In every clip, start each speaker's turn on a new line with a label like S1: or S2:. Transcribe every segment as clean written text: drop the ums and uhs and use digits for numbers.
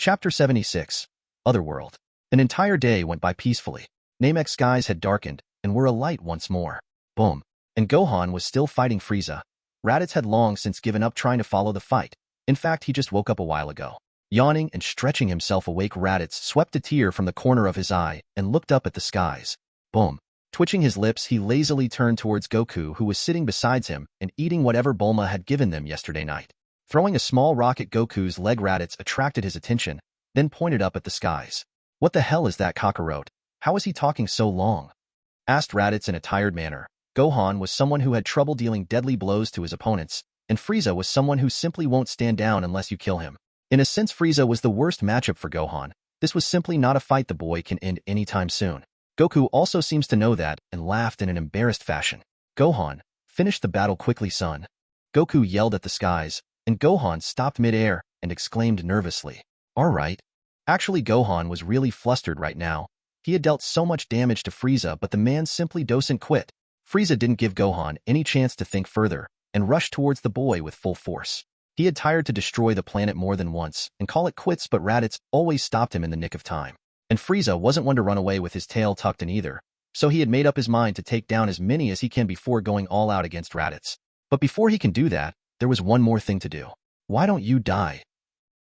S1: Chapter 76. Otherworld. An entire day went by peacefully. Namek's skies had darkened and were alight once more. Boom. And Gohan was still fighting Frieza. Raditz had long since given up trying to follow the fight. In fact, he just woke up a while ago. Yawning and stretching himself awake, Raditz swept a tear from the corner of his eye and looked up at the skies. Boom. Twitching his lips, he lazily turned towards Goku, who was sitting beside him and eating whatever Bulma had given them yesterday night. Throwing a small rock at Goku's leg, Raditz attracted his attention, then pointed up at the skies. "What the hell is that cockroach? How is he talking so long?" asked Raditz in a tired manner. Gohan was someone who had trouble dealing deadly blows to his opponents, and Frieza was someone who simply won't stand down unless you kill him. In a sense, Frieza was the worst matchup for Gohan. This was simply not a fight the boy can end anytime soon. Goku also seems to know that and laughed in an embarrassed fashion. "Gohan, finish the battle quickly, son." Goku yelled at the skies, and Gohan stopped mid-air and exclaimed nervously, "All right." Actually, Gohan was really flustered right now. He had dealt so much damage to Frieza, but the man simply doesn't quit. Frieza didn't give Gohan any chance to think further and rushed towards the boy with full force. He had tried to destroy the planet more than once and call it quits, but Raditz always stopped him in the nick of time. And Frieza wasn't one to run away with his tail tucked in either, so he had made up his mind to take down as many as he can before going all out against Raditz. But before he can do that, there was one more thing to do. "Why don't you die?"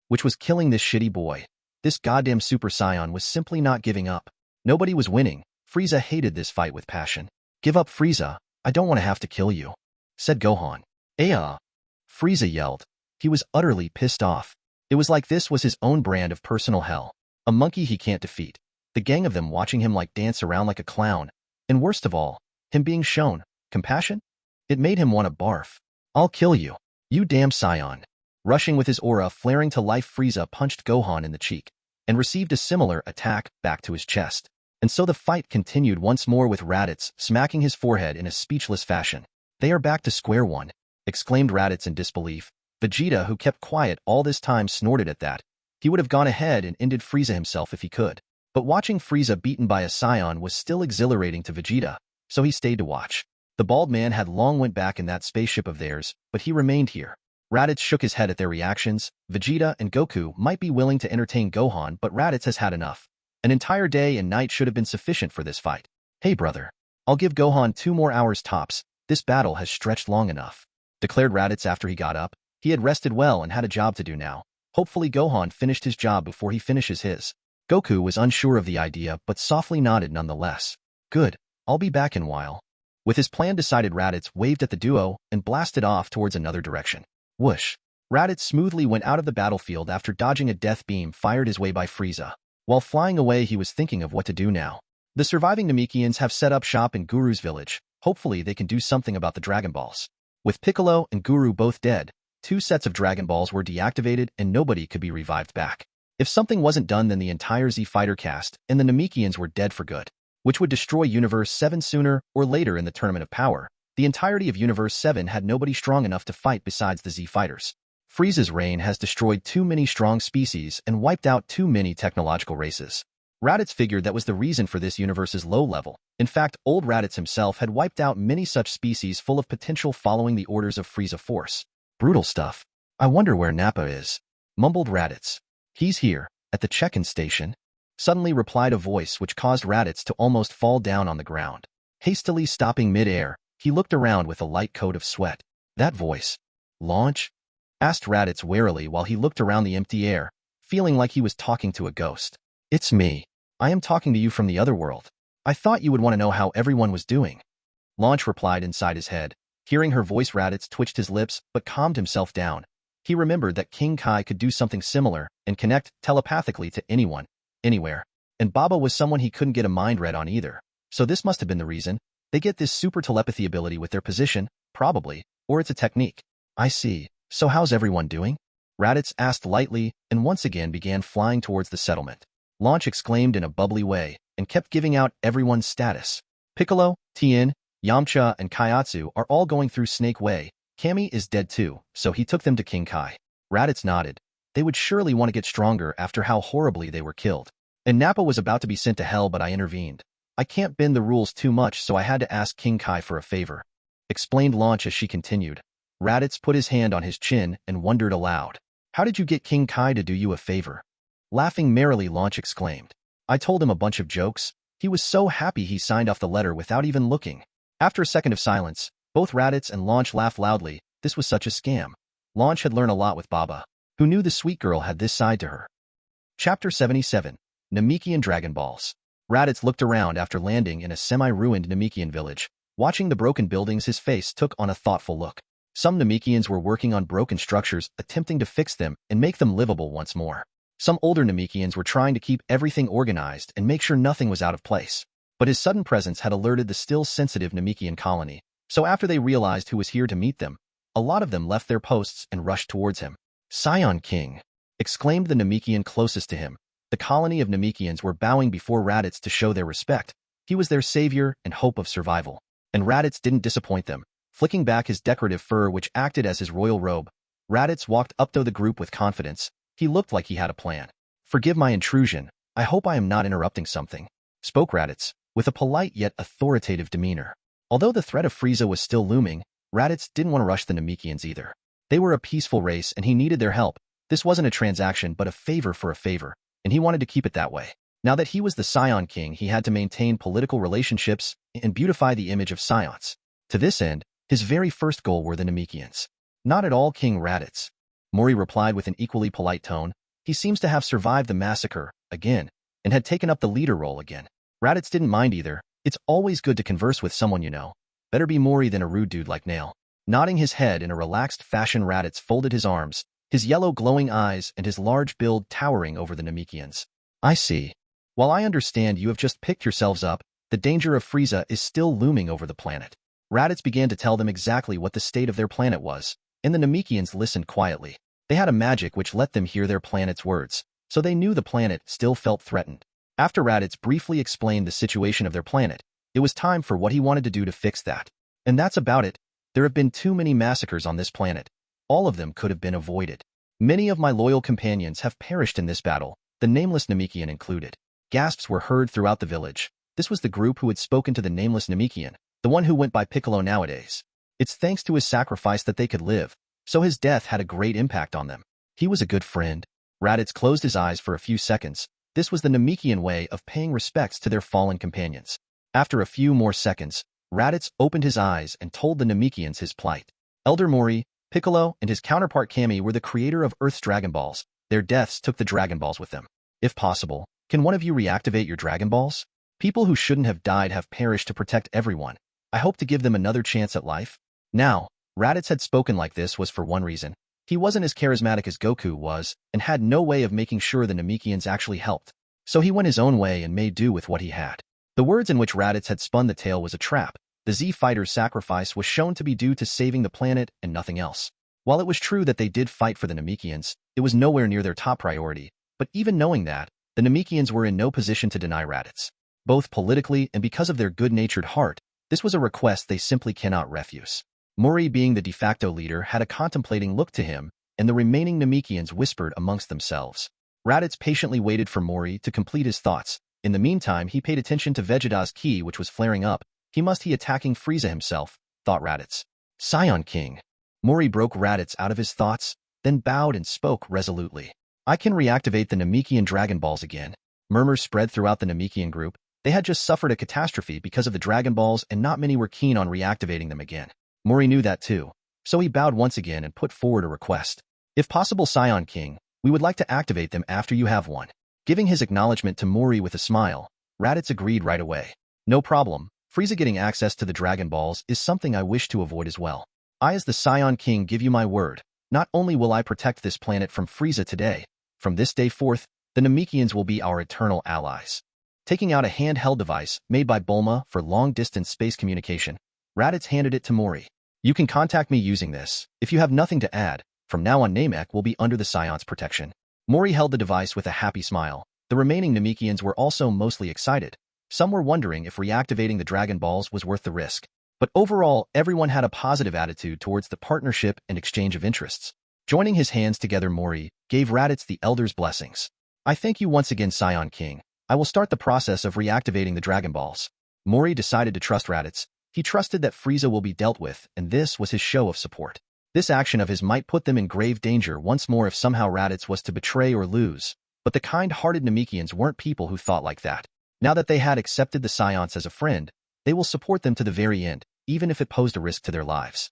S1: Which was killing this shitty boy. This goddamn Super Saiyan was simply not giving up. Nobody was winning. Frieza hated this fight with passion. "Give up, Frieza. I don't want to have to kill you," said Gohan. Frieza yelled. He was utterly pissed off. It was like this was his own brand of personal hell. A monkey he can't defeat. The gang of them watching him dance around like a clown. And worst of all, him being shown compassion? It made him want to barf. "I'll kill you. You damn Saiyan." Rushing with his aura flaring to life, Frieza punched Gohan in the cheek and received a similar attack back to his chest. And so the fight continued once more, with Raditz smacking his forehead in a speechless fashion. "They are back to square one," exclaimed Raditz in disbelief. Vegeta, who kept quiet all this time, snorted at that. He would have gone ahead and ended Frieza himself if he could. But watching Frieza beaten by a Saiyan was still exhilarating to Vegeta, so he stayed to watch. The bald man had long went back in that spaceship of theirs, but he remained here. Raditz shook his head at their reactions. Vegeta and Goku might be willing to entertain Gohan, but Raditz has had enough. An entire day and night should have been sufficient for this fight. "Hey brother, I'll give Gohan 2 more hours tops. This battle has stretched long enough," declared Raditz after he got up. He had rested well and had a job to do now. Hopefully Gohan finished his job before he finishes his. Goku was unsure of the idea, but softly nodded nonetheless. "Good, I'll be back in a while." With his plan decided, Raditz waved at the duo and blasted off towards another direction. Whoosh! Raditz smoothly went out of the battlefield after dodging a death beam fired his way by Frieza. While flying away, he was thinking of what to do now. The surviving Namekians have set up shop in Guru's village. Hopefully they can do something about the Dragon Balls. With Piccolo and Guru both dead, 2 sets of Dragon Balls were deactivated and nobody could be revived back. If something wasn't done, then the entire Z Fighter cast and the Namekians were dead for good, which would destroy Universe 7 sooner or later in the Tournament of Power. The entirety of Universe 7 had nobody strong enough to fight besides the Z Fighters. Frieza's reign has destroyed too many strong species and wiped out too many technological races. Raditz figured that was the reason for this universe's low level. In fact, old Raditz himself had wiped out many such species full of potential following the orders of Frieza Force. "Brutal stuff. I wonder where Nappa is," mumbled Raditz. "He's here, at the check-in station," suddenly replied a voice which caused Raditz to almost fall down on the ground. Hastily stopping mid-air, he looked around with a light coat of sweat. "That voice. Launch?" asked Raditz warily while he looked around the empty air, feeling like he was talking to a ghost. "It's me. I am talking to you from the other world. I thought you would want to know how everyone was doing," Launch replied inside his head. Hearing her voice, Raditz twitched his lips but calmed himself down. He remembered that King Kai could do something similar and connect telepathically to anyone, anywhere. And Baba was someone he couldn't get a mind read on either. So this must have been the reason. They get this super telepathy ability with their position, probably, or it's a technique. "I see. So how's everyone doing?" Raditz asked lightly and once again began flying towards the settlement. Launch exclaimed in a bubbly way and kept giving out everyone's status. "Piccolo, Tien, Yamcha, and Kaiatsu are all going through Snake Way. Kami is dead too, so he took them to King Kai." Raditz nodded. They would surely want to get stronger after how horribly they were killed. "And Nappa was about to be sent to hell, but I intervened. I can't bend the rules too much, so I had to ask King Kai for a favor," explained Launch as she continued. Raditz put his hand on his chin and wondered aloud. "How did you get King Kai to do you a favor?" Laughing merrily, Launch exclaimed. I told him a bunch of jokes. He was so happy he signed off the letter without even looking. After a second of silence, both Raditz and Launch laughed loudly. This was such a scam. Launch had learned a lot with Baba, who knew the sweet girl had this side to her. Chapter 77. Namekian Dragonballs. Raditz looked around after landing in a semi-ruined Namekian village. Watching the broken buildings, his face took on a thoughtful look. Some Namekians were working on broken structures, attempting to fix them and make them livable once more. Some older Namekians were trying to keep everything organized and make sure nothing was out of place. But his sudden presence had alerted the still sensitive Namekian colony, so after they realized who was here to meet them, a lot of them left their posts and rushed towards him. Saiyan King! Exclaimed the Namekian closest to him. The colony of Namekians were bowing before Raditz to show their respect. He was their savior and hope of survival. And Raditz didn't disappoint them. Flicking back his decorative fur which acted as his royal robe, Raditz walked up to the group with confidence. He looked like he had a plan. Forgive my intrusion. I hope I am not interrupting something, spoke Raditz, with a polite yet authoritative demeanor. Although the threat of Frieza was still looming, Raditz didn't want to rush the Namekians either. They were a peaceful race and he needed their help. This wasn't a transaction but a favor for a favor, and he wanted to keep it that way. Now that he was the Saiyan King, he had to maintain political relationships and beautify the image of Saiyans. To this end, his very first goal were the Namekians. Not at all, King Raditz. Mori replied with an equally polite tone. He seems to have survived the massacre, again, and had taken up the leader role again. Raditz didn't mind either. It's always good to converse with someone you know. Better be Mori than a rude dude like Nail. Nodding his head in a relaxed fashion, Raditz folded his arms, his yellow glowing eyes and his large build towering over the Namekians. I see. While I understand you have just picked yourselves up, the danger of Frieza is still looming over the planet. Raditz began to tell them exactly what the state of their planet was, and the Namekians listened quietly. They had a magic which let them hear their planet's words, so they knew the planet still felt threatened. After Raditz briefly explained the situation of their planet, it was time for what he wanted to do to fix that. And that's about it. There have been too many massacres on this planet. All of them could have been avoided. Many of my loyal companions have perished in this battle, the nameless Namekian included. Gasps were heard throughout the village. This was the group who had spoken to the nameless Namekian, the one who went by Piccolo nowadays. It's thanks to his sacrifice that they could live, so his death had a great impact on them. He was a good friend. Raditz closed his eyes for a few seconds. This was the Namekian way of paying respects to their fallen companions. After a few more seconds, Raditz opened his eyes and told the Namekians his plight. Elder Mori, Piccolo, and his counterpart Kami were the creator of Earth's Dragon Balls. Their deaths took the Dragon Balls with them. If possible, can one of you reactivate your Dragon Balls? People who shouldn't have died have perished to protect everyone. I hope to give them another chance at life. Now, Raditz had spoken like this was for one reason. He wasn't as charismatic as Goku was, and had no way of making sure the Namekians actually helped. So he went his own way and made do with what he had. The words in which Raditz had spun the tale was a trap. The Z-Fighters' sacrifice was shown to be due to saving the planet and nothing else. While it was true that they did fight for the Namekians, it was nowhere near their top priority. But even knowing that, the Namekians were in no position to deny Raditz. Both politically and because of their good-natured heart, this was a request they simply cannot refuse. Mori, being the de facto leader, had a contemplating look to him, and the remaining Namekians whispered amongst themselves. Raditz patiently waited for Mori to complete his thoughts. In the meantime, he paid attention to Vegeta's ki, which was flaring up. He must be attacking Frieza himself, thought Raditz. Saiyan King. Mori broke Raditz out of his thoughts, then bowed and spoke resolutely. I can reactivate the Namekian Dragon Balls again. Murmurs spread throughout the Namekian group. They had just suffered a catastrophe because of the Dragon Balls and not many were keen on reactivating them again. Mori knew that too, so he bowed once again and put forward a request. If possible, Saiyan King, we would like to activate them after you have one. Giving his acknowledgement to Mori with a smile, Raditz agreed right away. No problem. Frieza getting access to the Dragon Balls is something I wish to avoid as well. I as the Saiyan King give you my word. Not only will I protect this planet from Frieza today, from this day forth, the Namekians will be our eternal allies. Taking out a handheld device made by Bulma for long-distance space communication, Raditz handed it to Mori. You can contact me using this. If you have nothing to add, from now on Namek will be under the Scion's protection. Mori held the device with a happy smile. The remaining Namekians were also mostly excited. Some were wondering if reactivating the Dragon Balls was worth the risk. But overall, everyone had a positive attitude towards the partnership and exchange of interests. Joining his hands together, Mori gave Raditz the Elder's blessings. I thank you once again, Saiyan King. I will start the process of reactivating the Dragon Balls. Mori decided to trust Raditz. He trusted that Frieza will be dealt with, and this was his show of support. This action of his might put them in grave danger once more if somehow Raditz was to betray or lose. But the kind-hearted Namekians weren't people who thought like that. Now that they had accepted the Scions as a friend, they will support them to the very end, even if it posed a risk to their lives.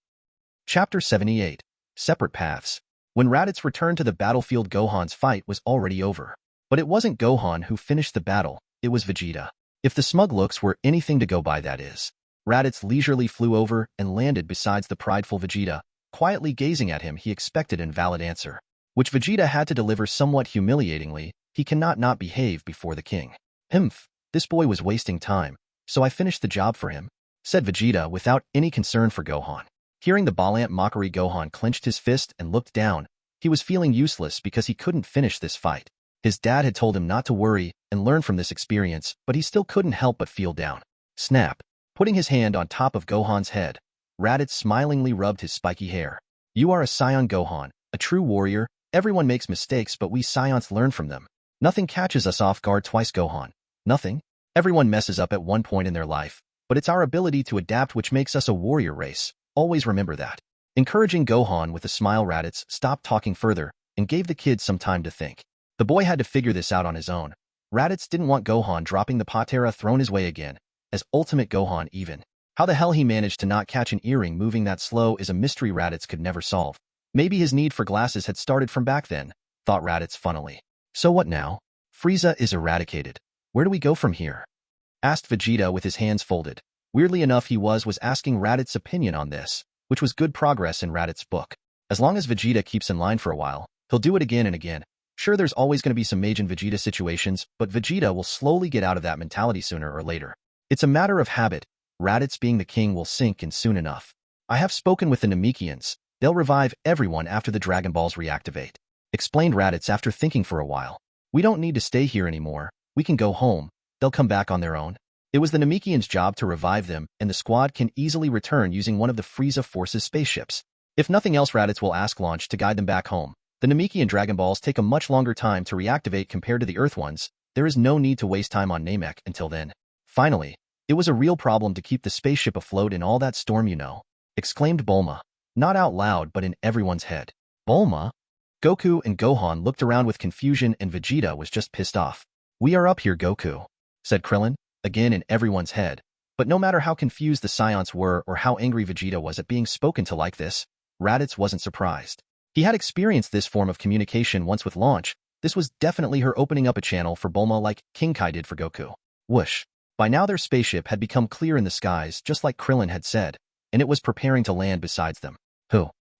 S1: Chapter 78. Separate Paths. When Raditz returned to the battlefield, Gohan's fight was already over. But it wasn't Gohan who finished the battle, it was Vegeta. If the smug looks were anything to go by, that is. Raditz leisurely flew over and landed beside the prideful Vegeta. Quietly gazing at him, he expected an valid answer, which Vegeta had to deliver somewhat humiliatingly. He cannot not behave before the king. Humph, this boy was wasting time, so I finished the job for him, said Vegeta without any concern for Gohan. Hearing the ballant mockery, Gohan clenched his fist and looked down. He was feeling useless because he couldn't finish this fight. His dad had told him not to worry and learn from this experience, but he still couldn't help but feel down. Snap. Putting his hand on top of Gohan's head, Raditz smilingly rubbed his spiky hair. You are a Saiyan, Gohan, a true warrior. Everyone makes mistakes, but we Scions learn from them. Nothing catches us off guard twice, Gohan. Nothing? Everyone messes up at one point in their life, but it's our ability to adapt which makes us a warrior race. Always remember that. Encouraging Gohan with a smile, Raditz stopped talking further and gave the kid some time to think. The boy had to figure this out on his own. Raditz didn't want Gohan dropping the patera thrown his way again, as Ultimate Gohan even. How the hell he managed to not catch an earring moving that slow is a mystery Raditz could never solve. Maybe his need for glasses had started from back then, thought Raditz funnily. So what now? Frieza is eradicated. Where do we go from here? Asked Vegeta with his hands folded. Weirdly enough, he was asking Raditz's opinion on this, which was good progress in Raditz's book. As long as Vegeta keeps in line for a while, he'll do it again and again. Sure, there's always going to be some Majin Vegeta situations, but Vegeta will slowly get out of that mentality sooner or later. It's a matter of habit. Raditz being the king will sink in soon enough. I have spoken with the Namekians. They'll revive everyone after the Dragon Balls reactivate, explained Raditz after thinking for a while. We don't need to stay here anymore. We can go home. They'll come back on their own. It was the Namekians' job to revive them, and the squad can easily return using one of the Frieza Force's spaceships. If nothing else, Raditz will ask Launch to guide them back home. The Namekian Dragon Balls take a much longer time to reactivate compared to the Earth ones. There is no need to waste time on Namek until then. Finally, it was a real problem to keep the spaceship afloat in all that storm, exclaimed Bulma. Not out loud, but in everyone's head. Bulma? Goku and Gohan looked around with confusion, and Vegeta was just pissed off. We are up here, Goku, said Krillin, again in everyone's head. But no matter how confused the Scions were or how angry Vegeta was at being spoken to like this, Raditz wasn't surprised. He had experienced this form of communication once with Launch. This was definitely her opening up a channel for Bulma like King Kai did for Goku. Whoosh. By now their spaceship had become clear in the skies, just like Krillin had said, and it was preparing to land beside them.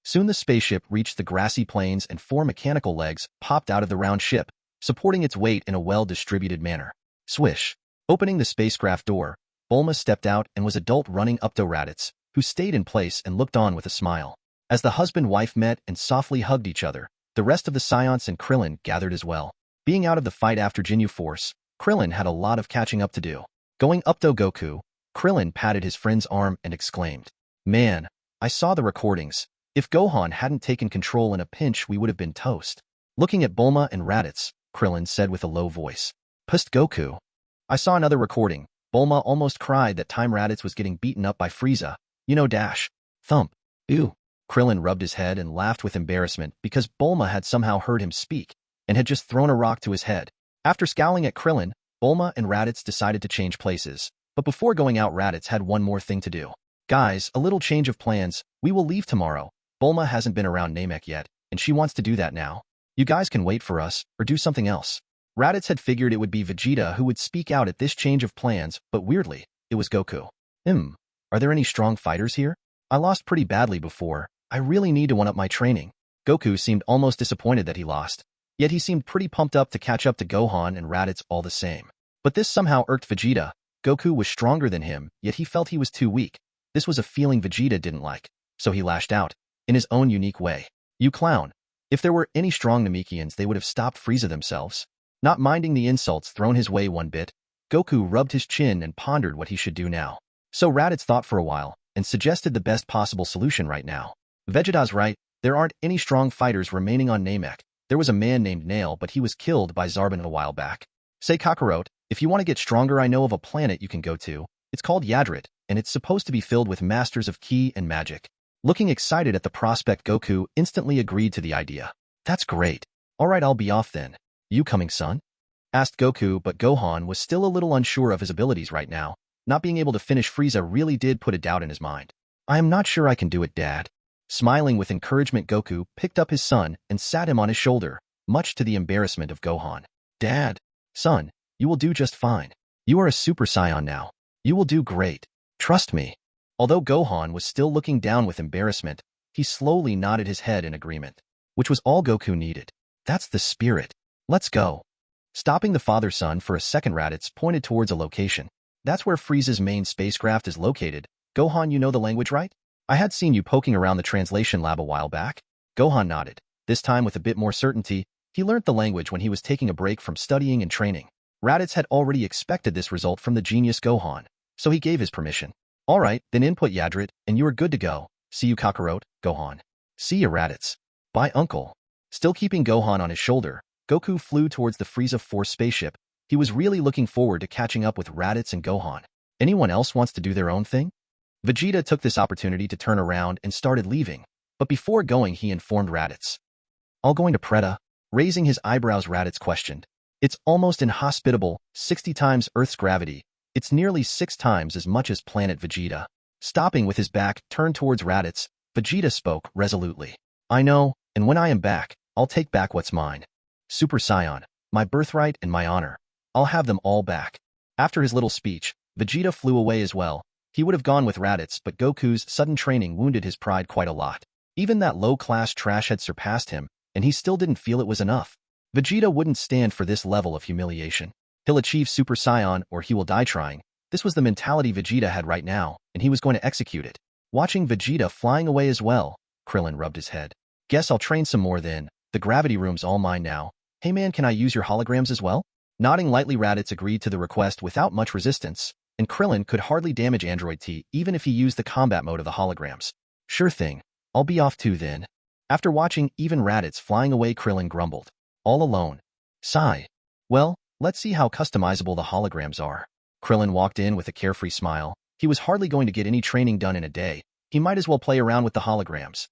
S1: Soon the spaceship reached the grassy plains and 4 mechanical legs popped out of the round ship, supporting its weight in a well-distributed manner. Swish. Opening the spacecraft door, Bulma stepped out and was adult running up to Raditz, who stayed in place and looked on with a smile. As the husband-wife met and softly hugged each other, the rest of the Scions and Krillin gathered as well. Being out of the fight after Ginyu Force, Krillin had a lot of catching up to do. Going up to Goku, Krillin patted his friend's arm and exclaimed, Man, I saw the recordings. If Gohan hadn't taken control in a pinch, we would have been toast. Looking at Bulma and Raditz, Krillin said with a low voice. Psst, Goku. I saw another recording. Bulma almost cried that time Raditz was getting beaten up by Frieza. Dash. Thump. Ew. Krillin rubbed his head and laughed with embarrassment because Bulma had somehow heard him speak and had just thrown a rock to his head. After scowling at Krillin, Bulma and Raditz decided to change places. But before going out, Raditz had one more thing to do. Guys, a little change of plans. We will leave tomorrow. Bulma hasn't been around Namek yet, and she wants to do that now. You guys can wait for us, or do something else. Raditz had figured it would be Vegeta who would speak out at this change of plans, but weirdly, it was Goku. Are there any strong fighters here? I lost pretty badly before. I really need to one-up my training. Goku seemed almost disappointed that he lost, yet he seemed pretty pumped up to catch up to Gohan and Raditz all the same. But this somehow irked Vegeta. Goku was stronger than him, yet he felt he was too weak. This was a feeling Vegeta didn't like, so he lashed out, in his own unique way. You clown. If there were any strong Namekians, they would have stopped Frieza themselves. Not minding the insults thrown his way one bit, Goku rubbed his chin and pondered what he should do now. So Raditz thought for a while, and suggested the best possible solution right now. Vegeta's right, there aren't any strong fighters remaining on Namek. There was a man named Nail, but he was killed by Zarbon a while back. Say Kakarot, if you want to get stronger, I know of a planet you can go to. It's called Yadrit, and it's supposed to be filled with masters of ki and magic. Looking excited at the prospect, Goku instantly agreed to the idea. That's great. Alright, I'll be off then. You coming, son? Asked Goku, but Gohan was still a little unsure of his abilities right now. Not being able to finish Frieza really did put a doubt in his mind. I am not sure I can do it, Dad. Smiling with encouragement, Goku picked up his son and sat him on his shoulder, much to the embarrassment of Gohan. Dad, son, you will do just fine. You are a Super Saiyan now. You will do great. Trust me. Although Gohan was still looking down with embarrassment, he slowly nodded his head in agreement, which was all Goku needed. That's the spirit. Let's go. Stopping the father-son for a second, Raditz pointed towards a location. That's where Frieza's main spacecraft is located. Gohan, you know the language, right? I had seen you poking around the translation lab a while back. Gohan nodded, this time with a bit more certainty. He learnt the language when he was taking a break from studying and training. Raditz had already expected this result from the genius Gohan, so he gave his permission. All right, then input Yadrit, and you are good to go. See you, Kakarot, Gohan. See ya, Raditz. Bye, Uncle. Still keeping Gohan on his shoulder, Goku flew towards the Frieza Force spaceship. He was really looking forward to catching up with Raditz and Gohan. Anyone else wants to do their own thing? Vegeta took this opportunity to turn around and started leaving, but before going he informed Raditz. All going to Preta? Raising his eyebrows, Raditz questioned. It's almost inhospitable, 60 times Earth's gravity. It's nearly 6 times as much as planet Vegeta. Stopping with his back turned towards Raditz, Vegeta spoke resolutely. I know, and when I am back, I'll take back what's mine. Super Saiyan, my birthright and my honor. I'll have them all back. After his little speech, Vegeta flew away as well. He would have gone with Raditz, but Goku's sudden training wounded his pride quite a lot. Even that low-class trash had surpassed him, and he still didn't feel it was enough. Vegeta wouldn't stand for this level of humiliation. He'll achieve Super Saiyan or he will die trying. This was the mentality Vegeta had right now, and he was going to execute it. Watching Vegeta flying away as well, Krillin rubbed his head. Guess I'll train some more then. The gravity room's all mine now. Hey man, can I use your holograms as well? Nodding lightly, Raditz agreed to the request without much resistance, and Krillin could hardly damage Android T even if he used the combat mode of the holograms. Sure thing. I'll be off too then. After watching even Raditz flying away, Krillin grumbled. All alone. Sigh. Well, let's see how customizable the holograms are. Krillin walked in with a carefree smile. He was hardly going to get any training done in a day. He might as well play around with the holograms.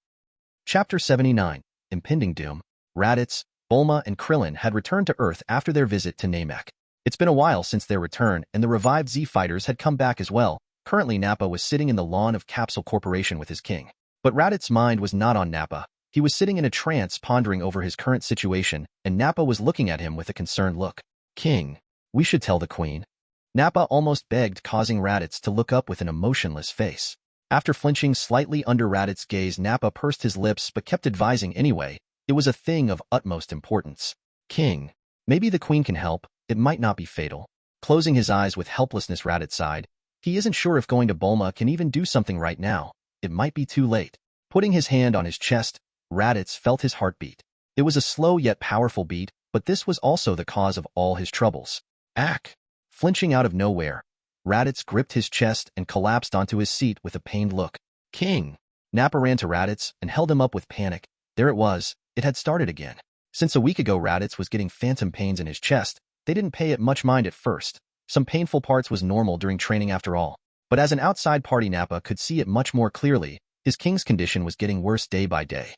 S1: Chapter 79. Impending Doom. Raditz, Bulma, and Krillin had returned to Earth after their visit to Namek. It's been a while since their return, and the revived Z-Fighters had come back as well. Currently, Nappa was sitting in the lawn of Capsule Corporation with his king. But Raditz's mind was not on Nappa. He was sitting in a trance pondering over his current situation, and Nappa was looking at him with a concerned look. King, we should tell the queen. Nappa almost begged, causing Raditz to look up with an emotionless face. After flinching slightly under Raditz's gaze, Nappa pursed his lips but kept advising anyway. It was a thing of utmost importance. King, maybe the queen can help. It might not be fatal. Closing his eyes with helplessness, Raditz sighed. He isn't sure if going to Bulma can even do something right now. It might be too late. Putting his hand on his chest, Raditz felt his heartbeat. It was a slow yet powerful beat, but this was also the cause of all his troubles. Ack! Flinching out of nowhere, Raditz gripped his chest and collapsed onto his seat with a pained look. King! Nappa ran to Raditz and held him up with panic. There it was. It had started again. Since a week ago, Raditz was getting phantom pains in his chest. They didn't pay it much mind at first. Some painful parts was normal during training after all. But as an outside party, Nappa could see it much more clearly. His king's condition was getting worse day by day.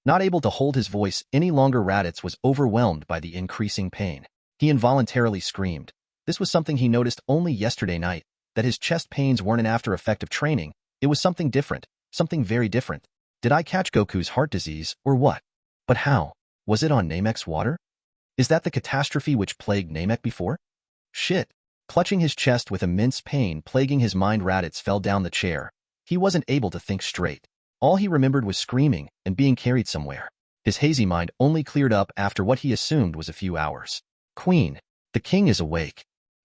S1: Not able to hold his voice any longer, Raditz was overwhelmed by the increasing pain. He involuntarily screamed. This was something he noticed only yesterday night, that his chest pains weren't an after effect of training. It was something different, something very different. Did I catch Goku's heart disease, or what? But how? Was it on Namek's water? Is that the catastrophe which plagued Namek before? Shit. Clutching his chest with immense pain plaguing his mind, Raditz fell down the chair. He wasn't able to think straight. All he remembered was screaming and being carried somewhere. His hazy mind only cleared up after what he assumed was a few hours. Queen, the king is awake.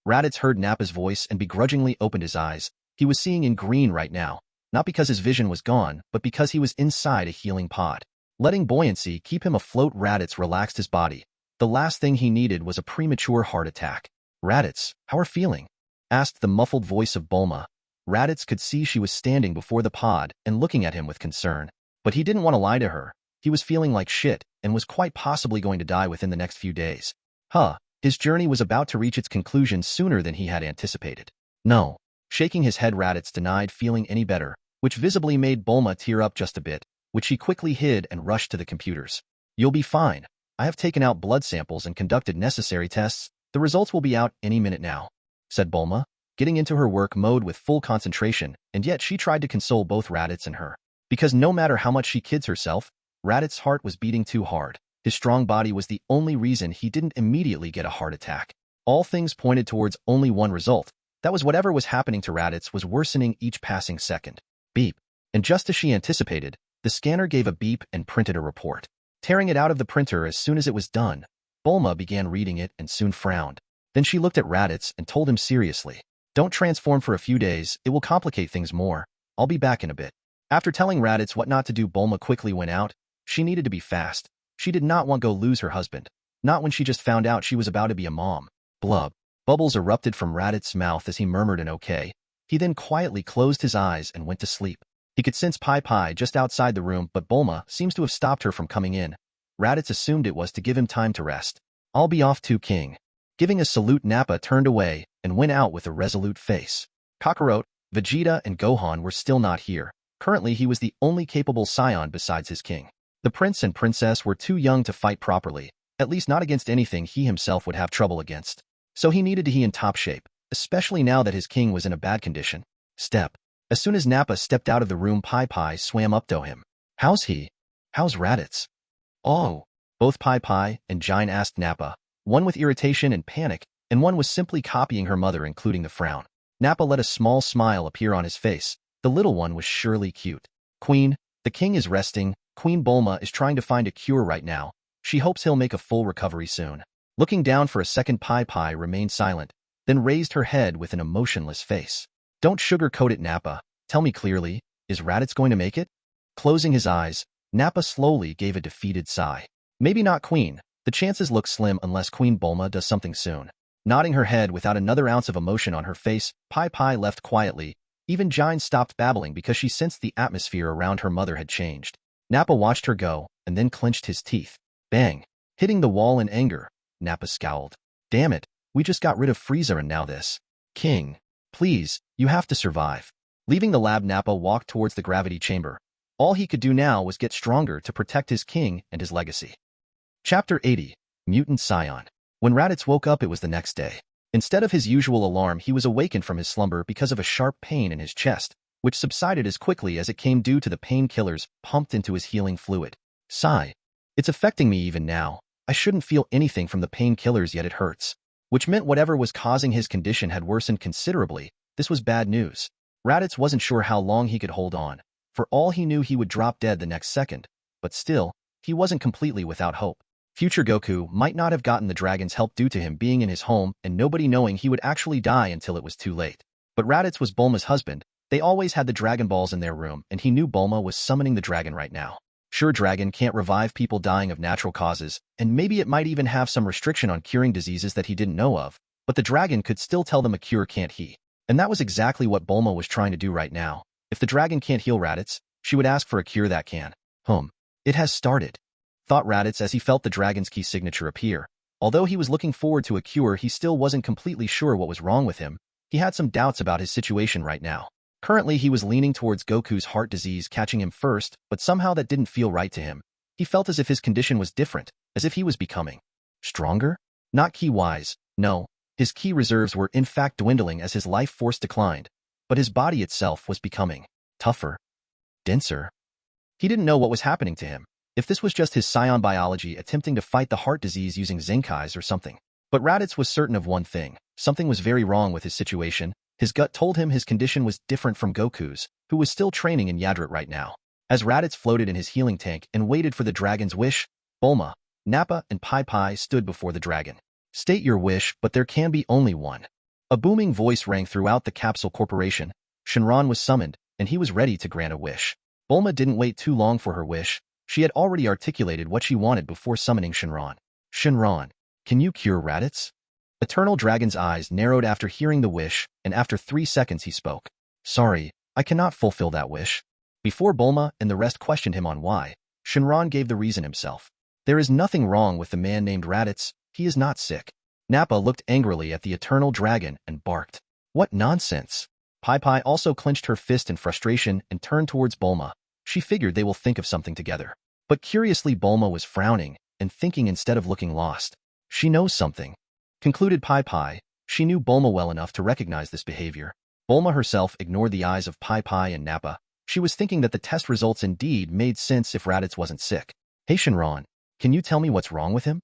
S1: Raditz heard Nappa's voice and begrudgingly opened his eyes. He was seeing in green right now, not because his vision was gone, but because he was inside a healing pod. Letting buoyancy keep him afloat, Raditz relaxed his body. The last thing he needed was a premature heart attack. Raditz, how are you feeling? Asked the muffled voice of Bulma. Raditz could see she was standing before the pod and looking at him with concern. But he didn't want to lie to her. He was feeling like shit and was quite possibly going to die within the next few days. His journey was about to reach its conclusion sooner than he had anticipated. No. Shaking his head, Raditz denied feeling any better, which visibly made Bulma tear up just a bit, which she quickly hid and rushed to the computers. You'll be fine. I have taken out blood samples and conducted necessary tests. The results will be out any minute now," said Bulma, getting into her work mode with full concentration, and yet she tried to console both Raditz and her. Because no matter how much she kids herself, Raditz's heart was beating too hard. His strong body was the only reason he didn't immediately get a heart attack. All things pointed towards only one result. That was whatever was happening to Raditz was worsening each passing second. Beep. And just as she anticipated, the scanner gave a beep and printed a report. Tearing it out of the printer as soon as it was done, Bulma began reading it and soon frowned. Then she looked at Raditz and told him seriously, "Don't transform for a few days, it will complicate things more. I'll be back in a bit." After telling Raditz what not to do, Bulma quickly went out. She needed to be fast. She did not want to lose her husband. Not when she just found out she was about to be a mom. Blub. Bubbles erupted from Raditz's mouth as he murmured an okay. He then quietly closed his eyes and went to sleep. He could sense Pai Pai just outside the room, but Bulma seems to have stopped her from coming in. Raditz assumed it was to give him time to rest. "I'll be off too, King." Giving a salute, Nappa turned away and went out with a resolute face. Kakarot, Vegeta, and Gohan were still not here. Currently, he was the only capable Saiyan besides his king. The prince and princess were too young to fight properly, at least not against anything he himself would have trouble against. So he needed to be in top shape, especially now that his king was in a bad condition. Step. As soon as Nappa stepped out of the room, Pai Pai swam up to him. "How's he? How's Raditz?" "Oh." Both Pai Pai and Jine asked Nappa, one with irritation and panic, and one was simply copying her mother, including the frown. Nappa let a small smile appear on his face. The little one was surely cute. "Queen, the king is resting. Queen Bulma is trying to find a cure right now. She hopes he'll make a full recovery soon." Looking down for a second, Pai Pai remained silent, then raised her head with an emotionless face. "Don't sugarcoat it, Nappa. Tell me clearly, is Raditz going to make it?" Closing his eyes, Nappa slowly gave a defeated sigh. "Maybe not, Queen. The chances look slim unless Queen Bulma does something soon." Nodding her head without another ounce of emotion on her face, Pai Pai left quietly. Even Jine stopped babbling because she sensed the atmosphere around her mother had changed. Nappa watched her go and then clenched his teeth. Bang! Hitting the wall in anger, Nappa scowled. "Damn it, we just got rid of Frieza and now this. King, please, you have to survive." Leaving the lab, Nappa walked towards the gravity chamber. All he could do now was get stronger to protect his king and his legacy. Chapter 80. Mutant Saiyan. When Raditz woke up, it was the next day. Instead of his usual alarm, he was awakened from his slumber because of a sharp pain in his chest, which subsided as quickly as it came due to the painkillers pumped into his healing fluid. Sigh. "It's affecting me even now. I shouldn't feel anything from the painkillers, yet it hurts." Which meant whatever was causing his condition had worsened considerably. This was bad news. Raditz wasn't sure how long he could hold on. For all he knew, he would drop dead the next second. But still, he wasn't completely without hope. Future Goku might not have gotten the dragon's help due to him being in his home and nobody knowing he would actually die until it was too late. But Raditz was Bulma's husband. They always had the Dragon Balls in their room, and he knew Bulma was summoning the dragon right now. Sure, dragon can't revive people dying of natural causes, and maybe it might even have some restriction on curing diseases that he didn't know of, but the dragon could still tell them a cure can't he. And that was exactly what Bulma was trying to do right now. If the dragon can't heal Raditz, she would ask for a cure that can. It has started, thought Raditz as he felt the dragon's key signature appear. Although he was looking forward to a cure, he still wasn't completely sure what was wrong with him. He had some doubts about his situation right now. Currently, he was leaning towards Goku's heart disease catching him first, but somehow that didn't feel right to him. He felt as if his condition was different, as if he was becoming stronger? Not ki-wise, no. His ki reserves were in fact dwindling as his life force declined, but his body itself was becoming tougher, denser. He didn't know what was happening to him. If this was just his Saiyan biology attempting to fight the heart disease using Zenkais or something. But Raditz was certain of one thing. Something was very wrong with his situation. His gut told him his condition was different from Goku's, who was still training in Yadrat right now. As Raditz floated in his healing tank and waited for the dragon's wish, Bulma, Nappa, and Pai Pai stood before the dragon. "State your wish, but there can be only one." A booming voice rang throughout the Capsule Corporation. Shenron was summoned, and he was ready to grant a wish. Bulma didn't wait too long for her wish. She had already articulated what she wanted before summoning Shenron. "Shenron, can you cure Raditz?" Eternal Dragon's eyes narrowed after hearing the wish, and after 3 seconds he spoke. "Sorry, I cannot fulfill that wish." Before Bulma and the rest questioned him on why, Shenron gave the reason himself. "There is nothing wrong with the man named Raditz. He is not sick." Nappa looked angrily at the Eternal Dragon and barked. "What nonsense!" Pai Pai also clenched her fist in frustration and turned towards Bulma. She figured they will think of something together. But curiously, Bulma was frowning, and thinking instead of looking lost. She knows something. Concluded Pai Pai. She knew Bulma well enough to recognize this behavior. Bulma herself ignored the eyes of Pai Pai and Nappa. She was thinking that the test results indeed made sense if Raditz wasn't sick. Hey Shinron, can you tell me what's wrong with him?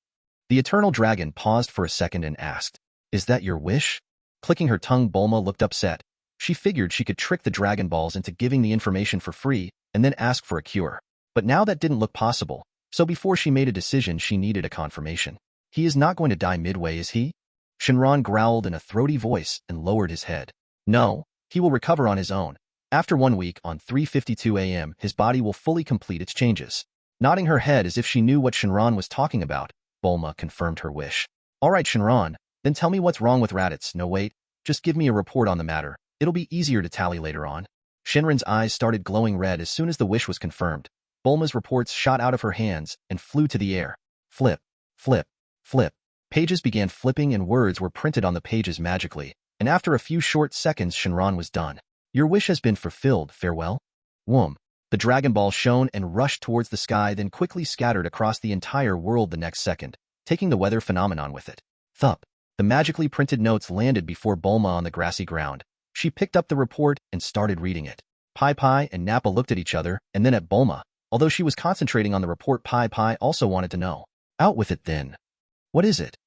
S1: The Eternal Dragon paused for a second and asked, Is that your wish? Clicking her tongue, Bulma looked upset. She figured she could trick the Dragon Balls into giving the information for free and then ask for a cure. But now that didn't look possible, so before she made a decision she needed a confirmation. He is not going to die midway, is he? Shinron growled in a throaty voice and lowered his head. No, he will recover on his own. After 1 week, on 3:52 a.m., his body will fully complete its changes. Nodding her head as if she knew what Shinron was talking about, Bulma confirmed her wish. All right, Shinron, then tell me what's wrong with Raditz. No, wait, just give me a report on the matter. It'll be easier to tally later on. Shinron's eyes started glowing red as soon as the wish was confirmed. Bulma's reports shot out of her hands and flew to the air. Flip, flip, flip. Pages began flipping and words were printed on the pages magically, and after a few short seconds Shinron was done. Your wish has been fulfilled, farewell. Whoom. The Dragon Ball shone and rushed towards the sky, then quickly scattered across the entire world the next second, taking the weather phenomenon with it. Thup. The magically printed notes landed before Bulma on the grassy ground. She picked up the report and started reading it. Pai Pai and Nappa looked at each other and then at Bulma. Although she was concentrating on the report, Pai Pai also wanted to know. Out with it then. What is it?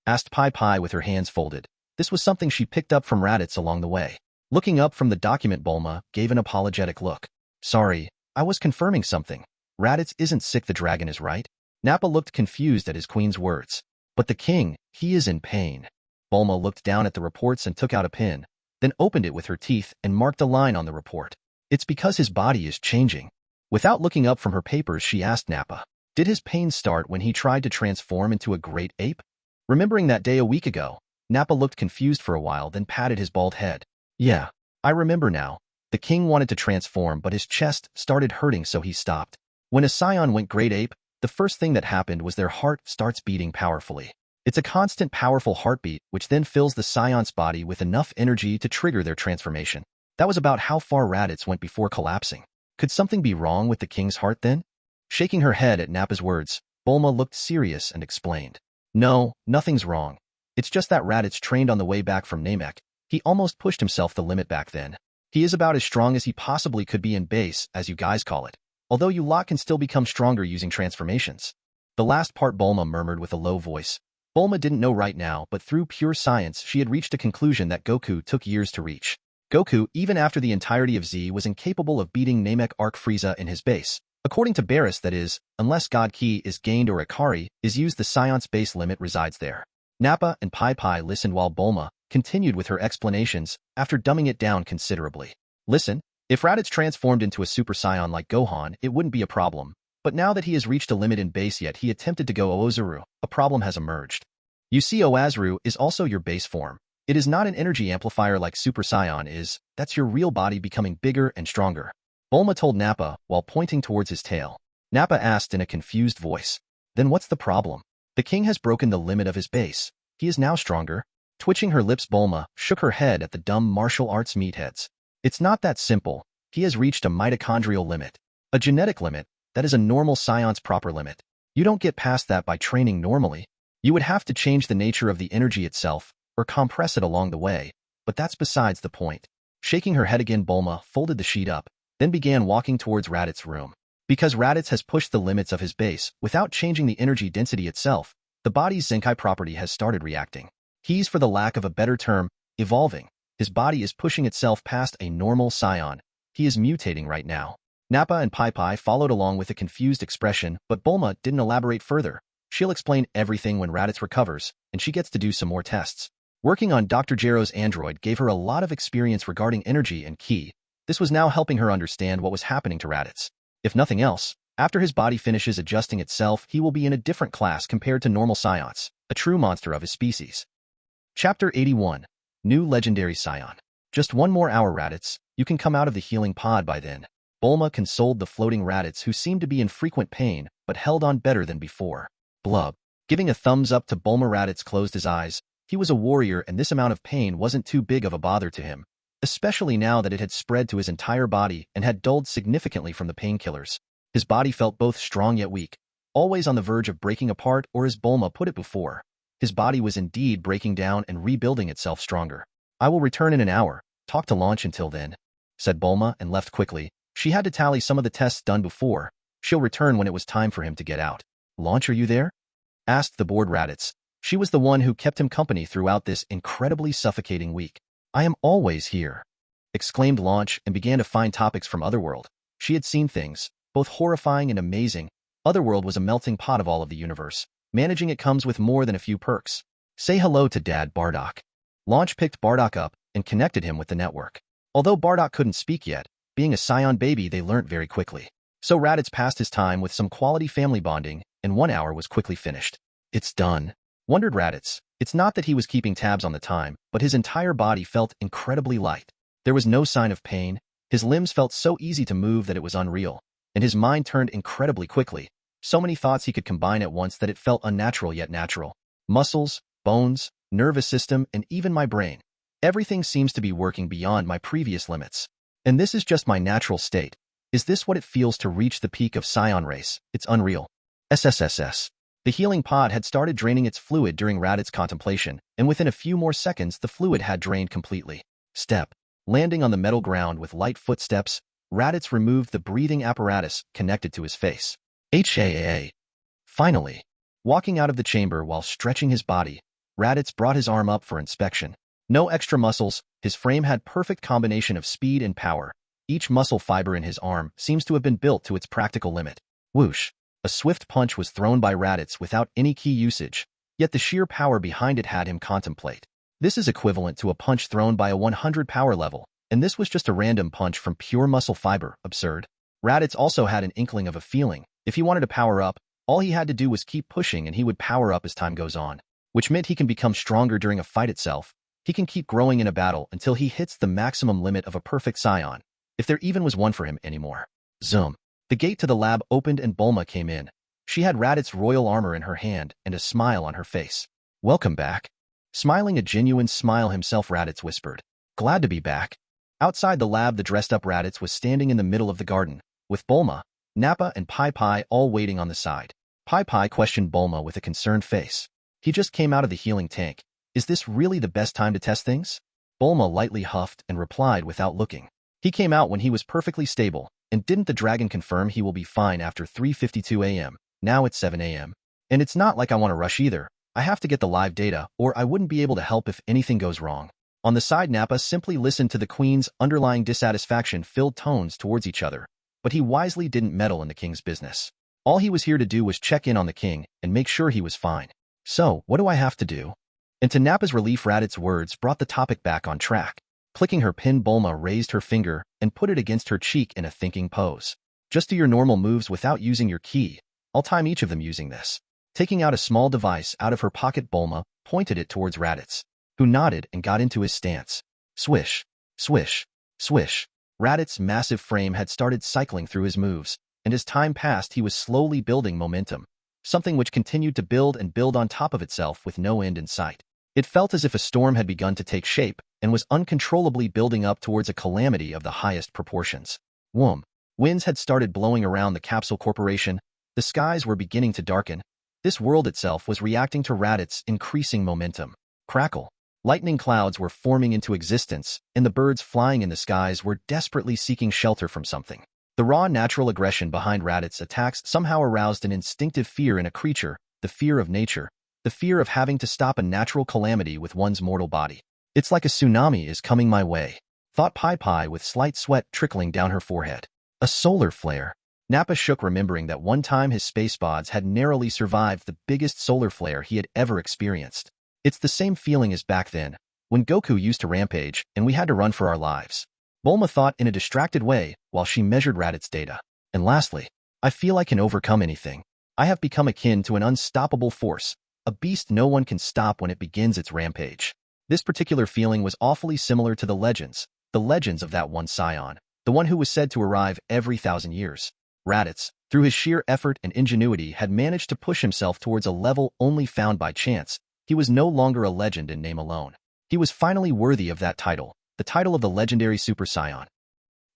S1: Asked Pai Pai with her hands folded. This was something she picked up from Raditz along the way. Looking up from the document, Bulma gave an apologetic look. Sorry, I was confirming something. Raditz isn't sick, the dragon is right. Nappa looked confused at his queen's words. But the king, he is in pain. Bulma looked down at the reports and took out a pen, then opened it with her teeth and marked a line on the report. It's because his body is changing. Without looking up from her papers, she asked Nappa, did his pain start when he tried to transform into a great ape? Remembering that day a week ago, Nappa looked confused for a while, then patted his bald head. Yeah, I remember now. The king wanted to transform, but his chest started hurting, so he stopped. When a Saiyan went great ape, the first thing that happened was their heart starts beating powerfully. It's a constant, powerful heartbeat, which then fills the Saiyan's body with enough energy to trigger their transformation. That was about how far Raditz went before collapsing. Could something be wrong with the king's heart then? Shaking her head at Nappa's words, Bulma looked serious and explained. No, nothing's wrong. It's just that Raditz trained on the way back from Namek. He almost pushed himself the limit back then. He is about as strong as he possibly could be in base, as you guys call it. Although you lot can still become stronger using transformations. The last part Bulma murmured with a low voice. Bulma didn't know right now, but through pure science she had reached a conclusion that Goku took years to reach. Goku, even after the entirety of Z, was incapable of beating Namek Arc Frieza in his base. According to Barris, that is, unless God Ki is gained or Ikari is used, the Science base limit resides there. Nappa and Pai Pai listened while Bulma continued with her explanations after dumbing it down considerably. Listen, if Raditz transformed into a Super Saiyan like Gohan, it wouldn't be a problem. But now that he has reached a limit in base, yet he attempted to go Oozuru, a problem has emerged. You see, Oazuru is also your base form. It is not an energy amplifier like Super Saiyan is. That's your real body becoming bigger and stronger. Bulma told Nappa while pointing towards his tail. Nappa asked in a confused voice. Then what's the problem? The king has broken the limit of his base. He is now stronger. Twitching her lips, Bulma shook her head at the dumb martial arts meatheads. It's not that simple. He has reached a mitochondrial limit. A genetic limit. That is a normal Scion's proper limit. You don't get past that by training normally. You would have to change the nature of the energy itself, or compress it along the way, but that's besides the point. Shaking her head again, Bulma folded the sheet up, then began walking towards Raditz's room. Because Raditz has pushed the limits of his base without changing the energy density itself, the body's Zenkai property has started reacting. He's, for the lack of a better term, evolving. His body is pushing itself past a normal Scion. He is mutating right now. Nappa and Pai Pai followed along with a confused expression, but Bulma didn't elaborate further. She'll explain everything when Raditz recovers, and she gets to do some more tests. Working on Dr. Jero's android gave her a lot of experience regarding energy and ki. This was now helping her understand what was happening to Raditz. If nothing else, after his body finishes adjusting itself, he will be in a different class compared to normal Scions, a true monster of his species. Chapter 81. New Legendary Scion. Just one more hour, Raditz. You can come out of the healing pod by then. Bulma consoled the floating Raditz, who seemed to be in frequent pain, but held on better than before. Blub. Giving a thumbs up to Bulma, Raditz closed his eyes. He was a warrior, and this amount of pain wasn't too big of a bother to him, especially now that it had spread to his entire body and had dulled significantly from the painkillers. His body felt both strong yet weak. always on the verge of breaking apart, or as Bulma put it before, his body was indeed breaking down and rebuilding itself stronger. I will return in an hour. Talk to Launch until then, said Bulma and left quickly. She had to tally some of the tests done before. She'll return when it was time for him to get out. Launch, are you there? Asked the bored Raditz. She was the one who kept him company throughout this incredibly suffocating week. I am always here, exclaimed Launch and began to find topics from Otherworld. She had seen things, both horrifying and amazing. Otherworld was a melting pot of all of the universe. Managing it comes with more than a few perks. Say hello to Dad, Bardock. Launch picked Bardock up and connected him with the network. Although Bardock couldn't speak yet, being a Saiyan baby, they learnt very quickly. So Raditz passed his time with some quality family bonding, and 1 hour was quickly finished. It's done, wondered Raditz. It's not that he was keeping tabs on the time, but his entire body felt incredibly light. There was no sign of pain. His limbs felt so easy to move that it was unreal, and his mind turned incredibly quickly. So many thoughts he could combine at once that it felt unnatural yet natural. Muscles, bones, nervous system, and even my brain. Everything seems to be working beyond my previous limits. And this is just my natural state. Is this what it feels to reach the peak of Saiyan race? It's unreal. SSSS. The healing pod had started draining its fluid during Raditz's contemplation, and within a few more seconds the fluid had drained completely. Step. Landing on the metal ground with light footsteps, Raditz removed the breathing apparatus connected to his face. HAA. Finally. Walking out of the chamber while stretching his body, Raditz brought his arm up for inspection. No extra muscles, his frame had perfect combination of speed and power. Each muscle fiber in his arm seems to have been built to its practical limit. Whoosh. A swift punch was thrown by Raditz without any key usage, yet the sheer power behind it had him contemplate. This is equivalent to a punch thrown by a 100 power level, and this was just a random punch from pure muscle fiber. Absurd. Raditz also had an inkling of a feeling. If he wanted to power up, all he had to do was keep pushing and he would power up as time goes on, which meant he can become stronger during a fight itself. He can keep growing in a battle until he hits the maximum limit of a perfect Saiyan, if there even was one for him anymore. Zoom. The gate to the lab opened and Bulma came in. She had Raditz's royal armor in her hand and a smile on her face. Welcome back. Smiling a genuine smile himself, Raditz whispered. Glad to be back. Outside the lab, the dressed-up Raditz was standing in the middle of the garden, with Bulma, Nappa, and Pai Pai all waiting on the side. Pai Pai questioned Bulma with a concerned face. He just came out of the healing tank. Is this really the best time to test things? Bulma lightly huffed and replied without looking. He came out when he was perfectly stable, and didn't the dragon confirm he will be fine after 3:52 a.m.? Now it's 7 a.m. And it's not like I want to rush either. I have to get the live data, or I wouldn't be able to help if anything goes wrong. On the side, Nappa simply listened to the Queen's underlying dissatisfaction-filled tones towards each other, but he wisely didn't meddle in the King's business. All he was here to do was check in on the King and make sure he was fine. So, what do I have to do? And to Nappa's relief, Raditz's words brought the topic back on track. Clicking her pin, Bulma raised her finger and put it against her cheek in a thinking pose. Just do your normal moves without using your ki. I'll time each of them using this. Taking out a small device out of her pocket, Bulma pointed it towards Raditz, who nodded and got into his stance. Swish, swish, swish. Raditz's massive frame had started cycling through his moves, and as time passed he was slowly building momentum, something which continued to build and build on top of itself with no end in sight. It felt as if a storm had begun to take shape and was uncontrollably building up towards a calamity of the highest proportions. Whoom. Winds had started blowing around the Capsule Corporation. The skies were beginning to darken. This world itself was reacting to Raditz's increasing momentum. Crackle. Lightning clouds were forming into existence, and the birds flying in the skies were desperately seeking shelter from something. The raw natural aggression behind Raditz's attacks somehow aroused an instinctive fear in a creature, the fear of nature, the fear of having to stop a natural calamity with one's mortal body. It's like a tsunami is coming my way, thought Pai Pai with slight sweat trickling down her forehead. A solar flare. Nappa shook, remembering that one time his space bods had narrowly survived the biggest solar flare he had ever experienced. It's the same feeling as back then, when Goku used to rampage and we had to run for our lives. Bulma thought in a distracted way while she measured Raditz's data. And lastly, I feel I can overcome anything. I have become akin to an unstoppable force, a beast no one can stop when it begins its rampage. This particular feeling was awfully similar to the legends of that one Saiyan, the one who was said to arrive every 1,000 years. Raditz, through his sheer effort and ingenuity, had managed to push himself towards a level only found by chance. He was no longer a legend in name alone. He was finally worthy of that title, the title of the legendary Super Saiyan.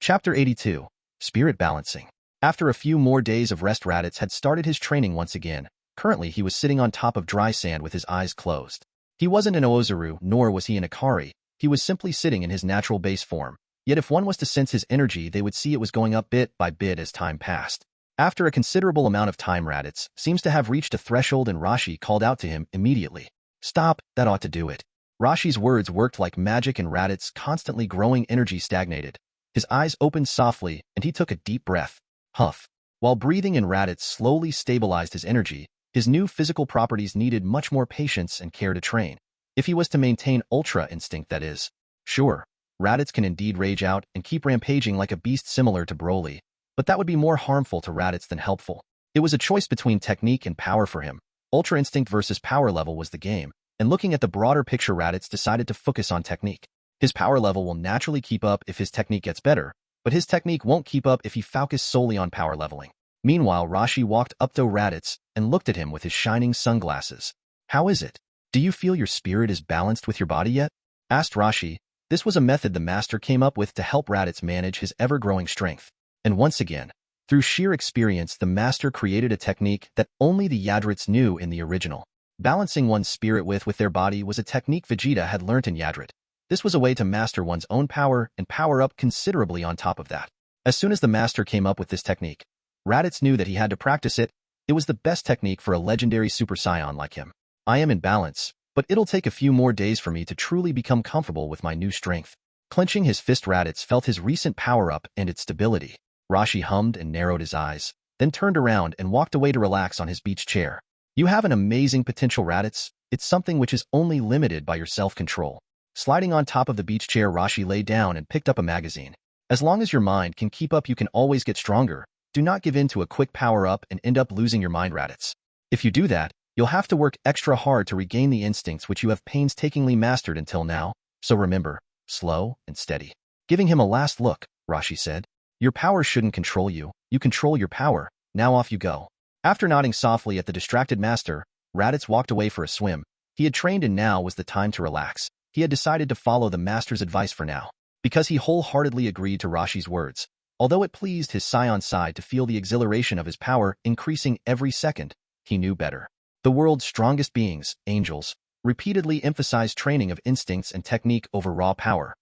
S1: Chapter 82. Spirit Balancing. After a few more days of rest, Raditz had started his training once again. Currently, he was sitting on top of dry sand with his eyes closed. He wasn't an Ozaru, nor was he an Ikari. He was simply sitting in his natural base form. Yet if one was to sense his energy, they would see it was going up bit by bit as time passed. After a considerable amount of time, Raditz seems to have reached a threshold, and Rashi called out to him immediately. "Stop, that ought to do it." Rashi's words worked like magic, and Raditz's constantly growing energy stagnated. His eyes opened softly, and he took a deep breath. Huff. While breathing in, Raditz slowly stabilized his energy. His new physical properties needed much more patience and care to train. If he was to maintain Ultra Instinct, that is. Sure, Raditz can indeed rage out and keep rampaging like a beast similar to Broly, but that would be more harmful to Raditz than helpful. It was a choice between technique and power for him. Ultra Instinct versus power level was the game, and looking at the broader picture, Raditz decided to focus on technique. His power level will naturally keep up if his technique gets better, but his technique won't keep up if he focuses solely on power leveling. Meanwhile, Rashi walked up to Raditz and looked at him with his shining sunglasses. "How is it? Do you feel your spirit is balanced with your body yet?" asked Rashi. This was a method the master came up with to help Raditz manage his ever-growing strength. And once again, through sheer experience, the master created a technique that only the Yadrits knew in the original. Balancing one's spirit with their body was a technique Vegeta had learnt in Yadrit. This was a way to master one's own power and power up considerably on top of that. As soon as the master came up with this technique, Raditz knew that he had to practice it. It was the best technique for a legendary Super Saiyan like him. "I am in balance, but it'll take a few more days for me to truly become comfortable with my new strength." Clenching his fist, Raditz felt his recent power-up and its stability. Rashi hummed and narrowed his eyes, then turned around and walked away to relax on his beach chair. "You have an amazing potential, Raditz. It's something which is only limited by your self-control." Sliding on top of the beach chair, Rashi lay down and picked up a magazine. "As long as your mind can keep up, you can always get stronger. Do not give in to a quick power-up and end up losing your mind, Raditz. If you do that, you'll have to work extra hard to regain the instincts which you have painstakingly mastered until now. So remember, slow and steady." Giving him a last look, Rashi said, "Your power shouldn't control you. You control your power. Now off you go." After nodding softly at the distracted master, Raditz walked away for a swim. He had trained, and now was the time to relax. He had decided to follow the master's advice for now, because he wholeheartedly agreed to Rashi's words. Although it pleased his Saiyan side to feel the exhilaration of his power increasing every second, he knew better. The world's strongest beings, angels, repeatedly emphasized training of instincts and technique over raw power.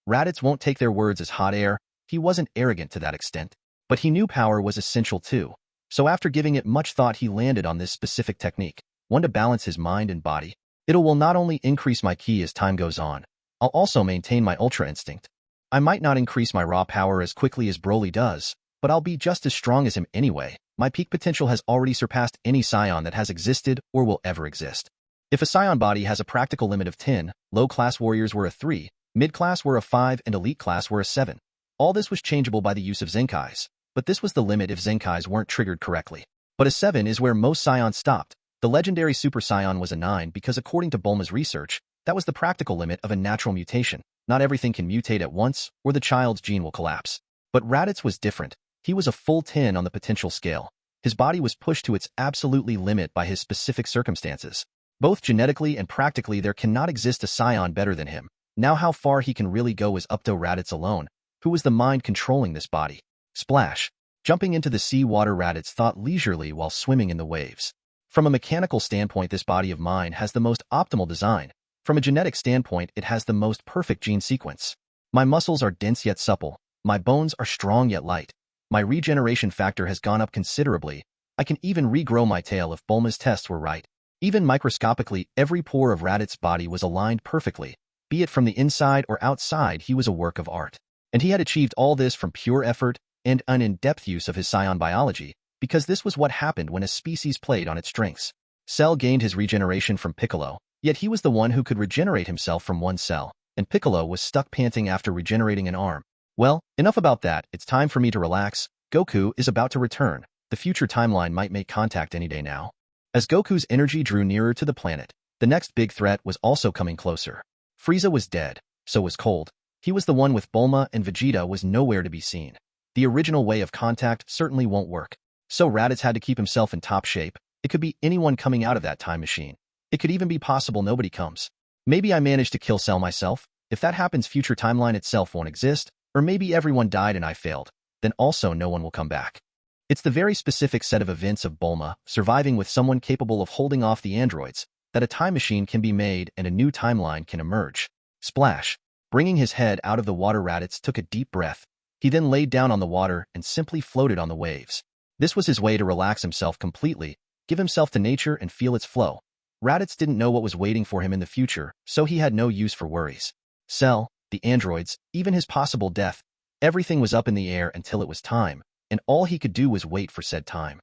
S1: Raditz won't take their words as hot air. He wasn't arrogant to that extent, but he knew power was essential too. So after giving it much thought, he landed on this specific technique, one to balance his mind and body. "It will not only increase my ki as time goes on, I'll also maintain my ultra instinct. I might not increase my raw power as quickly as Broly does, but I'll be just as strong as him anyway. My peak potential has already surpassed any Saiyan that has existed or will ever exist." If a Saiyan body has a practical limit of 10, low-class warriors were a 3, mid-class were a 5, and elite class were a 7. All this was changeable by the use of Zenkais, but this was the limit if Zenkais weren't triggered correctly. But a 7 is where most Saiyans stopped. The legendary Super Saiyan was a 9 because according to Bulma's research, that was the practical limit of a natural mutation. Not everything can mutate at once, or the child's gene will collapse. But Raditz was different. He was a full 10 on the potential scale. His body was pushed to its absolutely limit by his specific circumstances. Both genetically and practically, there cannot exist a Saiyan better than him. Now how far he can really go is up to Raditz alone, who was the mind controlling this body. Splash! Jumping into the sea water, Raditz thought leisurely while swimming in the waves. From a mechanical standpoint, this body of mine has the most optimal design. From a genetic standpoint, it has the most perfect gene sequence. My muscles are dense yet supple. My bones are strong yet light. My regeneration factor has gone up considerably. I can even regrow my tail if Bulma's tests were right. Even microscopically, every pore of Raditz's body was aligned perfectly. Be it from the inside or outside, he was a work of art. And he had achieved all this from pure effort and an in-depth use of his Saiyan biology, because this was what happened when a species played on its strengths. Cell gained his regeneration from Piccolo, yet he was the one who could regenerate himself from one cell, and Piccolo was stuck panting after regenerating an arm. Well, enough about that. It's time for me to relax. Goku is about to return. The future timeline might make contact any day now. As Goku's energy drew nearer to the planet, the next big threat was also coming closer. Frieza was dead, so was Cold. He was the one with Bulma, and Vegeta was nowhere to be seen. The original way of contact certainly won't work. So Raditz had to keep himself in top shape. It could be anyone coming out of that time machine. It could even be possible nobody comes. Maybe I managed to kill Cell myself. If that happens, future timeline itself won't exist. Or maybe everyone died and I failed. Then also no one will come back. It's the very specific set of events of Bulma surviving with someone capable of holding off the androids that a time machine can be made and a new timeline can emerge. Splash. Bringing his head out of the water, Raditz took a deep breath. He then laid down on the water and simply floated on the waves. This was his way to relax himself completely, give himself to nature and feel its flow. Raditz didn't know what was waiting for him in the future, so he had no use for worries. Cell, the androids, even his possible death, everything was up in the air until it was time, and all he could do was wait for said time.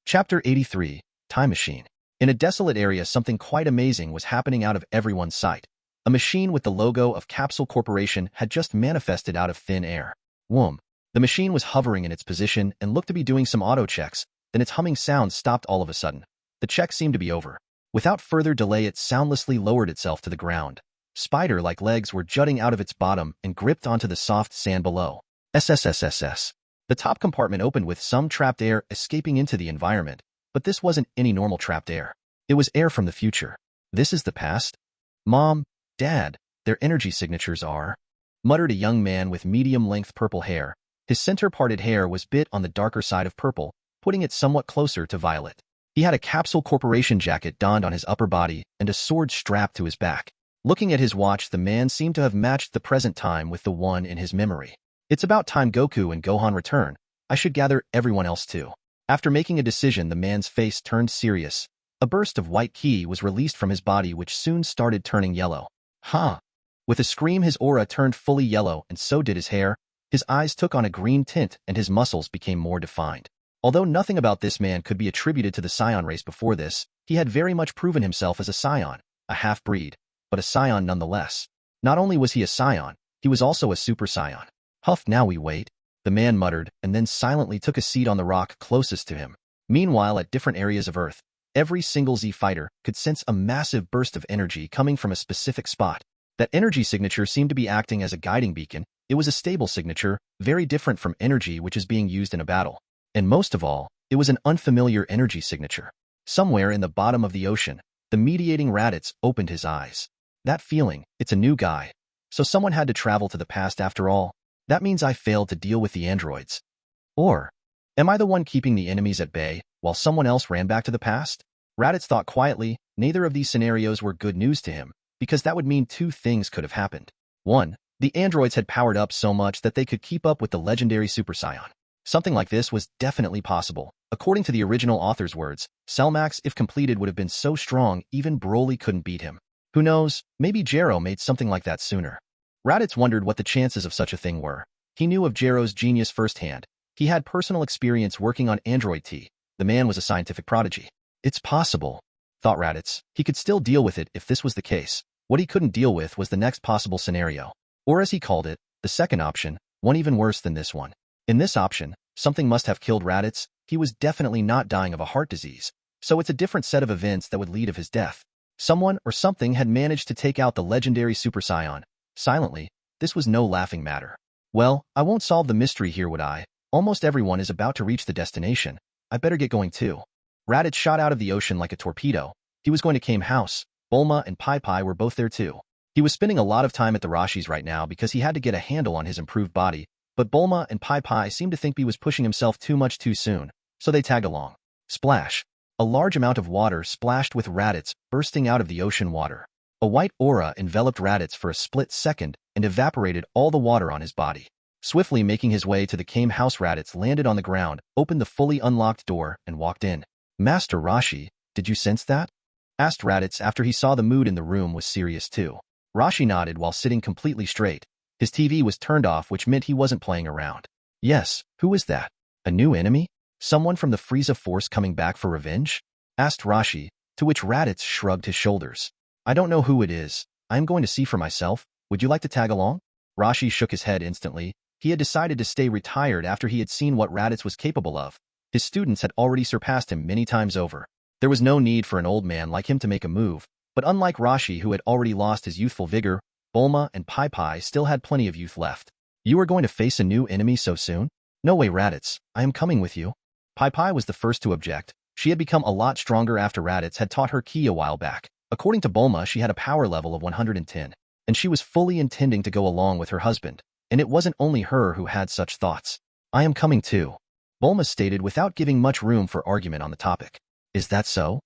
S1: Chapter 83, Time Machine. In a desolate area, something quite amazing was happening out of everyone's sight. A machine with the logo of Capsule Corporation had just manifested out of thin air. Whoom. The machine was hovering in its position and looked to be doing some auto checks, then its humming sound stopped all of a sudden. The check seemed to be over. Without further delay, it soundlessly lowered itself to the ground. Spider-like legs were jutting out of its bottom and gripped onto the soft sand below. SSSSS. The top compartment opened with some trapped air escaping into the environment, but this wasn't any normal trapped air. It was air from the future. This is the past? Mom, Dad, their energy signatures are, muttered a young man with medium-length purple hair. His center-parted hair was bit on the darker side of purple, putting it somewhat closer to violet. He had a Capsule Corporation jacket donned on his upper body and a sword strapped to his back. Looking at his watch, the man seemed to have matched the present time with the one in his memory. It's about time Goku and Gohan return. I should gather everyone else too. After making a decision, the man's face turned serious. A burst of white ki was released from his body, which soon started turning yellow. Huh. With a scream, his aura turned fully yellow, and so did his hair. His eyes took on a green tint, and his muscles became more defined. Although nothing about this man could be attributed to the Saiyan race before this, he had very much proven himself as a Saiyan, a half-breed, but a Saiyan nonetheless. Not only was he a Saiyan, he was also a Super Saiyan. Huff, now we wait, the man muttered, and then silently took a seat on the rock closest to him. Meanwhile, at different areas of Earth, every single Z fighter could sense a massive burst of energy coming from a specific spot. That energy signature seemed to be acting as a guiding beacon. It was a stable signature, very different from energy which is being used in a battle. And most of all, it was an unfamiliar energy signature. Somewhere in the bottom of the ocean, the mediating Raditz opened his eyes. That feeling, it's a new guy. So someone had to travel to the past after all. That means I failed to deal with the androids. Or, am I the one keeping the enemies at bay, while someone else ran back to the past? Raditz thought quietly. Neither of these scenarios were good news to him, because that would mean two things could have happened. 1. The androids had powered up so much that they could keep up with the legendary Super Saiyan. Something like this was definitely possible. According to the original author's words, Cellmax, if completed, would have been so strong even Broly couldn't beat him. Who knows, maybe Jero made something like that sooner. Raditz wondered what the chances of such a thing were. He knew of Jero's genius firsthand. He had personal experience working on Android T. The man was a scientific prodigy. It's possible, thought Raditz. He could still deal with it if this was the case. What he couldn't deal with was the next possible scenario. Or as he called it, the second option, one even worse than this one. In this option, something must have killed Raditz. He was definitely not dying of a heart disease. So it's a different set of events that would lead of his death. Someone or something had managed to take out the legendary Super Saiyan. Silently, this was no laughing matter. Well, I won't solve the mystery here, would I? Almost everyone is about to reach the destination. I better get going too. Raditz shot out of the ocean like a torpedo. He was going to Kame House. Bulma and Pai Pai were both there too. He was spending a lot of time at the Rashis right now because he had to get a handle on his improved body, but Bulma and Pai Pai seemed to think he was pushing himself too much too soon, so they tagged along. Splash. A large amount of water splashed with Raditz bursting out of the ocean water. A white aura enveloped Raditz for a split second and evaporated all the water on his body. Swiftly making his way to the Kame House, Raditz landed on the ground, opened the fully unlocked door, and walked in. Master Rashi, did you sense that? Asked Raditz after he saw the mood in the room was serious too. Rashi nodded while sitting completely straight. His TV was turned off, which meant he wasn't playing around. Yes, who is that? A new enemy? Someone from the Frieza force coming back for revenge? Asked Rashi, to which Raditz shrugged his shoulders. I don't know who it is. I am going to see for myself. Would you like to tag along? Rashi shook his head instantly. He had decided to stay retired after he had seen what Raditz was capable of. His students had already surpassed him many times over. There was no need for an old man like him to make a move, but unlike Rashi, who had already lost his youthful vigor, Bulma and Pai Pai still had plenty of youth left. You are going to face a new enemy so soon? No way, Raditz. I am coming with you. Pai Pai was the first to object. She had become a lot stronger after Raditz had taught her ki a while back. According to Bulma, she had a power level of 110, and she was fully intending to go along with her husband. And it wasn't only her who had such thoughts. I am coming too. Bulma stated without giving much room for argument on the topic. Is that so?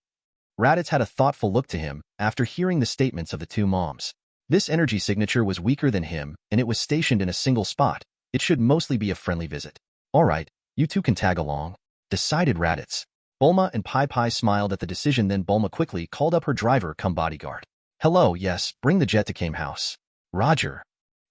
S1: Raditz had a thoughtful look to him after hearing the statements of the two moms. This energy signature was weaker than him, and it was stationed in a single spot. It should mostly be a friendly visit. All right, you two can tag along, decided Raditz. Bulma and Pai Pai smiled at the decision, then Bulma quickly called up her driver cum bodyguard. Hello, yes, bring the jet to Kame House. Roger,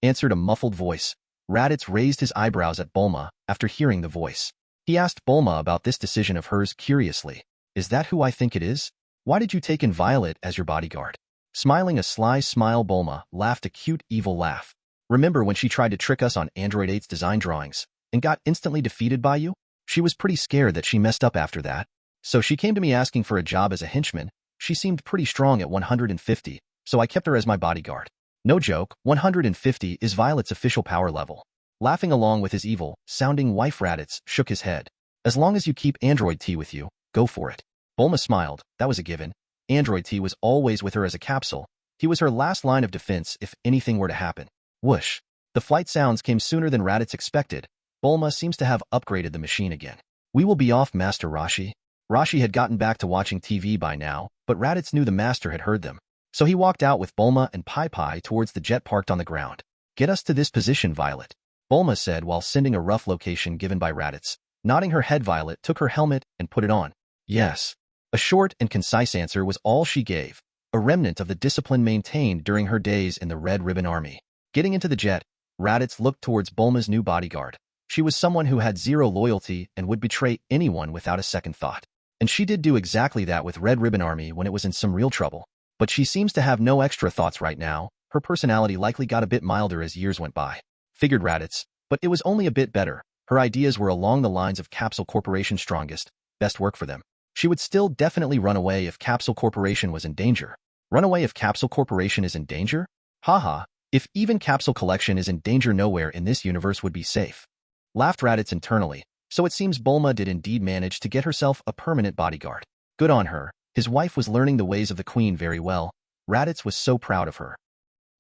S1: answered a muffled voice. Raditz raised his eyebrows at Bulma after hearing the voice. He asked Bulma about this decision of hers curiously. Is that who I think it is? Why did you take in Violet as your bodyguard? Smiling a sly smile, Bulma laughed a cute, evil laugh. Remember when she tried to trick us on Android 8's design drawings and got instantly defeated by you? She was pretty scared that she messed up after that. So she came to me asking for a job as a henchman. She seemed pretty strong at 150, so I kept her as my bodyguard. No joke, 150 is Violet's official power level. Laughing along with his evil-sounding wife, Raditz shook his head. As long as you keep Android T with you, go for it. Bulma smiled. That was a given. Android T was always with her as a capsule. He was her last line of defense if anything were to happen. Whoosh. The flight sounds came sooner than Raditz expected. Bulma seems to have upgraded the machine again. We will be off, Master Rashi. Rashi had gotten back to watching TV by now, but Raditz knew the master had heard them. So he walked out with Bulma and Pai Pai towards the jet parked on the ground. Get us to this position, Violet, Bulma said while sending a rough location given by Raditz. Nodding her head, Violet took her helmet and put it on. Yes. A short and concise answer was all she gave, a remnant of the discipline maintained during her days in the Red Ribbon Army. Getting into the jet, Raditz looked towards Bulma's new bodyguard. She was someone who had zero loyalty and would betray anyone without a second thought. And she did do exactly that with Red Ribbon Army when it was in some real trouble. But she seems to have no extra thoughts right now. Her personality likely got a bit milder as years went by. Figured Raditz, but it was only a bit better. Her ideas were along the lines of Capsule Corporation strongest, best work for them. She would still definitely run away if Capsule Corporation was in danger. Run away if Capsule Corporation is in danger? Haha, if even Capsule Collection is in danger, nowhere in this universe would be safe. Laughed Raditz internally. So it seems Bulma did indeed manage to get herself a permanent bodyguard. Good on her. His wife was learning the ways of the queen very well. Raditz was so proud of her.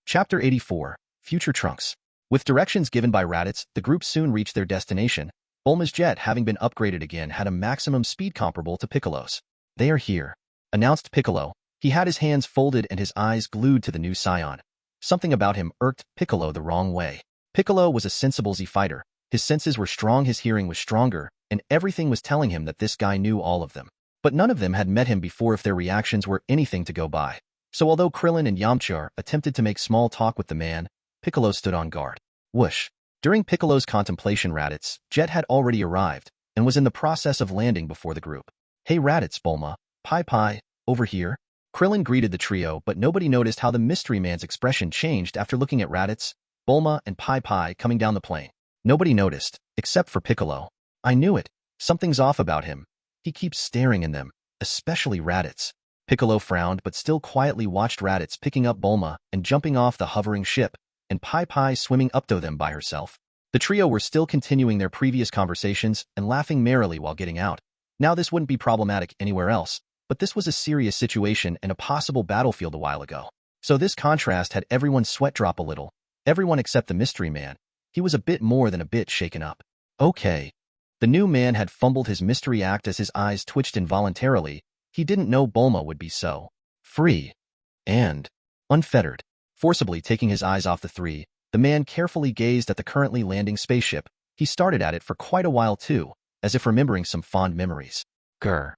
S1: Chapter 84, Future Trunks. With directions given by Raditz, the group soon reached their destination. Bulma's jet, having been upgraded again, had a maximum speed comparable to Piccolo's. They are here, announced Piccolo. He had his hands folded and his eyes glued to the new Saiyan. Something about him irked Piccolo the wrong way. Piccolo was a sensible Z fighter. His senses were strong, his hearing was stronger, and everything was telling him that this guy knew all of them. But none of them had met him before if their reactions were anything to go by. So although Krillin and Yamcha attempted to make small talk with the man, Piccolo stood on guard. Whoosh. During Piccolo's contemplation, Raditz jet had already arrived and was in the process of landing before the group. Hey Raditz, Bulma, Pai Pai, over here. Krillin greeted the trio, but nobody noticed how the mystery man's expression changed after looking at Raditz, Bulma, and Pai Pai coming down the plane. Nobody noticed, except for Piccolo. I knew it. Something's off about him. He keeps staring in them, especially Raditz. Piccolo frowned but still quietly watched Raditz picking up Bulma and jumping off the hovering ship, and Pai Pai swimming up to them by herself. The trio were still continuing their previous conversations and laughing merrily while getting out. Now this wouldn't be problematic anywhere else, but this was a serious situation and a possible battlefield a while ago. So this contrast had everyone's sweat drop a little. Everyone except the mystery man. He was a bit more than a bit shaken up. Okay. The new man had fumbled his mystery act as his eyes twitched involuntarily. He didn't know Bulma would be so free and unfettered. Forcibly taking his eyes off the three, the man carefully gazed at the currently landing spaceship. He started at it for quite a while too, as if remembering some fond memories. Grr.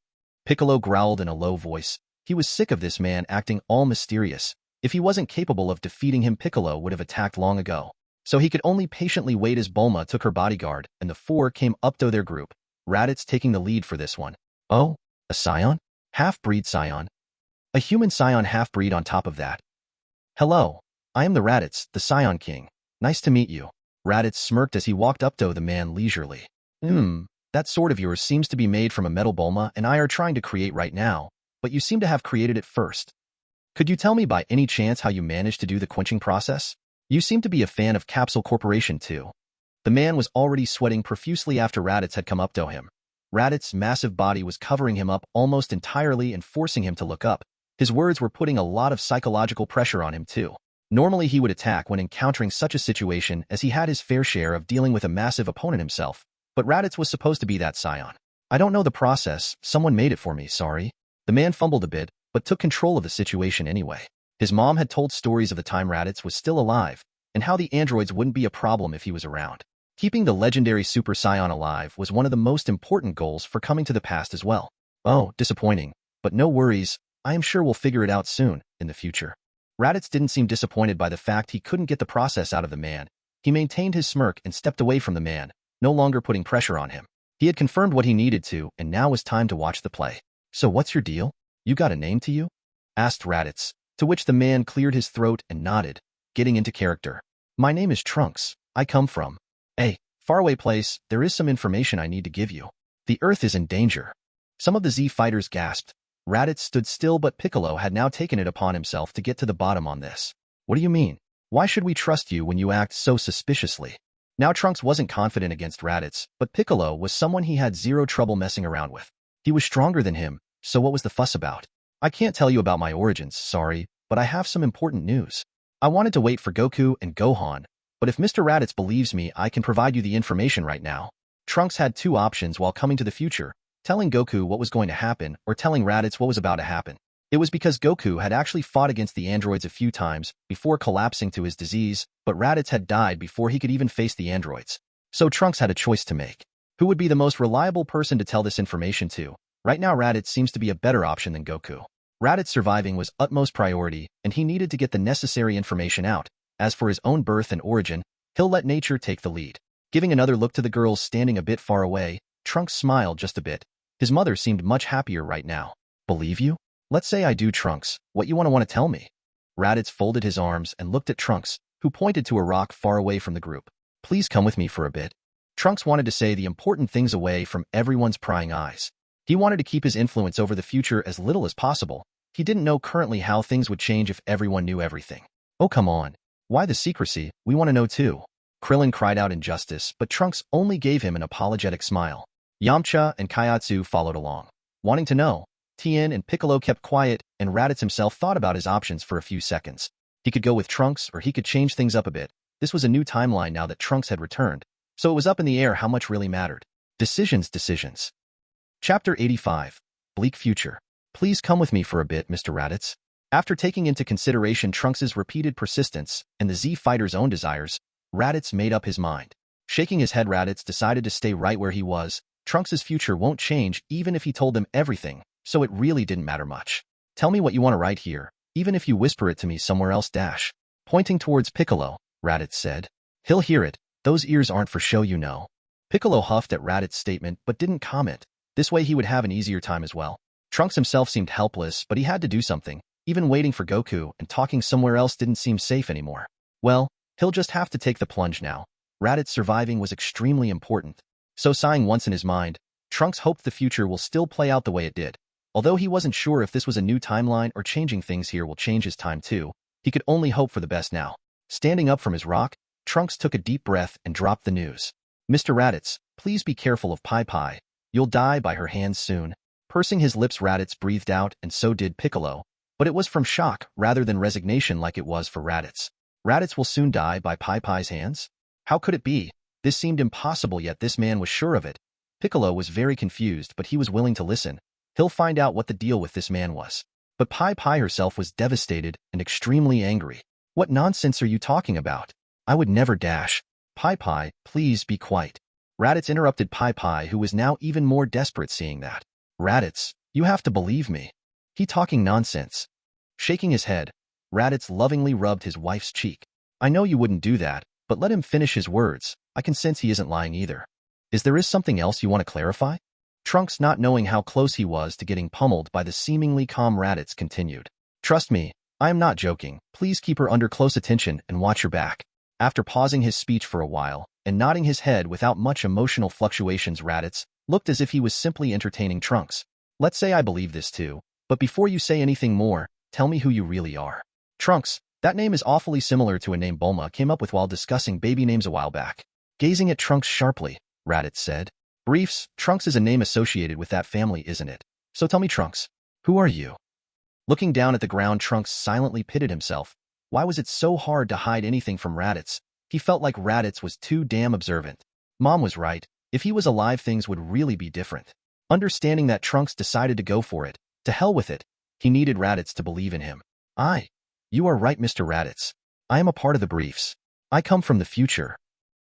S1: Piccolo growled in a low voice. He was sick of this man acting all mysterious. If he wasn't capable of defeating him, Piccolo would have attacked long ago. So he could only patiently wait as Bulma took her bodyguard, and the four came up to their group, Raditz taking the lead for this one. Oh, a Saiyan? Half-breed Saiyan? A human Saiyan half-breed on top of that. Hello, I am the Raditz, the Saiyan King. Nice to meet you. Raditz smirked as he walked up to the man leisurely. That sword of yours seems to be made from a metal Bulma and I are trying to create right now, but you seem to have created it first. Could you tell me by any chance how you managed to do the quenching process? You seem to be a fan of Capsule Corporation too. The man was already sweating profusely after Raditz had come up to him. Raditz's massive body was covering him up almost entirely and forcing him to look up. His words were putting a lot of psychological pressure on him too. Normally he would attack when encountering such a situation as he had his fair share of dealing with a massive opponent himself, But Raditz was supposed to be that Saiyan. I don't know the process, someone made it for me, sorry. The man fumbled a bit, but took control of the situation anyway. His mom had told stories of the time Raditz was still alive, and how the androids wouldn't be a problem if he was around. Keeping the legendary Super Saiyan alive was one of the most important goals for coming to the past as well. Oh, disappointing. But no worries, I am sure we'll figure it out soon, in the future. Raditz didn't seem disappointed by the fact he couldn't get the process out of the man. He maintained his smirk and stepped away from the man, no longer putting pressure on him. He had confirmed what he needed to, and now was time to watch the play. So what's your deal? You got a name to you? Asked Raditz, to which the man cleared his throat and nodded, getting into character. My name is Trunks. I come from a faraway place. There is some information I need to give you. The Earth is in danger. Some of the Z fighters gasped. Raditz stood still, but Piccolo had now taken it upon himself to get to the bottom on this. What do you mean? Why should we trust you when you act so suspiciously? Now Trunks wasn't confident against Raditz, but Piccolo was someone he had zero trouble messing around with. He was stronger than him, so what was the fuss about? I can't tell you about my origins, sorry, but I have some important news. I wanted to wait for Goku and Gohan, but if Mr. Raditz believes me, I can provide you the information right now. Trunks had two options while coming to the future, telling Goku what was going to happen or telling Raditz what was about to happen. It was because Goku had actually fought against the androids a few times before collapsing to his disease, but Raditz had died before he could even face the androids. So Trunks had a choice to make. Who would be the most reliable person to tell this information to? Right now Raditz seems to be a better option than Goku. Raditz surviving was utmost priority, and he needed to get the necessary information out. As for his own birth and origin, he'll let nature take the lead. Giving another look to the girls standing a bit far away, Trunks smiled just a bit. His mother seemed much happier right now. Believe you? Let's say I do, Trunks. What you want to tell me? Raditz folded his arms and looked at Trunks, who pointed to a rock far away from the group. Please come with me for a bit. Trunks wanted to say the important things away from everyone's prying eyes. He wanted to keep his influence over the future as little as possible. He didn't know currently how things would change if everyone knew everything. Oh, come on. Why the secrecy? We want to know too. Krillin cried out in justice, but Trunks only gave him an apologetic smile. Yamcha and Kaiatsu followed along, wanting to know. Tien and Piccolo kept quiet, and Raditz himself thought about his options for a few seconds. He could go with Trunks, or he could change things up a bit. This was a new timeline now that Trunks had returned, so it was up in the air how much really mattered. Decisions. Chapter 85. Bleak Future. Please come with me for a bit, Mr. Raditz. After taking into consideration Trunks' repeated persistence and the Z fighter's own desires, Raditz made up his mind. Shaking his head, Raditz decided to stay right where he was. Trunks' future won't change even if he told them everything, so it really didn't matter much. Tell me what you want to write here, even if you whisper it to me somewhere else. Pointing towards Piccolo, Raditz said. He'll hear it. Those ears aren't for show, you know. Piccolo huffed at Raditz's statement but didn't comment. This way he would have an easier time as well. Trunks himself seemed helpless, but he had to do something. Even waiting for Goku and talking somewhere else didn't seem safe anymore. Well, he'll just have to take the plunge now. Raditz surviving was extremely important. So sighing once in his mind, Trunks hoped the future will still play out the way it did. Although he wasn't sure if this was a new timeline or changing things here will change his time too, he could only hope for the best now. Standing up from his rock, Trunks took a deep breath and dropped the news. Mr. Raditz, please be careful of Pai Pai. You'll die by her hands soon. Pursing his lips, Raditz breathed out, and so did Piccolo. But it was from shock rather than resignation like it was for Raditz. Raditz will soon die by Pai Pai's hands? How could it be? This seemed impossible, yet this man was sure of it. Piccolo was very confused, but he was willing to listen. He'll find out what the deal with this man was. But Pai Pai herself was devastated and extremely angry. What nonsense are you talking about? I would never dash. Pai Pai, please be quiet. Raditz interrupted Pai Pai, who was now even more desperate seeing that. Raditz, you have to believe me. He talking nonsense. Shaking his head, Raditz lovingly rubbed his wife's cheek. I know you wouldn't do that, but let him finish his words. I can sense he isn't lying either. Is there something else you want to clarify? Trunks, not knowing how close he was to getting pummeled by the seemingly calm Raditz, continued. Trust me, I am not joking. Please keep her under close attention and watch your back. After pausing his speech for a while and nodding his head without much emotional fluctuations, Raditz looked as if he was simply entertaining Trunks. Let's say I believe this too, but before you say anything more, tell me who you really are. Trunks, that name is awfully similar to a name Bulma came up with while discussing baby names a while back. Gazing at Trunks sharply, Raditz said. Briefs, Trunks is a name associated with that family, isn't it? So tell me, Trunks, who are you? Looking down at the ground, Trunks silently pitted himself. Why was it so hard to hide anything from Raditz? He felt like Raditz was too damn observant. Mom was right. If he was alive, things would really be different. Understanding that, Trunks decided to go for it. To hell with it. He needed Raditz to believe in him. You are right, Mr. Raditz. I am a part of the briefs. I come from the future.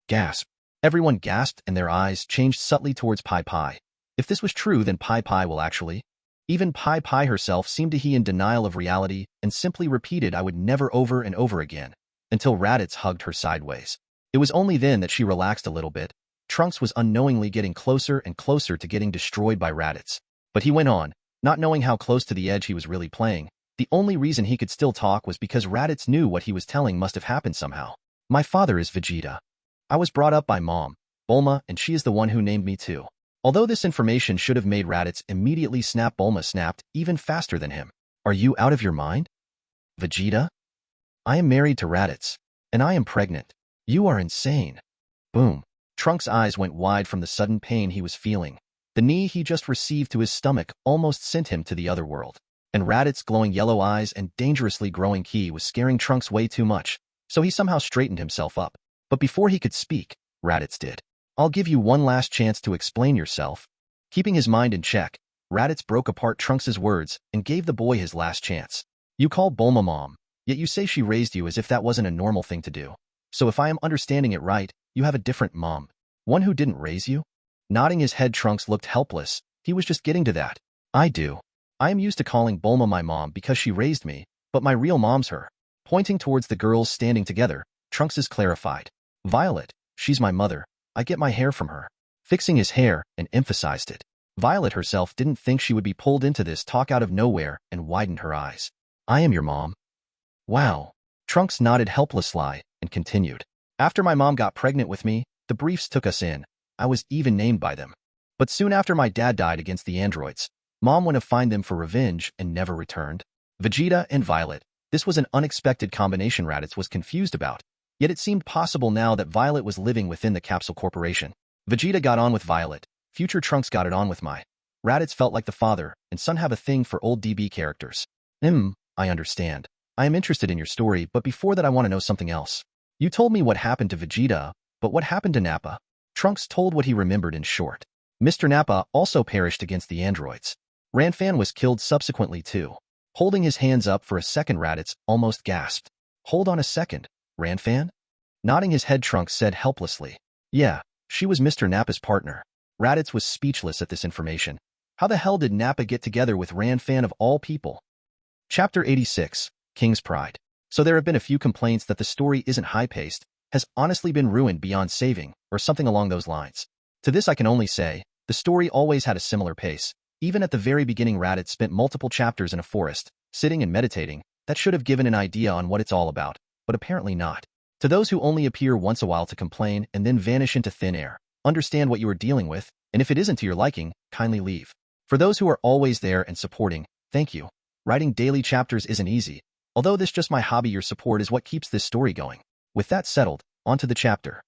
S1: Gasp. Everyone gasped and their eyes changed subtly towards Pai Pai. If this was true, then Pai Pai will actually... Even Pai Pai herself seemed to be in denial of reality and simply repeated "I would never" over and over again, until Raditz hugged her sideways. It was only then that she relaxed a little bit. Trunks was unknowingly getting closer and closer to getting destroyed by Raditz. But he went on, not knowing how close to the edge he was really playing. The only reason he could still talk was because Raditz knew what he was telling must have happened somehow. My father is Vegeta. I was brought up by Mom, Bulma, and she is the one who named me too. Although this information should have made Raditz immediately snap, Bulma snapped even faster than him. Are you out of your mind? Vegeta? I am married to Raditz, and I am pregnant. You are insane. Boom. Trunks' eyes went wide from the sudden pain he was feeling. The knee he just received to his stomach almost sent him to the other world. And Raditz's glowing yellow eyes and dangerously growing ki was scaring Trunks way too much, so he somehow straightened himself up. But before he could speak, Raditz did. I'll give you one last chance to explain yourself. Keeping his mind in check, Raditz broke apart Trunks' words and gave the boy his last chance. You call Bulma Mom, yet you say she raised you as if that wasn't a normal thing to do. So if I am understanding it right, you have a different mom. One who didn't raise you? Nodding his head, Trunks looked helpless. He was just getting to that. I do. I am used to calling Bulma my mom because she raised me, but my real mom's her. Pointing towards the girls standing together, Trunks clarified. Violet, she's my mother. I get my hair from her. Fixing his hair and emphasized it. Violet herself didn't think she would be pulled into this talk out of nowhere and widened her eyes. I am your mom. Wow. Trunks nodded helplessly and continued. After my mom got pregnant with me, the briefs took us in. I was even named by them. But soon after my dad died against the androids, Mom went to find them for revenge and never returned. Vegeta and Violet. This was an unexpected combination Raditz was confused about. Yet it seemed possible now that Violet was living within the Capsule Corporation. Vegeta got on with Violet. Future Trunks got it on with Mai. Raditz felt like the father and son have a thing for old DB characters. I understand. I am interested in your story, but before that I want to know something else. You told me what happened to Vegeta, but what happened to Nappa? Trunks told what he remembered in short. Mr. Nappa also perished against the androids. Ranfan was killed subsequently too. Holding his hands up for a second, Raditz almost gasped. Hold on a second, Ranfan? Nodding his head, Trunks said helplessly. Yeah, she was Mr. Nappa's partner. Raditz was speechless at this information. How the hell did Nappa get together with Ranfan of all people? Chapter 86, King's Pride. So there have been a few complaints that the story isn't high-paced, has honestly been ruined beyond saving, or something along those lines. To this I can only say, the story always had a similar pace. Even at the very beginning, Raditz spent multiple chapters in a forest, sitting and meditating. That should have given an idea on what it's all about, but apparently not. To those who only appear once a while to complain and then vanish into thin air, understand what you are dealing with, and if it isn't to your liking, kindly leave. For those who are always there and supporting, thank you. Writing daily chapters isn't easy. Although this is just my hobby, your support is what keeps this story going. With that settled, on to the chapter.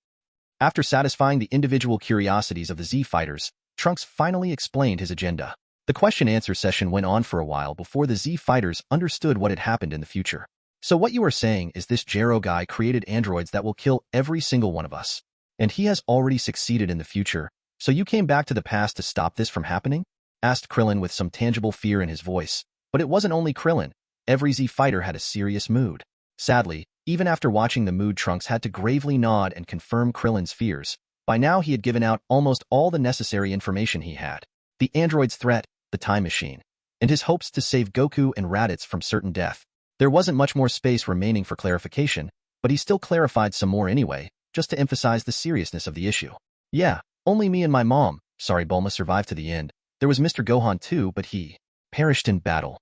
S1: After satisfying the individual curiosities of the Z Fighters, Trunks finally explained his agenda. The question-answer session went on for a while before the Z Fighters understood what had happened in the future. So what you are saying is this Jero guy created androids that will kill every single one of us. And he has already succeeded in the future, so you came back to the past to stop this from happening? Asked Krillin with some tangible fear in his voice. But it wasn't only Krillin. Every Z Fighter had a serious mood. Sadly, even after watching the mood, Trunks had to gravely nod and confirm Krillin's fears. By now he had given out almost all the necessary information he had. The android's threat, the time machine, and his hopes to save Goku and Raditz from certain death. There wasn't much more space remaining for clarification, but he still clarified some more anyway, just to emphasize the seriousness of the issue. Yeah, only me and my mom. Sorry, Bulma survived to the end. There was Mr. Gohan too, but he perished in battle.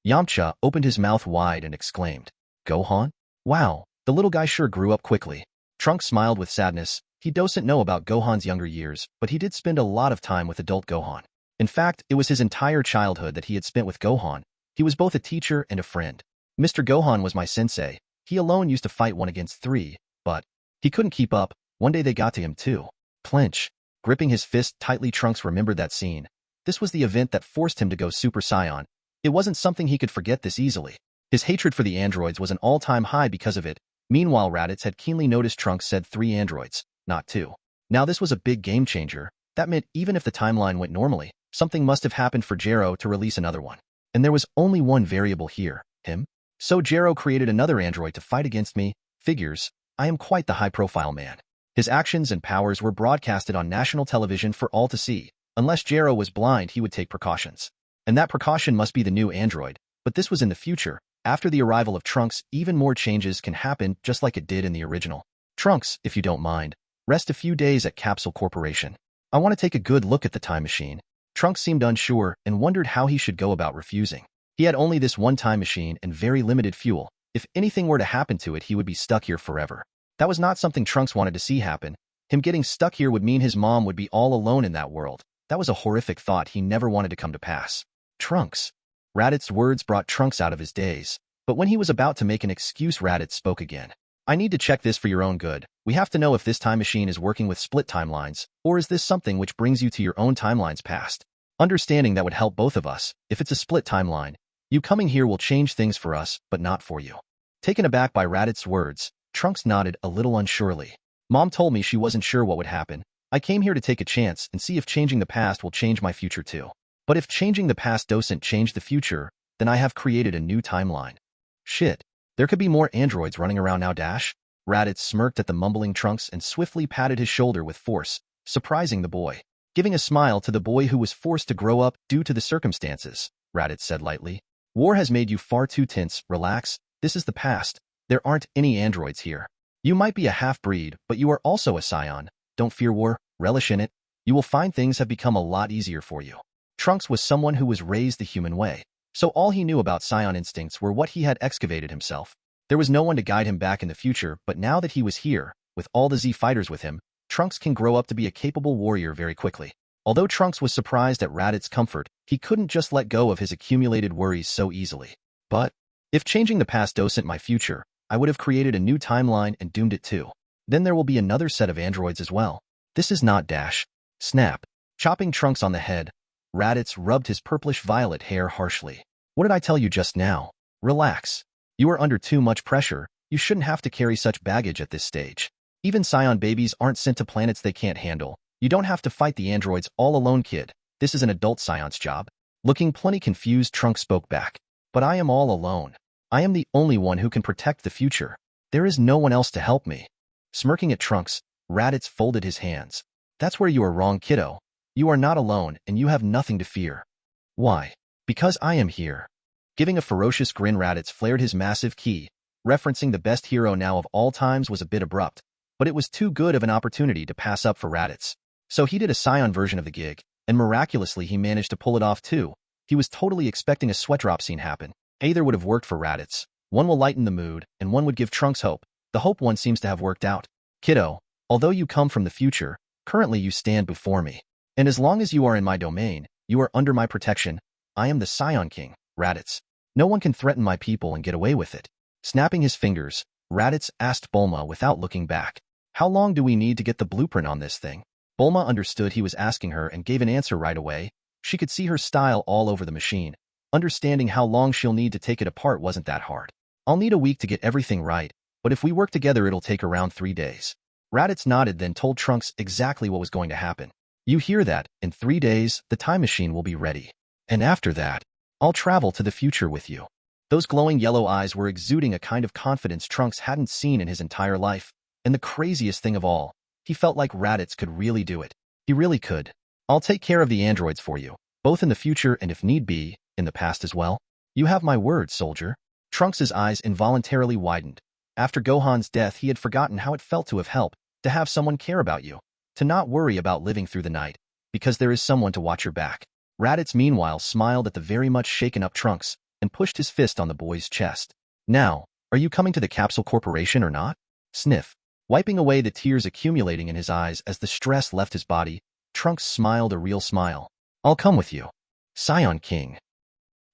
S1: Yamcha opened his mouth wide and exclaimed, Gohan? Wow, the little guy sure grew up quickly. Trunks smiled with sadness. He doesn't know about Gohan's younger years, but he did spend a lot of time with adult Gohan. In fact, it was his entire childhood that he had spent with Gohan. He was both a teacher and a friend. Mr. Gohan was my sensei. He alone used to fight 1 against 3, but he couldn't keep up. One day they got to him too. Clinch. Gripping his fist tightly, Trunks remembered that scene. This was the event that forced him to go Super Saiyan. It wasn't something he could forget this easily. His hatred for the androids was an all-time high because of it. Meanwhile, Raditz had keenly noticed Trunks said 3 androids, not 2. Now this was a big game changer. That meant even if the timeline went normally, something must have happened for Jero to release another one. And there was only one variable here, him. So Jero created another android to fight against me. Figures, I am quite the high-profile man. His actions and powers were broadcasted on national television for all to see. Unless Jero was blind, he would take precautions. And that precaution must be the new android. But this was in the future. After the arrival of Trunks, even more changes can happen just like it did in the original. Trunks, if you don't mind, rest a few days at Capsule Corporation. I want to take a good look at the time machine. Trunks seemed unsure and wondered how he should go about refusing. He had only this one time machine and very limited fuel. If anything were to happen to it, he would be stuck here forever. That was not something Trunks wanted to see happen. Him getting stuck here would mean his mom would be all alone in that world. That was a horrific thought he never wanted to come to pass. Trunks. Raditz's words brought Trunks out of his daze. But when he was about to make an excuse, Raditz spoke again. I need to check this for your own good. We have to know if this time machine is working with split timelines, or is this something which brings you to your own timeline's past? Understanding that would help both of us. If it's a split timeline, you coming here will change things for us, but not for you. Taken aback by Raditz's words, Trunks nodded a little unsurely. Mom told me she wasn't sure what would happen. I came here to take a chance and see if changing the past will change my future too. But if changing the past doesn't change the future, then I have created a new timeline. Shit. There could be more androids running around now, Dash. Raditz smirked at the mumbling Trunks and swiftly patted his shoulder with force, surprising the boy. Giving a smile to the boy who was forced to grow up due to the circumstances, Raditz said lightly. War has made you far too tense. Relax. This is the past. There aren't any androids here. You might be a half-breed, but you are also a Saiyan. Don't fear war. Relish in it. You will find things have become a lot easier for you. Trunks was someone who was raised the human way. So all he knew about Saiyan instincts were what he had excavated himself. There was no one to guide him back in the future, but now that he was here, with all the Z fighters with him, Trunks can grow up to be a capable warrior very quickly. Although Trunks was surprised at Raditz's comfort, he couldn't just let go of his accumulated worries so easily. But if changing the past doesn't my future, I would have created a new timeline and doomed it too. Then there will be another set of androids as well. This is not Dash. Snap. Chopping Trunks on the head, Raditz rubbed his purplish-violet hair harshly. What did I tell you just now? Relax. You are under too much pressure. You shouldn't have to carry such baggage at this stage. Even Saiyan babies aren't sent to planets they can't handle. You don't have to fight the androids all alone, kid. This is an adult Saiyan's job. Looking plenty confused, Trunks spoke back. But I am all alone. I am the only one who can protect the future. There is no one else to help me. Smirking at Trunks, Raditz folded his hands. That's where you are wrong, kiddo. You are not alone, and you have nothing to fear. Why? Because I am here. Giving a ferocious grin, Raditz flared his massive ki. Referencing the best hero now of all times was a bit abrupt, but it was too good of an opportunity to pass up for Raditz. So he did a Saiyan version of the gig, and miraculously he managed to pull it off too. He was totally expecting a sweat drop scene happen. Either would have worked for Raditz. One will lighten the mood, and one would give Trunks hope. The hope one seems to have worked out. Kiddo, although you come from the future, currently you stand before me. And as long as you are in my domain, you are under my protection. I am the Saiyan King, Raditz. No one can threaten my people and get away with it. Snapping his fingers, Raditz asked Bulma without looking back. How long do we need to get the blueprint on this thing? Bulma understood he was asking her and gave an answer right away. She could see her style all over the machine. Understanding how long she'll need to take it apart wasn't that hard. I'll need a week to get everything right, but if we work together it'll take around 3 days. Raditz nodded, then told Trunks exactly what was going to happen. You hear that? In 3 days, the time machine will be ready. And after that, I'll travel to the future with you. Those glowing yellow eyes were exuding a kind of confidence Trunks hadn't seen in his entire life. And the craziest thing of all, he felt like Raditz could really do it. He really could. I'll take care of the androids for you, both in the future and if need be, in the past as well. You have my word, soldier. Trunks' eyes involuntarily widened. After Gohan's death, he had forgotten how it felt to have help, to have someone care about you, to not worry about living through the night, because there is someone to watch your back. Raditz meanwhile smiled at the very much shaken up Trunks and pushed his fist on the boy's chest. Now, are you coming to the Capsule Corporation or not? Sniff. Wiping away the tears accumulating in his eyes as the stress left his body, Trunks smiled a real smile. I'll come with you. Saiyan King.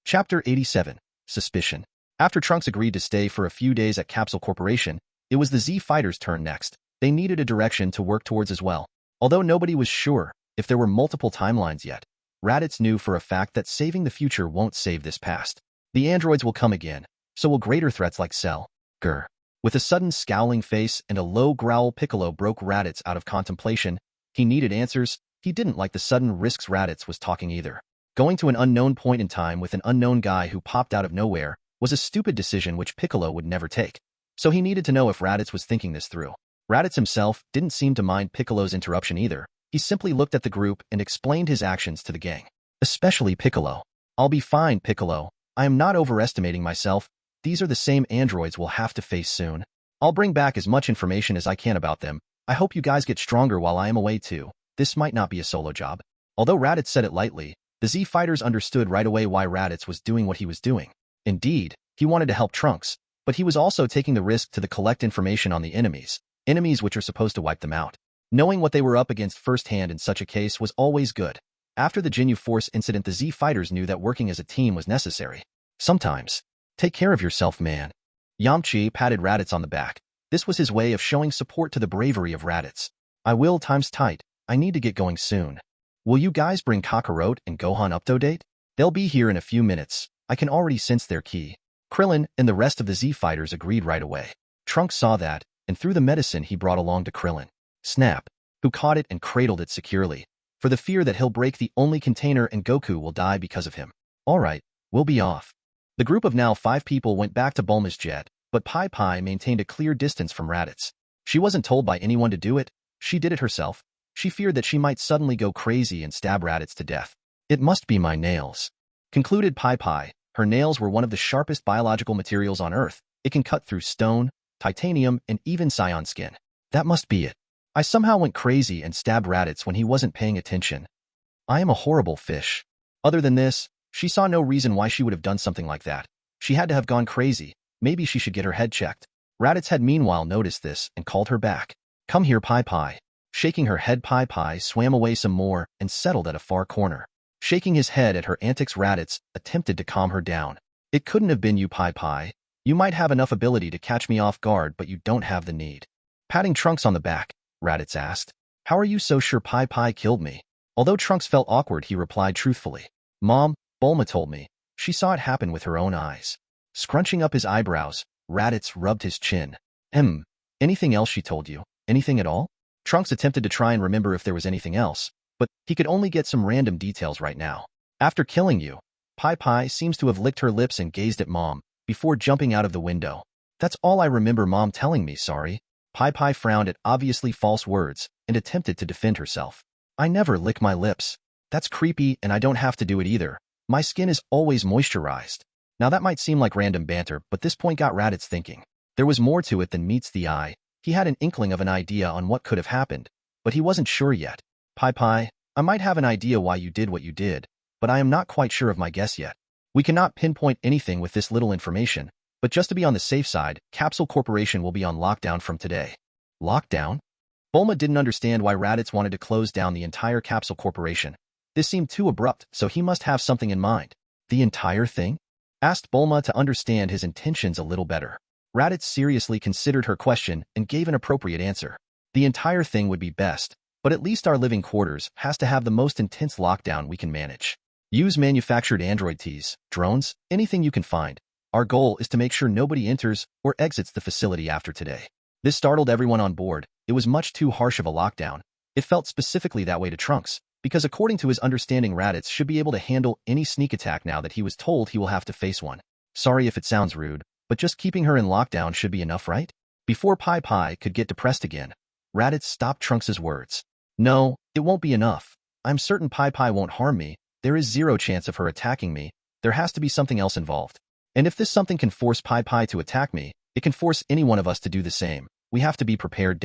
S1: Chapter 87. Suspicion. After Trunks agreed to stay for a few days at Capsule Corporation, it was the Z Fighters' turn next. They needed a direction to work towards as well. Although nobody was sure if there were multiple timelines yet, Raditz knew for a fact that saving the future won't save this past. The androids will come again, so will greater threats like Cell. Grr. With a sudden scowling face and a low growl, Piccolo broke Raditz out of contemplation. He needed answers. He didn't like the sudden risks Raditz was talking either. Going to an unknown point in time with an unknown guy who popped out of nowhere was a stupid decision which Piccolo would never take. So he needed to know if Raditz was thinking this through. Raditz himself didn't seem to mind Piccolo's interruption either. He simply looked at the group and explained his actions to the gang. Especially Piccolo. I'll be fine, Piccolo. I am not overestimating myself. These are the same androids we'll have to face soon. I'll bring back as much information as I can about them. I hope you guys get stronger while I am away too. This might not be a solo job. Although Raditz said it lightly, the Z fighters understood right away why Raditz was doing what he was doing. Indeed, he wanted to help Trunks, but he was also taking the risk to collect information on the enemies which are supposed to wipe them out. Knowing what they were up against firsthand in such a case was always good. After the Ginyu Force incident, the Z fighters knew that working as a team was necessary. Sometimes. Take care of yourself, man. Yamcha patted Raditz on the back. This was his way of showing support to the bravery of Raditz. I will times tight. I need to get going soon. Will you guys bring Kakarot and Gohan up to date? They'll be here in a few minutes. I can already sense their ki. Krillin and the rest of the Z fighters agreed right away. Trunks saw that, and threw the medicine he brought along to Krillin. Snap, who caught it and cradled it securely, for the fear that he'll break the only container and Goku will die because of him. Alright, we'll be off. The group of now 5 people went back to Bulma's jet, but Pai Pai maintained a clear distance from Raditz. She wasn't told by anyone to do it, she did it herself. She feared that she might suddenly go crazy and stab Raditz to death. It must be my nails, concluded Pai Pai. Her nails were one of the sharpest biological materials on Earth. It can cut through stone, titanium, and even Saiyan skin. That must be it. I somehow went crazy and stabbed Raditz when he wasn't paying attention. I am a horrible fish. Other than this, she saw no reason why she would have done something like that. She had to have gone crazy. Maybe she should get her head checked. Raditz had meanwhile noticed this and called her back. Come here, Pai Pai. Shaking her head, Pai Pai swam away some more and settled at a far corner. Shaking his head at her antics, Raditz attempted to calm her down. It couldn't have been you, Pai Pai. You might have enough ability to catch me off guard, but you don't have the need. Patting Trunks on the back, Raditz asked, how are you so sure Pai Pai killed me? Although Trunks felt awkward, he replied truthfully. Mom, Bulma told me. She saw it happen with her own eyes. Scrunching up his eyebrows, Raditz rubbed his chin. Anything else she told you? Anything at all? Trunks attempted to try and remember if there was anything else, but he could only get some random details right now. After killing you, Pai Pai seems to have licked her lips and gazed at Mom before jumping out of the window. That's all I remember Mom telling me, sorry. Pai Pai frowned at obviously false words and attempted to defend herself. I never lick my lips. That's creepy and I don't have to do it either. My skin is always moisturized. Now that might seem like random banter, but this point got Raditz thinking. There was more to it than meets the eye. He had an inkling of an idea on what could have happened, but he wasn't sure yet. Pai Pai, I might have an idea why you did what you did, but I am not quite sure of my guess yet. We cannot pinpoint anything with this little information, but just to be on the safe side, Capsule Corporation will be on lockdown from today. Lockdown? Bulma didn't understand why Raditz wanted to close down the entire Capsule Corporation. This seemed too abrupt, so he must have something in mind. The entire thing? Asked Bulma to understand his intentions a little better. Raditz seriously considered her question and gave an appropriate answer. The entire thing would be best, but at least our living quarters has to have the most intense lockdown we can manage. Use manufactured android teas, drones, anything you can find. Our goal is to make sure nobody enters or exits the facility after today. This startled everyone on board. It was much too harsh of a lockdown. It felt specifically that way to Trunks, because according to his understanding, Raditz should be able to handle any sneak attack now that he was told he will have to face one. Sorry if it sounds rude, but just keeping her in lockdown should be enough, right? Before Pai Pai could get depressed again, Raditz stopped Trunks' words. No, it won't be enough. I'm certain Pai Pai won't harm me. There is zero chance of her attacking me. There has to be something else involved. And if this something can force Pai Pai to attack me, it can force any one of us to do the same. We have to be prepared.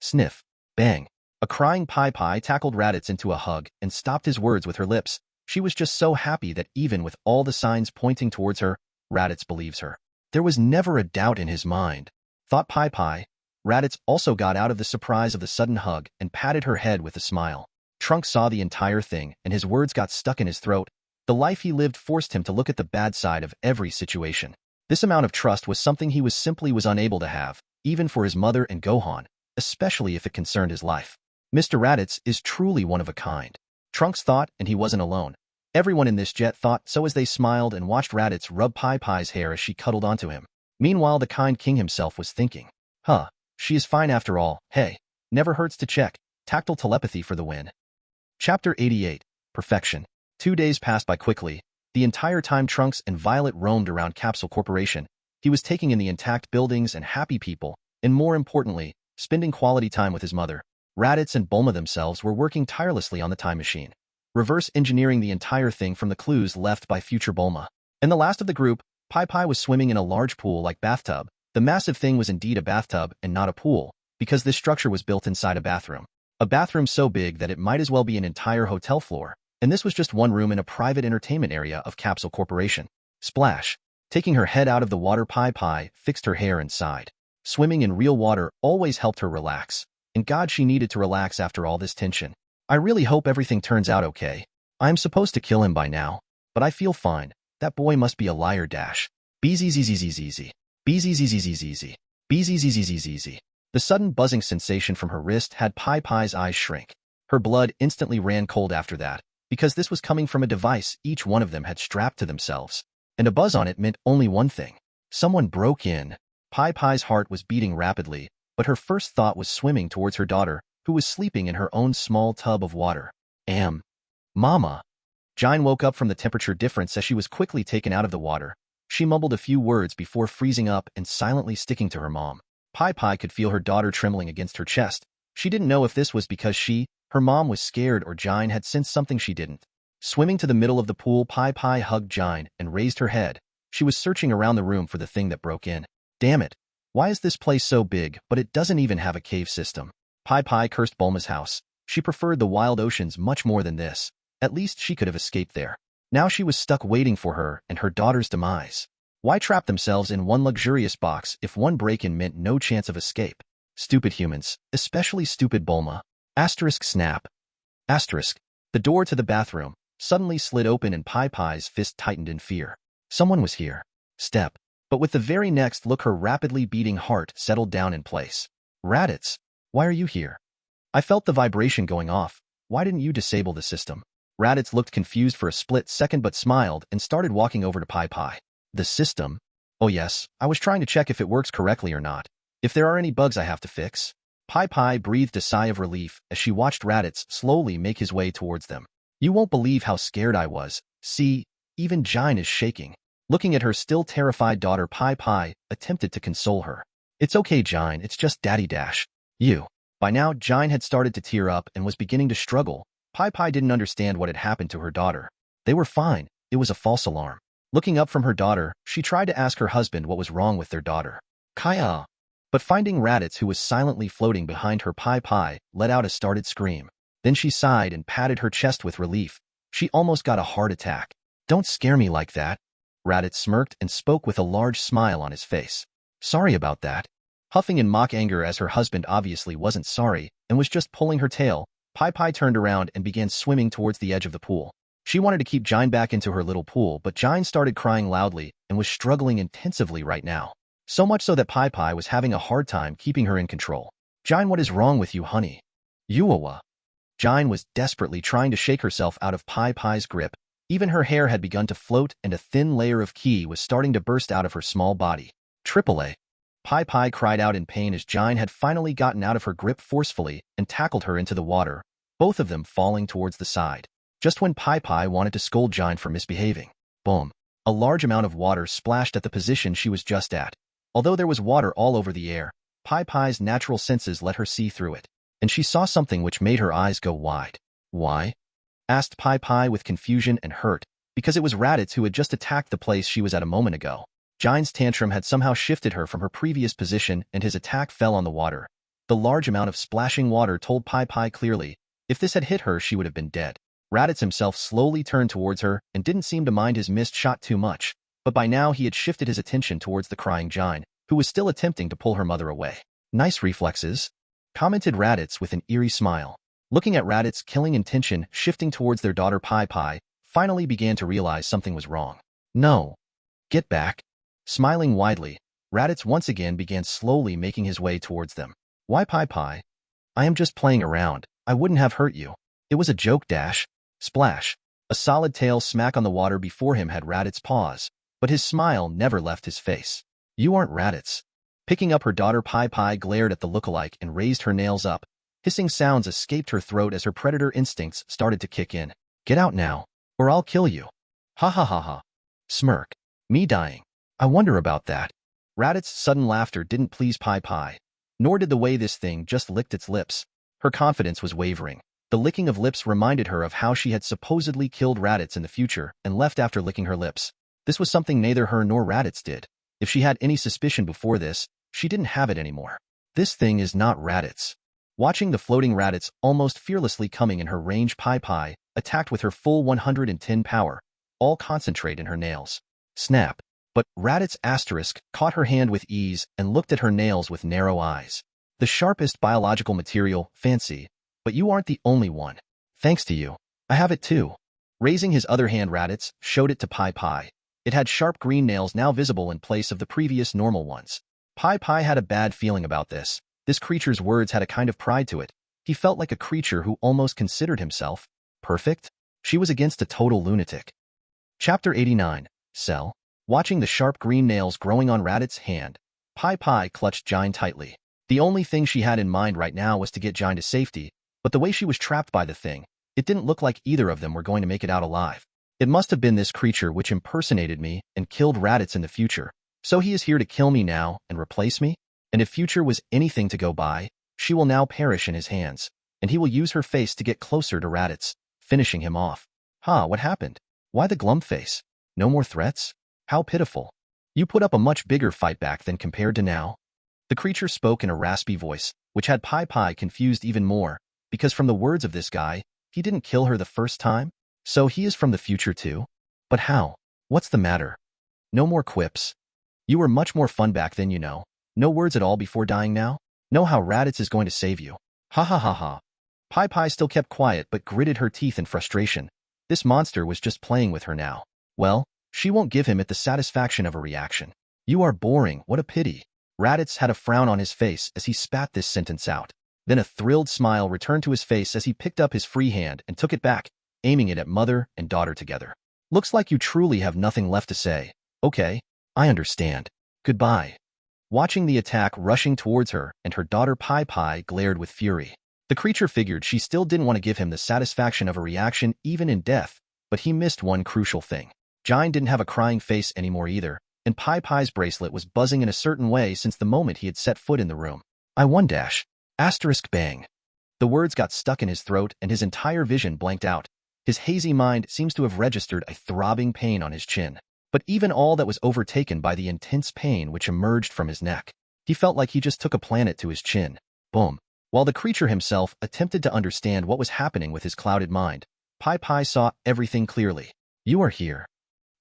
S1: Sniff. Bang. A crying Pai Pai tackled Raditz into a hug and stopped his words with her lips. She was just so happy that even with all the signs pointing towards her, Raditz believes her. There was never a doubt in his mind, thought Pai Pai. Raditz also got out of the surprise of the sudden hug and patted her head with a smile. Trunks saw the entire thing and his words got stuck in his throat. The life he lived forced him to look at the bad side of every situation. This amount of trust was something he was simply unable to have, even for his mother and Gohan, especially if it concerned his life. Mr. Raditz is truly one of a kind. Trunks thought, and he wasn't alone. Everyone in this jet thought so as they smiled and watched Raditz rub Pai Pai's hair as she cuddled onto him. Meanwhile, the kind king himself was thinking, she is fine after all. Hey, never hurts to check. Tactile telepathy for the win. Chapter 88. Perfection. 2 days passed by quickly. The entire time Trunks and Violet roamed around Capsule Corporation, he was taking in the intact buildings and happy people, and more importantly, spending quality time with his mother. Raditz and Bulma themselves were working tirelessly on the time machine, reverse engineering the entire thing from the clues left by future Bulma. And the last of the group, Pai Pai, was swimming in a large pool-like bathtub. The massive thing was indeed a bathtub and not a pool, because this structure was built inside a bathroom. A bathroom so big that it might as well be an entire hotel floor, and this was just one room in a private entertainment area of Capsule Corporation. Splash. Taking her head out of the water, Pai Pai fixed her hair and sighed. Swimming in real water always helped her relax, and God, she needed to relax after all this tension. I really hope everything turns out okay. I'm supposed to kill him by now, but I feel fine. That boy must be a liar. Bzzzzzzz. Bzzzzzzz. Bzzzzzzz. The sudden buzzing sensation from her wrist had Pai Pai's eyes shrink. Her blood instantly ran cold after that, because this was coming from a device each one of them had strapped to themselves. And a buzz on it meant only one thing. Someone broke in. Pai Pai's heart was beating rapidly, but her first thought was swimming towards her daughter, who was sleeping in her own small tub of water. Mama. Jine woke up from the temperature difference as she was quickly taken out of the water. She mumbled a few words before freezing up and silently sticking to her mom. Pai Pai could feel her daughter trembling against her chest. She didn't know if this was because her mom was scared or Jine had sensed something she didn't. Swimming to the middle of the pool, Pai Pai hugged Jine and raised her head. She was searching around the room for the thing that broke in. Damn it. Why is this place so big, but it doesn't even have a cave system? Pai Pai cursed Bulma's house. She preferred the wild oceans much more than this. At least she could have escaped there. Now she was stuck waiting for her and her daughter's demise. Why trap themselves in one luxurious box if one break-in meant no chance of escape? Stupid humans, especially stupid Bulma. Snap. The door to the bathroom suddenly slid open and Pai Pai's fist tightened in fear. Someone was here. Step. But with the very next look, her rapidly beating heart settled down in place. Raditz, why are you here? I felt the vibration going off. Why didn't you disable the system? Raditz looked confused for a split second but smiled and started walking over to Pai Pai. The system? Oh yes, I was trying to check if it works correctly or not. If there are any bugs I have to fix. Pai Pai breathed a sigh of relief as she watched Raditz slowly make his way towards them. You won't believe how scared I was. See, even Jine is shaking. Looking at her still terrified daughter, Pai Pai attempted to console her. It's okay, Jine, it's just Daddy Dash. You. By now, Jine had started to tear up and was beginning to struggle. Pai Pai didn't understand what had happened to her daughter. They were fine. It was a false alarm. Looking up from her daughter, she tried to ask her husband what was wrong with their daughter. Kaya. But finding Raditz, who was silently floating behind her, Pai Pai let out a startled scream. Then she sighed and patted her chest with relief. She almost got a heart attack. Don't scare me like that. Raditz smirked and spoke with a large smile on his face. Sorry about that. Huffing in mock anger as her husband obviously wasn't sorry and was just pulling her tail, Pai Pai turned around and began swimming towards the edge of the pool. She wanted to keep Jine back into her little pool, but Jine started crying loudly and was struggling intensively right now. So much so that Pai Pai was having a hard time keeping her in control. Jine, what is wrong with you, honey? Yuawa. Jine was desperately trying to shake herself out of Pai Pai's grip. Even her hair had begun to float and a thin layer of ki was starting to burst out of her small body. AAA. Pai Pai cried out in pain as Jine had finally gotten out of her grip forcefully and tackled her into the water, both of them falling towards the side. Just when Pai Pai wanted to scold Jine for misbehaving. Boom. A large amount of water splashed at the position she was just at. Although there was water all over the air, Pai Pai's natural senses let her see through it. And she saw something which made her eyes go wide. Why? Asked Pai Pai with confusion and hurt, because it was Raditz who had just attacked the place she was at a moment ago. Jine's tantrum had somehow shifted her from her previous position and his attack fell on the water. The large amount of splashing water told Pai Pai clearly, if this had hit her she would have been dead. Raditz himself slowly turned towards her and didn't seem to mind his missed shot too much, but by now he had shifted his attention towards the crying Jine, who was still attempting to pull her mother away. Nice reflexes, commented Raditz with an eerie smile. Looking at Raditz, killing intention shifting towards their daughter, Pai Pai finally began to realize something was wrong. No. Get back. Smiling widely, Raditz once again began slowly making his way towards them. Why, Pai Pai? I am just playing around. I wouldn't have hurt you. It was a joke. Splash. A solid tail smack on the water before him had Raditz pause, but his smile never left his face. You aren't Raditz. Picking up her daughter, Pai Pai glared at the lookalike and raised her nails up. Hissing sounds escaped her throat as her predator instincts started to kick in. Get out now, or I'll kill you. Ha ha ha ha. Smirk. Me dying. I wonder about that. Raditz's sudden laughter didn't please Pai Pai, nor did the way this thing just licked its lips. Her confidence was wavering. The licking of lips reminded her of how she had supposedly killed Raditz in the future and left after licking her lips. This was something neither her nor Raditz did. If she had any suspicion before this, she didn't have it anymore. This thing is not Raditz. Watching the floating Raditz almost fearlessly coming in her range, Pai Pai attacked with her full 110 power, all concentrate in her nails. Snap. But Raditz asterisk caught her hand with ease and looked at her nails with narrow eyes. The sharpest biological material, fancy, but you aren't the only one. Thanks to you. I have it too. Raising his other hand, Raditz showed it to Pai Pai. It had sharp green nails now visible in place of the previous normal ones. Pai Pai had a bad feeling about this. This creature's words had a kind of pride to it. He felt like a creature who almost considered himself perfect. She was against a total lunatic. Chapter 89. Cell. Watching the sharp green nails growing on Raditz's hand, Pai Pai clutched Jine tightly. The only thing she had in mind right now was to get Jine to safety, but the way she was trapped by the thing, it didn't look like either of them were going to make it out alive. It must have been this creature which impersonated me and killed Raditz in the future. So he is here to kill me now and replace me? And if future was anything to go by, she will now perish in his hands, and he will use her face to get closer to Raditz, finishing him off. What happened? Why the glum face? No more threats? How pitiful. You put up a much bigger fight back than compared to now. The creature spoke in a raspy voice, which had Pai Pai confused even more, because from the words of this guy, he didn't kill her the first time? So he is from the future too? But how? What's the matter? No more quips. You were much more fun back then, you know. No words at all before dying now? Know how Raditz is going to save you. Ha ha ha ha. Pai Pai still kept quiet but gritted her teeth in frustration. This monster was just playing with her now. Well, she won't give him the satisfaction of a reaction. You are boring, what a pity. Raditz had a frown on his face as he spat this sentence out. Then a thrilled smile returned to his face as he picked up his free hand and took it back, aiming it at mother and daughter together. Looks like you truly have nothing left to say. Okay, I understand. Goodbye. Watching the attack rushing towards her and her daughter Pai Pai glared with fury. The creature figured she still didn't want to give him the satisfaction of a reaction even in death, but he missed one crucial thing. Jine didn't have a crying face anymore either, and Pai Pai's bracelet was buzzing in a certain way since the moment he had set foot in the room. I won dash. Asterisk bang. The words got stuck in his throat and his entire vision blanked out. His hazy mind seems to have registered a throbbing pain on his chin. But even all that was overtaken by the intense pain which emerged from his neck. He felt like he just took a planet to his chin. Boom. While the creature himself attempted to understand what was happening with his clouded mind, Pai Pai saw everything clearly. You are here.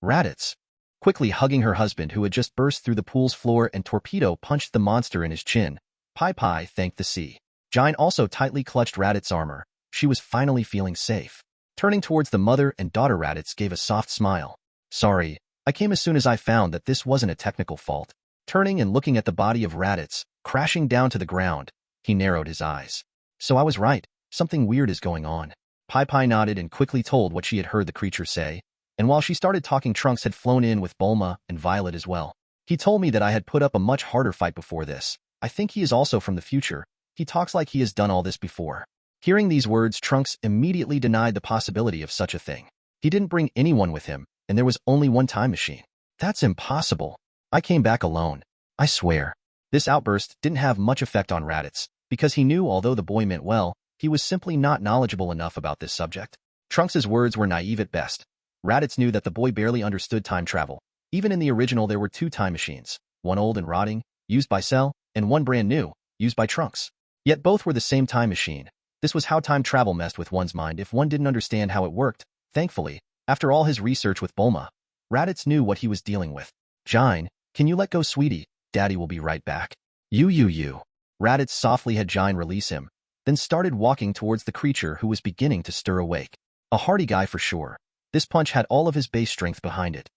S1: Raditz. Quickly hugging her husband who had just burst through the pool's floor and torpedo punched the monster in his chin, Pai Pai thanked the sea. Jine also tightly clutched Raditz's armor. She was finally feeling safe. Turning towards the mother and daughter, Raditz gave a soft smile. Sorry, I came as soon as I found that this wasn't a technical fault. Turning and looking at the body of Raditz, crashing down to the ground, he narrowed his eyes. So I was right, something weird is going on. Pai Pai nodded and quickly told what she had heard the creature say. And while she started talking, Trunks had flown in with Bulma and Violet as well. He told me that I had put up a much harder fight before this. I think he is also from the future. He talks like he has done all this before. Hearing these words, Trunks immediately denied the possibility of such a thing. He didn't bring anyone with him, and there was only one time machine. That's impossible. I came back alone. I swear. This outburst didn't have much effect on Raditz, because he knew although the boy meant well, he was simply not knowledgeable enough about this subject. Trunks' words were naive at best. Raditz knew that the boy barely understood time travel. Even in the original there were two time machines, one old and rotting, used by Cell, and one brand new, used by Trunks. Yet both were the same time machine. This was how time travel messed with one's mind if one didn't understand how it worked. Thankfully, after all his research with Bulma, Raditz knew what he was dealing with. Jine, can you let go, sweetie? Daddy will be right back. You. Raditz softly had Jine release him, then started walking towards the creature who was beginning to stir awake. A hardy guy for sure. This punch had all of his base strength behind it.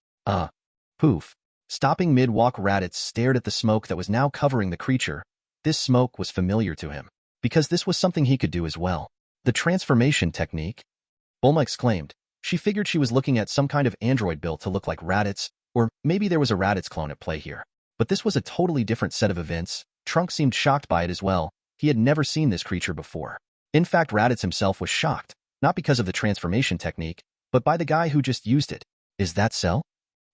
S1: Poof. Stopping mid-walk, Raditz stared at the smoke that was now covering the creature. This smoke was familiar to him, because this was something he could do as well. The transformation technique? Bulma exclaimed. She figured she was looking at some kind of android built to look like Raditz, or maybe there was a Raditz clone at play here. But this was a totally different set of events. Trunks seemed shocked by it as well, He had never seen this creature before. In fact, Raditz himself was shocked, not because of the transformation technique, but by the guy who just used it. Is that Cell?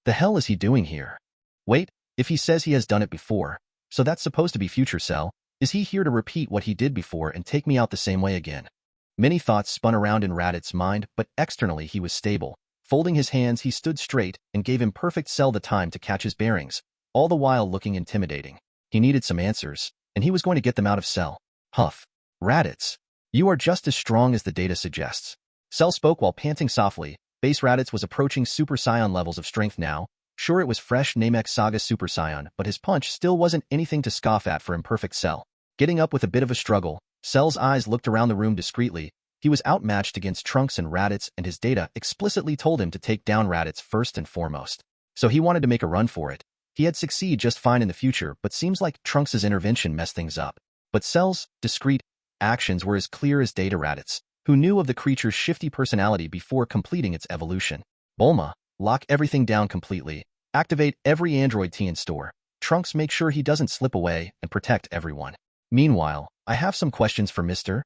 S1: The hell is he doing here? Wait, if he says he has done it before, so that's supposed to be future Cell, is he here to repeat what he did before and take me out the same way again? Many thoughts spun around in Raditz's mind, but externally he was stable. Folding his hands, he stood straight and gave imperfect Cell the time to catch his bearings, all the while looking intimidating. He needed some answers, and he was going to get them out of Cell. Huff. Raditz. You are just as strong as the data suggests. Cell spoke while panting softly. Base Raditz was approaching Super Saiyan levels of strength now. Sure, it was fresh Namek Saga Super Saiyan, but his punch still wasn't anything to scoff at for imperfect Cell. Getting up with a bit of a struggle, Cell's eyes looked around the room discreetly. He was outmatched against Trunks and Raditz, and his data explicitly told him to take down Raditz first and foremost. So he wanted to make a run for it. He had succeeded just fine in the future, but seems like Trunks' intervention messed things up. But Cell's discreet actions were as clear as day to Raditz, who knew of the creature's shifty personality before completing its evolution. Bulma, lock everything down completely. Activate every android T in store. Trunks, make sure he doesn't slip away, and protect everyone. Meanwhile, I have some questions for Mr.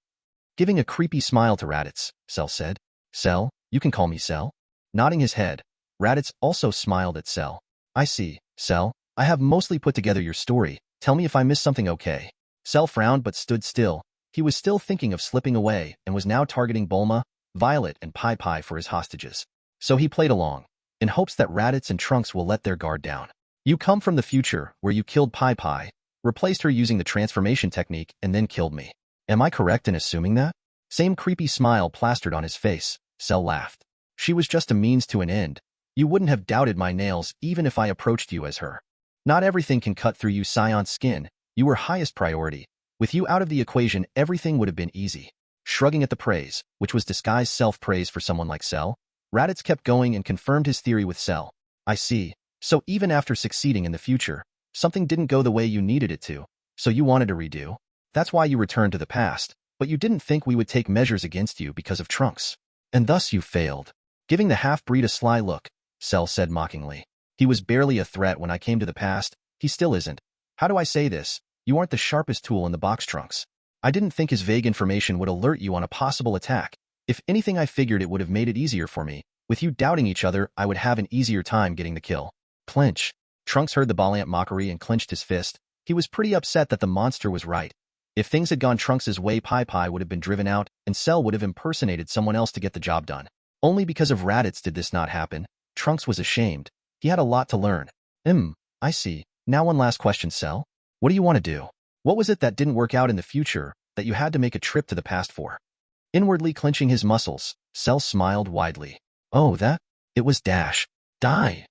S1: Giving a creepy smile to Raditz, Cell said. Cell, you can call me Cell. Nodding his head, Raditz also smiled at Cell. I see, Cell. I have mostly put together your story. Tell me if I missed something, okay? Cell frowned but stood still. He was still thinking of slipping away and was now targeting Bulma, Violet, and Pai Pai for his hostages. So he played along, in hopes that Raditz and Trunks will let their guard down. You come from the future, where you killed Pai Pai, replaced her using the transformation technique, and then killed me. Am I correct in assuming that? Same creepy smile plastered on his face, Cell laughed. She was just a means to an end. You wouldn't have doubted my nails even if I approached you as her. Not everything can cut through you Scion's skin. You were highest priority. With you out of the equation, everything would have been easy. Shrugging at the praise, which was disguised self-praise for someone like Cell, Raditz kept going and confirmed his theory with Cell. I see. So even after succeeding in the future, something didn't go the way you needed it to, so you wanted to redo? That's why you returned to the past, but you didn't think we would take measures against you because of Trunks. And thus you failed. Giving the half-breed a sly look, Cell said mockingly. He was barely a threat when I came to the past. He still isn't. How do I say this? You aren't the sharpest tool in the box, Trunks. I didn't think his vague information would alert you on a possible attack. If anything, I figured it would have made it easier for me. With you doubting each other, I would have an easier time getting the kill. Clinch. Trunks heard the Ballant mockery and clenched his fist. He was pretty upset that the monster was right. If things had gone Trunks' way, Pai Pai would have been driven out, and Cell would have impersonated someone else to get the job done. Only because of Raditz did this not happen. Trunks was ashamed. He had a lot to learn. I see. Now one last question, Cell. What do you want to do? What was it that didn't work out in the future that you had to make a trip to the past for? Inwardly clenching his muscles, Cell smiled widely. Oh, that? It was dash. Die.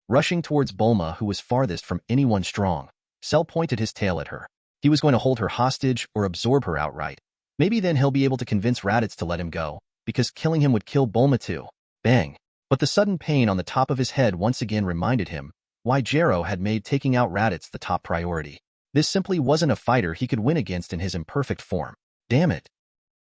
S1: Rushing towards Bulma, who was farthest from anyone strong, Cell pointed his tail at her. He was going to hold her hostage or absorb her outright. Maybe then he'll be able to convince Raditz to let him go, because killing him would kill Bulma too. Bang. But the sudden pain on the top of his head once again reminded him why Jero had made taking out Raditz the top priority. This simply wasn't a fighter he could win against in his imperfect form. Damn it.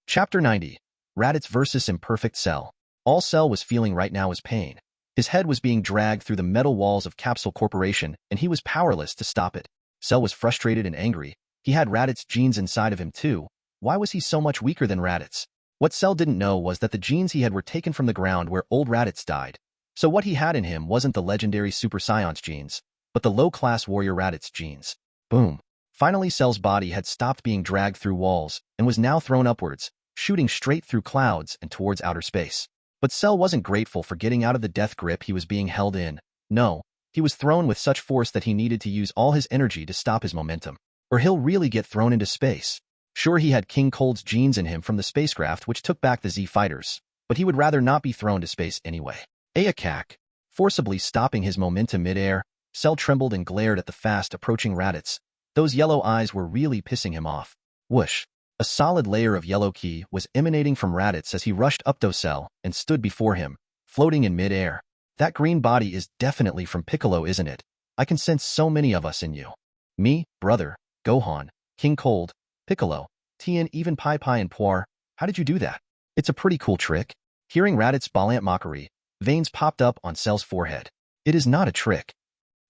S1: Chapter 90. Raditz vs. Imperfect Cell. All Cell was feeling right now was pain. His head was being dragged through the metal walls of Capsule Corporation, and he was powerless to stop it. Cell was frustrated and angry. He had Raditz's genes inside of him too. Why was he so much weaker than Raditz? What Cell didn't know was that the genes he had were taken from the ground where old Raditz died. So what he had in him wasn't the legendary Super Saiyan's genes, but the low-class warrior Raditz genes. Boom. Finally, Cell's body had stopped being dragged through walls and was now thrown upwards, shooting straight through clouds and towards outer space. But Cell wasn't grateful for getting out of the death grip he was being held in. No, he was thrown with such force that he needed to use all his energy to stop his momentum, or he'll really get thrown into space. Sure, he had King Cold's genes in him from the spacecraft which took back the Z fighters, but he would rather not be thrown to space anyway. Aakak. Forcibly stopping his momentum mid-air, Cell trembled and glared at the fast-approaching Raditz. Those yellow eyes were really pissing him off. Whoosh. A solid layer of yellow ki was emanating from Raditz as he rushed up to Cell and stood before him, floating in mid-air. That green body is definitely from Piccolo, isn't it? I can sense so many of us in you. Me, brother, Gohan, King Cold, Piccolo, Tien, even Pai Pai and Puar. How did you do that? It's a pretty cool trick. Hearing Raditz's ballant mockery, veins popped up on Cell's forehead. It is not a trick.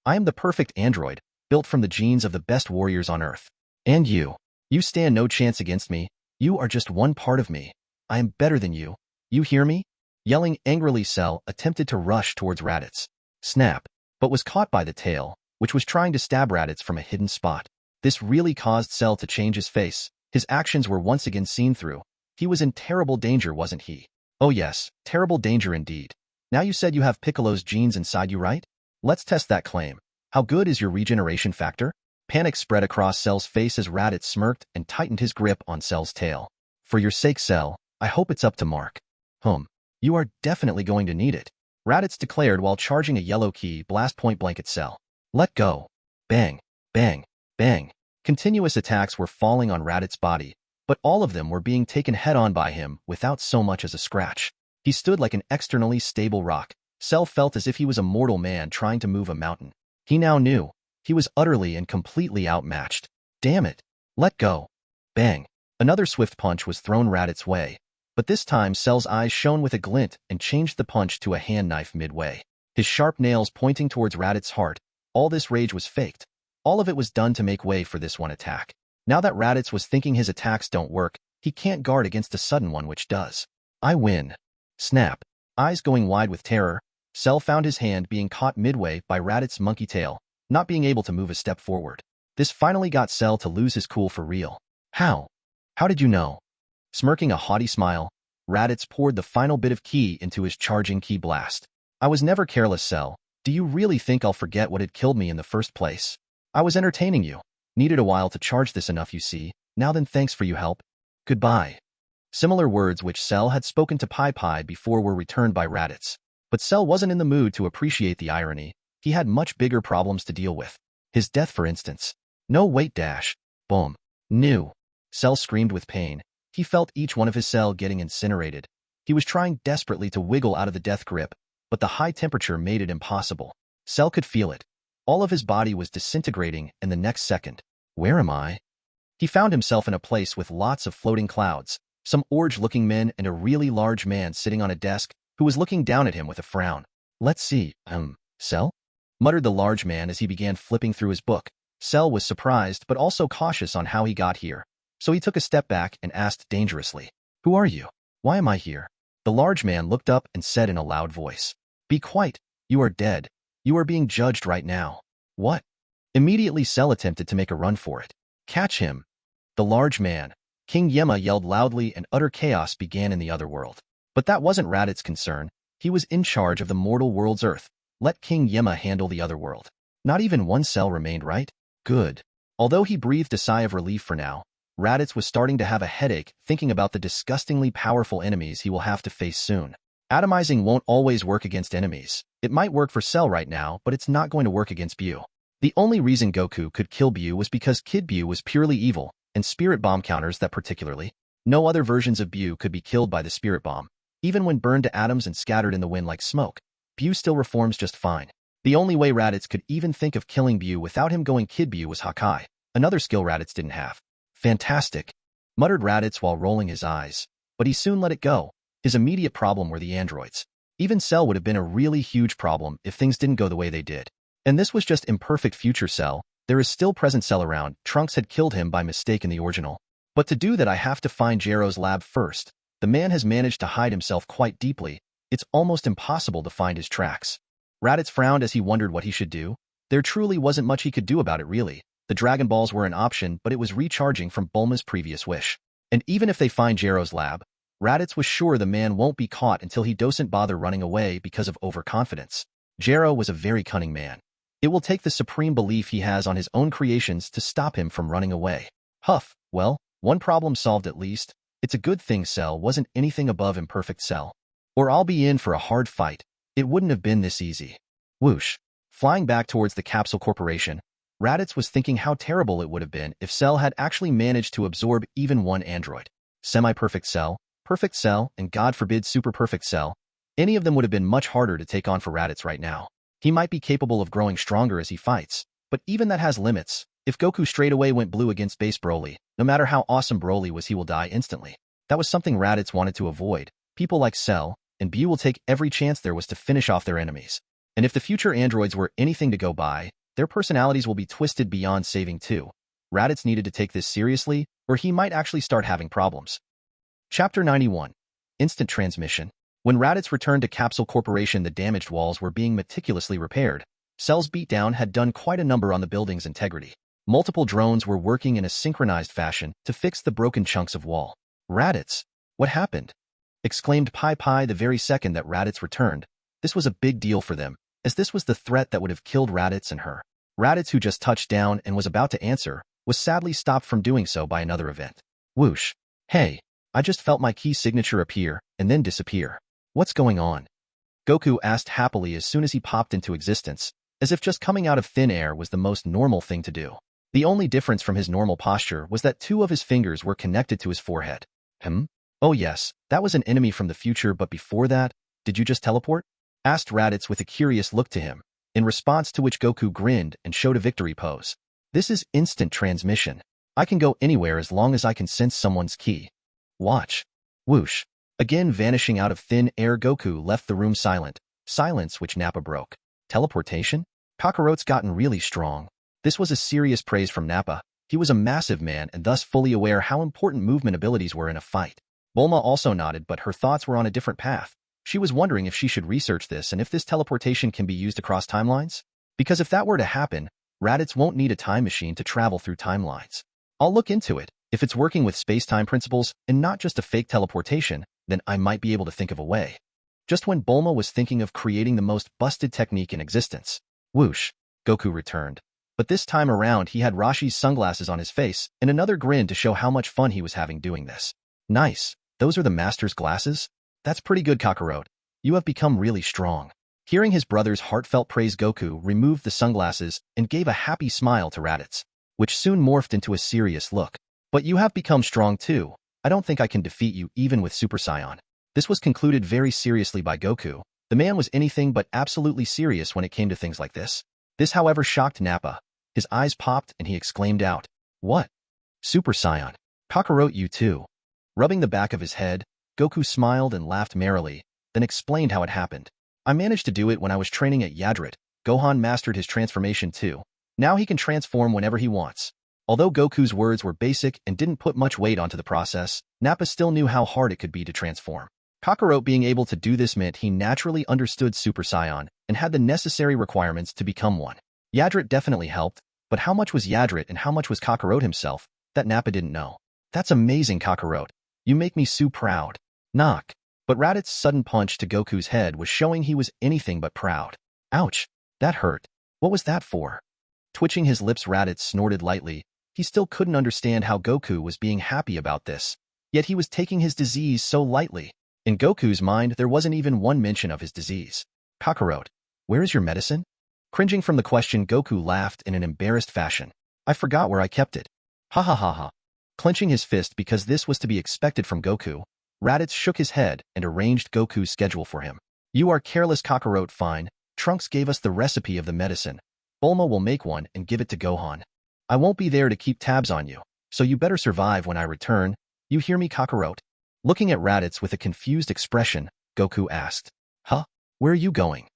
S1: I am the perfect android, built from the genes of the best warriors on Earth. And you. You stand no chance against me. You are just one part of me. I am better than you. You hear me? Yelling angrily, Cell attempted to rush towards Raditz. Snap, but was caught by the tail, which was trying to stab Raditz from a hidden spot. This really caused Cell to change his face. His actions were once again seen through. He was in terrible danger, wasn't he? Oh yes, terrible danger indeed. Now you said you have Piccolo's genes inside you, right? Let's test that claim. How good is your regeneration factor? Panic spread across Cell's face as Raditz smirked and tightened his grip on Cell's tail. For your sake, Cell, I hope it's up to mark. You are definitely going to need it, Raditz declared while charging a yellow key blast point blank at Cell. Let go. Bang, bang, bang. Continuous attacks were falling on Raditz's body, but all of them were being taken head-on by him without so much as a scratch. He stood like an externally stable rock. Cell felt as if he was a mortal man trying to move a mountain. He now knew. He was utterly and completely outmatched. Damn it. Let go. Bang. Another swift punch was thrown Raditz's way, but this time Cell's eyes shone with a glint and changed the punch to a hand knife midway. His sharp nails pointing towards Raditz's heart. All this rage was faked. All of it was done to make way for this one attack. Now that Raditz was thinking his attacks don't work, he can't guard against a sudden one which does. I win. Snap. Eyes going wide with terror, Cell found his hand being caught midway by Raditz's monkey tail, not being able to move a step forward. This finally got Cell to lose his cool for real. How? How did you know? Smirking a haughty smile, Raditz poured the final bit of ki into his charging ki blast. I was never careless, Cell. Do you really think I'll forget what had killed me in the first place? I was entertaining you. Needed a while to charge this enough, you see. Now then, thanks for your help. Goodbye. Similar words which Cell had spoken to Pai Pai before were returned by Raditz. But Cell wasn't in the mood to appreciate the irony. He had much bigger problems to deal with. His death, for instance. No, wait, dash. Boom. New. Cell screamed with pain. He felt each one of his cells getting incinerated. He was trying desperately to wiggle out of the death grip, but the high temperature made it impossible. Cell could feel it. All of his body was disintegrating in the next second. Where am I? He found himself in a place with lots of floating clouds, some orange-looking men and a really large man sitting on a desk who was looking down at him with a frown. Let's see, Cell? Muttered the large man as he began flipping through his book. Cell was surprised but also cautious on how he got here. So he took a step back and asked dangerously, Who are you? Why am I here? The large man looked up and said in a loud voice, Be quiet. You are dead. You are being judged right now. What? Immediately Cell attempted to make a run for it. Catch him. The large man, King Yema, yelled loudly and utter chaos began in the other world. But that wasn't Raditz's concern. He was in charge of the mortal world's earth. Let King Yema handle the other world. Not even one cell remained, right? Good. Although he breathed a sigh of relief for now, Raditz was starting to have a headache thinking about the disgustingly powerful enemies he will have to face soon. Atomizing won't always work against enemies. It might work for Cell right now, but it's not going to work against Buu. The only reason Goku could kill Buu was because Kid Buu was purely evil, and Spirit Bomb counters that particularly. No other versions of Buu could be killed by the Spirit Bomb. Even when burned to atoms and scattered in the wind like smoke, Buu still reforms just fine. The only way Raditz could even think of killing Buu without him going Kid Buu was Hakai, another skill Raditz didn't have. Fantastic, muttered Raditz while rolling his eyes. But he soon let it go. His immediate problem were the androids. Even Cell would have been a really huge problem if things didn't go the way they did. And this was just imperfect future Cell. There is still present Cell around. Trunks had killed him by mistake in the original. But to do that I have to find Jiro's lab first. The man has managed to hide himself quite deeply. It's almost impossible to find his tracks. Raditz frowned as he wondered what he should do. There truly wasn't much he could do about it really. The Dragonballs were an option, but it was recharging from Bulma's previous wish. And even if they find Jiro's lab, Raditz was sure the man won't be caught until he doesn't bother running away because of overconfidence. Jiro was a very cunning man. It will take the supreme belief he has on his own creations to stop him from running away. Huff, well, one problem solved at least. It's a good thing Cell wasn't anything above imperfect Cell. Or I'll be in for a hard fight. It wouldn't have been this easy. Whoosh. Flying back towards the Capsule Corporation, Raditz was thinking how terrible it would have been if Cell had actually managed to absorb even one android. Semi-perfect Cell, perfect Cell, and God forbid super perfect Cell. Any of them would have been much harder to take on for Raditz right now. He might be capable of growing stronger as he fights, but even that has limits. If Goku straight away went blue against base Broly, no matter how awesome Broly was, he will die instantly. That was something Raditz wanted to avoid. People like Cell and Buu will take every chance there was to finish off their enemies. And if the future androids were anything to go by, their personalities will be twisted beyond saving too. Raditz needed to take this seriously, or he might actually start having problems. Chapter 91. Instant Transmission. When Raditz returned to Capsule Corporation, the damaged walls were being meticulously repaired. Cell's beatdown had done quite a number on the building's integrity. Multiple drones were working in a synchronized fashion to fix the broken chunks of wall. Raditz, what happened? Exclaimed Pai Pai the very second that Raditz returned. This was a big deal for them, as this was the threat that would have killed Raditz and her. Raditz, who just touched down and was about to answer, was sadly stopped from doing so by another event. Whoosh. Hey, I just felt my key signature appear and then disappear. What's going on? Goku asked happily as soon as he popped into existence, as if just coming out of thin air was the most normal thing to do. The only difference from his normal posture was that 2 of his fingers were connected to his forehead. Oh yes, that was an enemy from the future, but before that, did you just teleport? Asked Raditz with a curious look to him, in response to which Goku grinned and showed a victory pose. This is instant transmission. I can go anywhere as long as I can sense someone's ki. Watch. Whoosh. Again vanishing out of thin air, Goku left the room silent. Silence which Nappa broke. Teleportation? Kakarote's gotten really strong. This was a serious praise from Nappa. He was a massive man and thus fully aware how important movement abilities were in a fight. Bulma also nodded, but her thoughts were on a different path. She was wondering if she should research this and if this teleportation can be used across timelines. Because if that were to happen, Raditz won't need a time machine to travel through timelines. I'll look into it. If it's working with space-time principles and not just a fake teleportation, then I might be able to think of a way. Just when Bulma was thinking of creating the most busted technique in existence. Whoosh. Goku returned. But this time around he had Rashi's sunglasses on his face and another grin to show how much fun he was having doing this. Nice. Those are the master's glasses? That's pretty good, Kakarote. You have become really strong. Hearing his brother's heartfelt praise, Goku removed the sunglasses and gave a happy smile to Raditz, which soon morphed into a serious look. But you have become strong too. I don't think I can defeat you even with Super Saiyan. This was concluded very seriously by Goku. The man was anything but absolutely serious when it came to things like this. This, however, shocked Nappa. His eyes popped and he exclaimed out, "What? Super Saiyan? Kakarote, you too?" Rubbing the back of his head, Goku smiled and laughed merrily, then explained how it happened. I managed to do it when I was training at Yadrit. Gohan mastered his transformation too. Now he can transform whenever he wants. Although Goku's words were basic and didn't put much weight onto the process, Nappa still knew how hard it could be to transform. Kakarote being able to do this meant he naturally understood Super Saiyan and had the necessary requirements to become one. Yadrit definitely helped, but how much was Yadrit and how much was Kakarote himself? That Nappa didn't know. That's amazing, Kakarote. You make me so proud. Knock. But Raditz's sudden punch to Goku's head was showing he was anything but proud. Ouch. That hurt. What was that for? Twitching his lips, Raditz snorted lightly. He still couldn't understand how Goku was being happy about this. Yet he was taking his disease so lightly. In Goku's mind, there wasn't even one mention of his disease. Kakarote, where is your medicine? Cringing from the question, Goku laughed in an embarrassed fashion. I forgot where I kept it. Ha ha ha ha. Clenching his fist because this was to be expected from Goku, Raditz shook his head and arranged Goku's schedule for him. You are careless, Kakarote. Fine. Trunks gave us the recipe of the medicine. Bulma will make one and give it to Gohan. I won't be there to keep tabs on you, so you better survive when I return. You hear me, Kakarote? Looking at Raditz with a confused expression, Goku asked, Huh? Where are you going?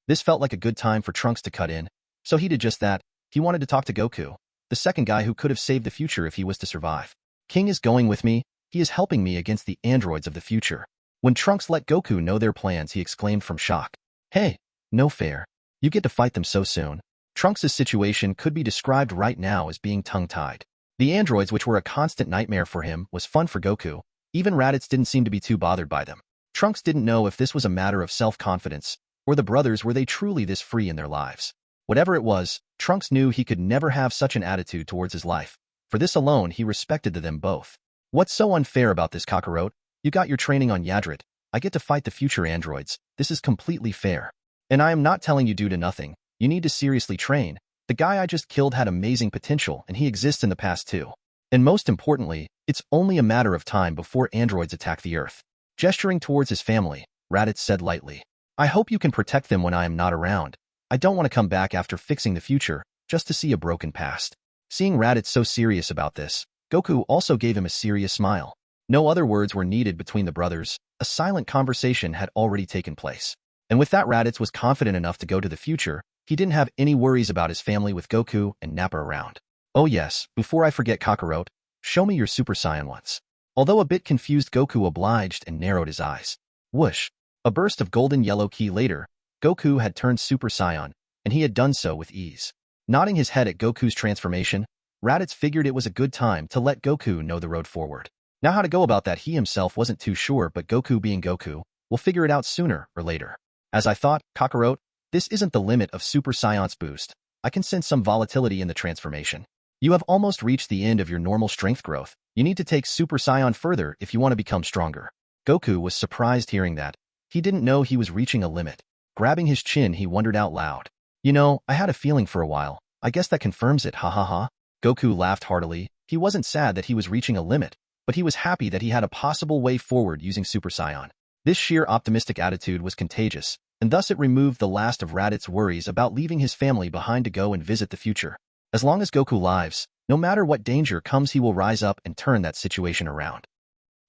S1: This felt like a good time for Trunks to cut in, so he did just that. He wanted to talk to Goku, the second guy who could have saved the future if he was to survive. King is going with me. He is helping me against the androids of the future. When Trunks let Goku know their plans, he exclaimed from shock. Hey, no fair. You get to fight them so soon. Trunks' situation could be described right now as being tongue-tied. The androids, which were a constant nightmare for him, was fun for Goku. Even Raditz didn't seem to be too bothered by them. Trunks didn't know if this was a matter of self-confidence, or the brothers were they truly this free in their lives. Whatever it was, Trunks knew he could never have such an attitude towards his life. For this alone, he respected them both. What's so unfair about this, Kakarote? You got your training on Yadrit. I get to fight the future androids. This is completely fair. And I am not telling you do to nothing. You need to seriously train. The guy I just killed had amazing potential, and he exists in the past too. And most importantly, it's only a matter of time before androids attack the Earth. Gesturing towards his family, Raditz said lightly, I hope you can protect them when I am not around. I don't want to come back after fixing the future, just to see a broken past. Seeing Raditz so serious about this, Goku also gave him a serious smile. No other words were needed between the brothers. A silent conversation had already taken place. And with that, Raditz was confident enough to go to the future. He didn't have any worries about his family with Goku and Nappa around. Oh yes, before I forget Kakarot, show me your Super Saiyan once. Although a bit confused, Goku obliged and narrowed his eyes. Whoosh! A burst of golden yellow ki later, Goku had turned Super Saiyan, and he had done so with ease. Nodding his head at Goku's transformation, Raditz figured it was a good time to let Goku know the road forward. Now how to go about that he himself wasn't too sure, but Goku being Goku, will figure it out sooner or later. As I thought, Kakarot, this isn't the limit of Super Saiyan's boost. I can sense some volatility in the transformation. You have almost reached the end of your normal strength growth. You need to take Super Saiyan further if you want to become stronger. Goku was surprised hearing that. He didn't know he was reaching a limit. Grabbing his chin, he wondered out loud. You know, I had a feeling for a while. I guess that confirms it, ha ha ha. Goku laughed heartily. He wasn't sad that he was reaching a limit, but he was happy that he had a possible way forward using Super Saiyan. This sheer optimistic attitude was contagious, and thus it removed the last of Raditz's worries about leaving his family behind to go and visit the future. As long as Goku lives, no matter what danger comes, he will rise up and turn that situation around.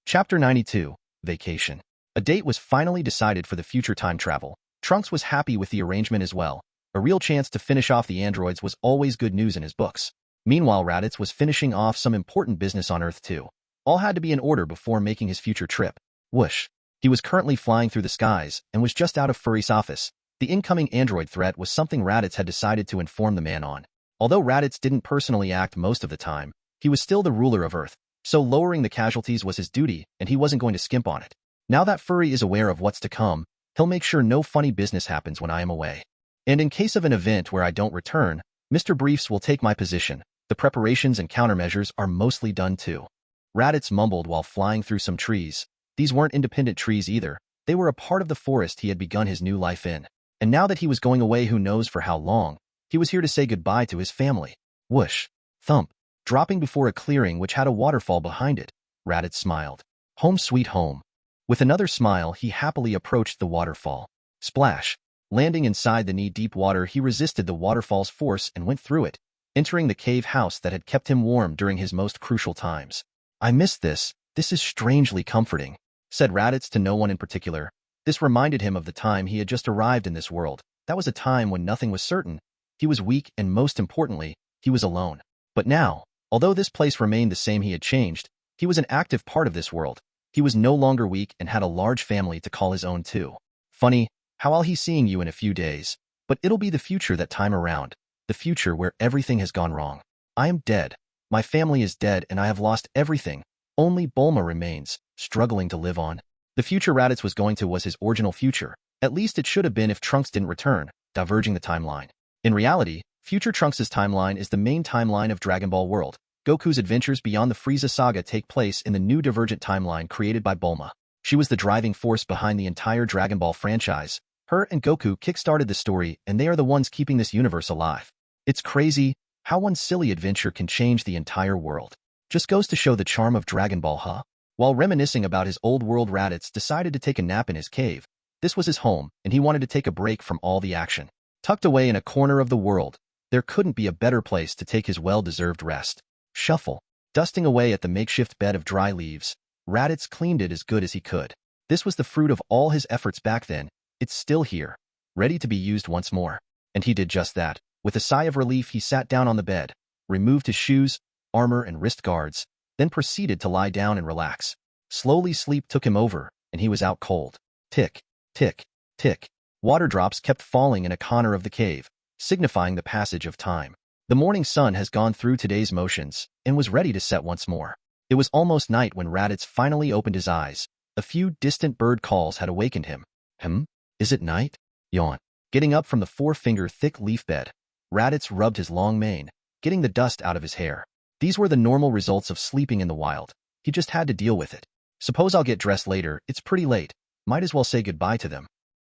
S1: Chapter 92, Vacation. A date was finally decided for the future time travel. Trunks was happy with the arrangement as well. A real chance to finish off the androids was always good news in his books. Meanwhile, Raditz was finishing off some important business on Earth too. All had to be in order before making his future trip. Whoosh. He was currently flying through the skies and was just out of Furry's office. The incoming android threat was something Raditz had decided to inform the man on. Although Raditz didn't personally act most of the time, he was still the ruler of Earth, so lowering the casualties was his duty, and he wasn't going to skimp on it. Now that Furry is aware of what's to come, he'll make sure no funny business happens when I am away. And in case of an event where I don't return, Mr. Briefs will take my position. The preparations and countermeasures are mostly done too. Raditz mumbled while flying through some trees. These weren't independent trees either. They were a part of the forest he had begun his new life in. And now that he was going away who knows for how long, he was here to say goodbye to his family. Whoosh. Thump. Dropping before a clearing which had a waterfall behind it, Raditz smiled. Home sweet home. With another smile, he happily approached the waterfall. Splash. Landing inside the knee-deep water, he resisted the waterfall's force and went through it, entering the cave house that had kept him warm during his most crucial times. I missed this. This is strangely comforting, said Raditz to no one in particular. This reminded him of the time he had just arrived in this world. That was a time when nothing was certain. He was weak and, most importantly, he was alone. But now, although this place remained the same, he had changed. He was an active part of this world. He was no longer weak and had a large family to call his own too. Funny, how I'll be seeing you in a few days. But it'll be the future that time around. The future where everything has gone wrong. I am dead. My family is dead and I have lost everything. Only Bulma remains, struggling to live on. The future Raditz was going to was his original future. At least it should have been if Trunks didn't return, diverging the timeline. In reality, future Trunks' timeline is the main timeline of Dragonball world. Goku's adventures beyond the Frieza saga take place in the new divergent timeline created by Bulma. She was the driving force behind the entire Dragonball franchise. Her and Goku kick-started the story, and they are the ones keeping this universe alive. It's crazy how one silly adventure can change the entire world. Just goes to show the charm of Dragonball, huh? While reminiscing about his old world, Raditz decided to take a nap in his cave. This was his home, and he wanted to take a break from all the action. Tucked away in a corner of the world, there couldn't be a better place to take his well-deserved rest. Shuffle. Dusting away at the makeshift bed of dry leaves, Raditz cleaned it as good as he could. This was the fruit of all his efforts back then. It's still here, ready to be used once more. And he did just that. With a sigh of relief, he sat down on the bed, removed his shoes, armor, and wrist guards, then proceeded to lie down and relax. Slowly sleep took him over, and he was out cold. Tick, tick, tick. Water drops kept falling in a corner of the cave, signifying the passage of time. The morning sun has gone through today's motions and was ready to set once more. It was almost night when Raditz finally opened his eyes. A few distant bird calls had awakened him. Is it night? Yawn. Getting up from the four-finger thick leaf bed, Raditz rubbed his long mane, getting the dust out of his hair. These were the normal results of sleeping in the wild. He just had to deal with it. Suppose I'll get dressed later. It's pretty late. Might as well say goodbye to them.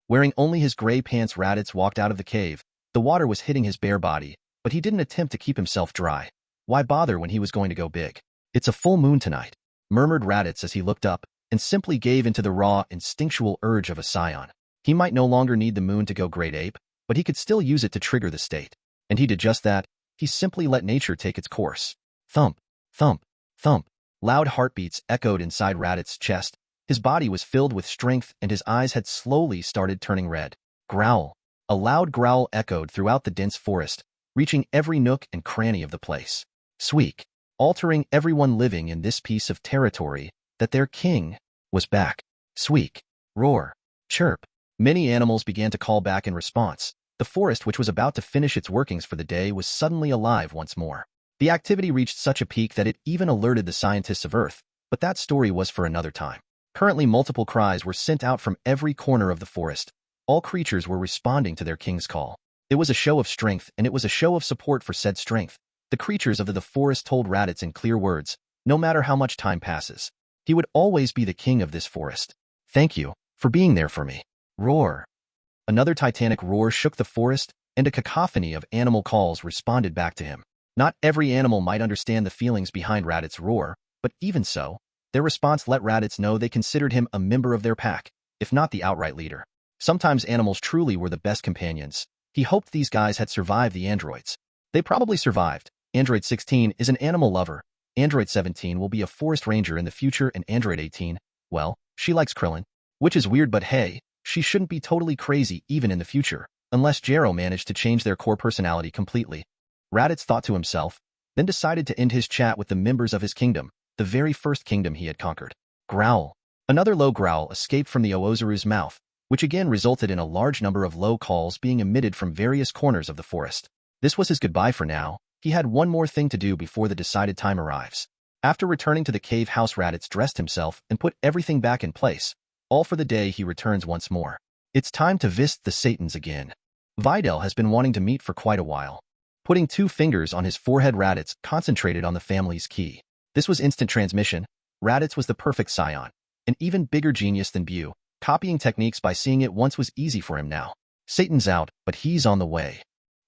S1: Wearing only his gray pants, Raditz walked out of the cave. The water was hitting his bare body, but he didn't attempt to keep himself dry. Why bother when he was going to go big? It's a full moon tonight, murmured Raditz as he looked up and simply gave into the raw, instinctual urge of a Saiyan. He might no longer need the moon to go great ape, but he could still use it to trigger the state. And he did just that. He simply let nature take its course. Thump, thump, thump. Loud heartbeats echoed inside Raditz's chest. His body was filled with strength and his eyes had slowly started turning red. Growl. A loud growl echoed throughout the dense forest, reaching every nook and cranny of the place. squeak, altering everyone living in this piece of territory that their king was back. Squeak, roar, chirp. Many animals began to call back in response. The forest, which was about to finish its workings for the day, was suddenly alive once more. The activity reached such a peak that it even alerted the scientists of Earth, but that story was for another time. Currently, multiple cries were sent out from every corner of the forest. All creatures were responding to their king's call. It was a show of strength, and it was a show of support for said strength. The creatures of the forest told Raditz in clear words, no matter how much time passes, he would always be the king of this forest. Thank you for being there for me. Roar. Another titanic roar shook the forest, and a cacophony of animal calls responded back to him. Not every animal might understand the feelings behind Raditz's roar, but even so, their response let Raditz know they considered him a member of their pack, if not the outright leader. Sometimes animals truly were the best companions. He hoped these guys had survived the androids. They probably survived. Android 16 is an animal lover. Android 17 will be a forest ranger in the future, and Android 18, well, she likes Krillin. Which is weird, but hey, she shouldn't be totally crazy even in the future, unless Jero managed to change their core personality completely. Raditz thought to himself, then decided to end his chat with the members of his kingdom, the very first kingdom he had conquered. Growl. Another low growl escaped from the Oozaru's mouth, which again resulted in a large number of low calls being emitted from various corners of the forest. This was his goodbye for now. He had one more thing to do before the decided time arrives. After returning to the cave house, Raditz dressed himself and put everything back in place. All for the day he returns once more. It's time to visit the Satans again. Videl has been wanting to meet for quite a while. Putting 2 fingers on his forehead, Raditz concentrated on the family's key. This was instant transmission. Raditz was the perfect Saiyan. An even bigger genius than Bu. Copying techniques by seeing it once was easy for him now. Satan's out, but he's on the way.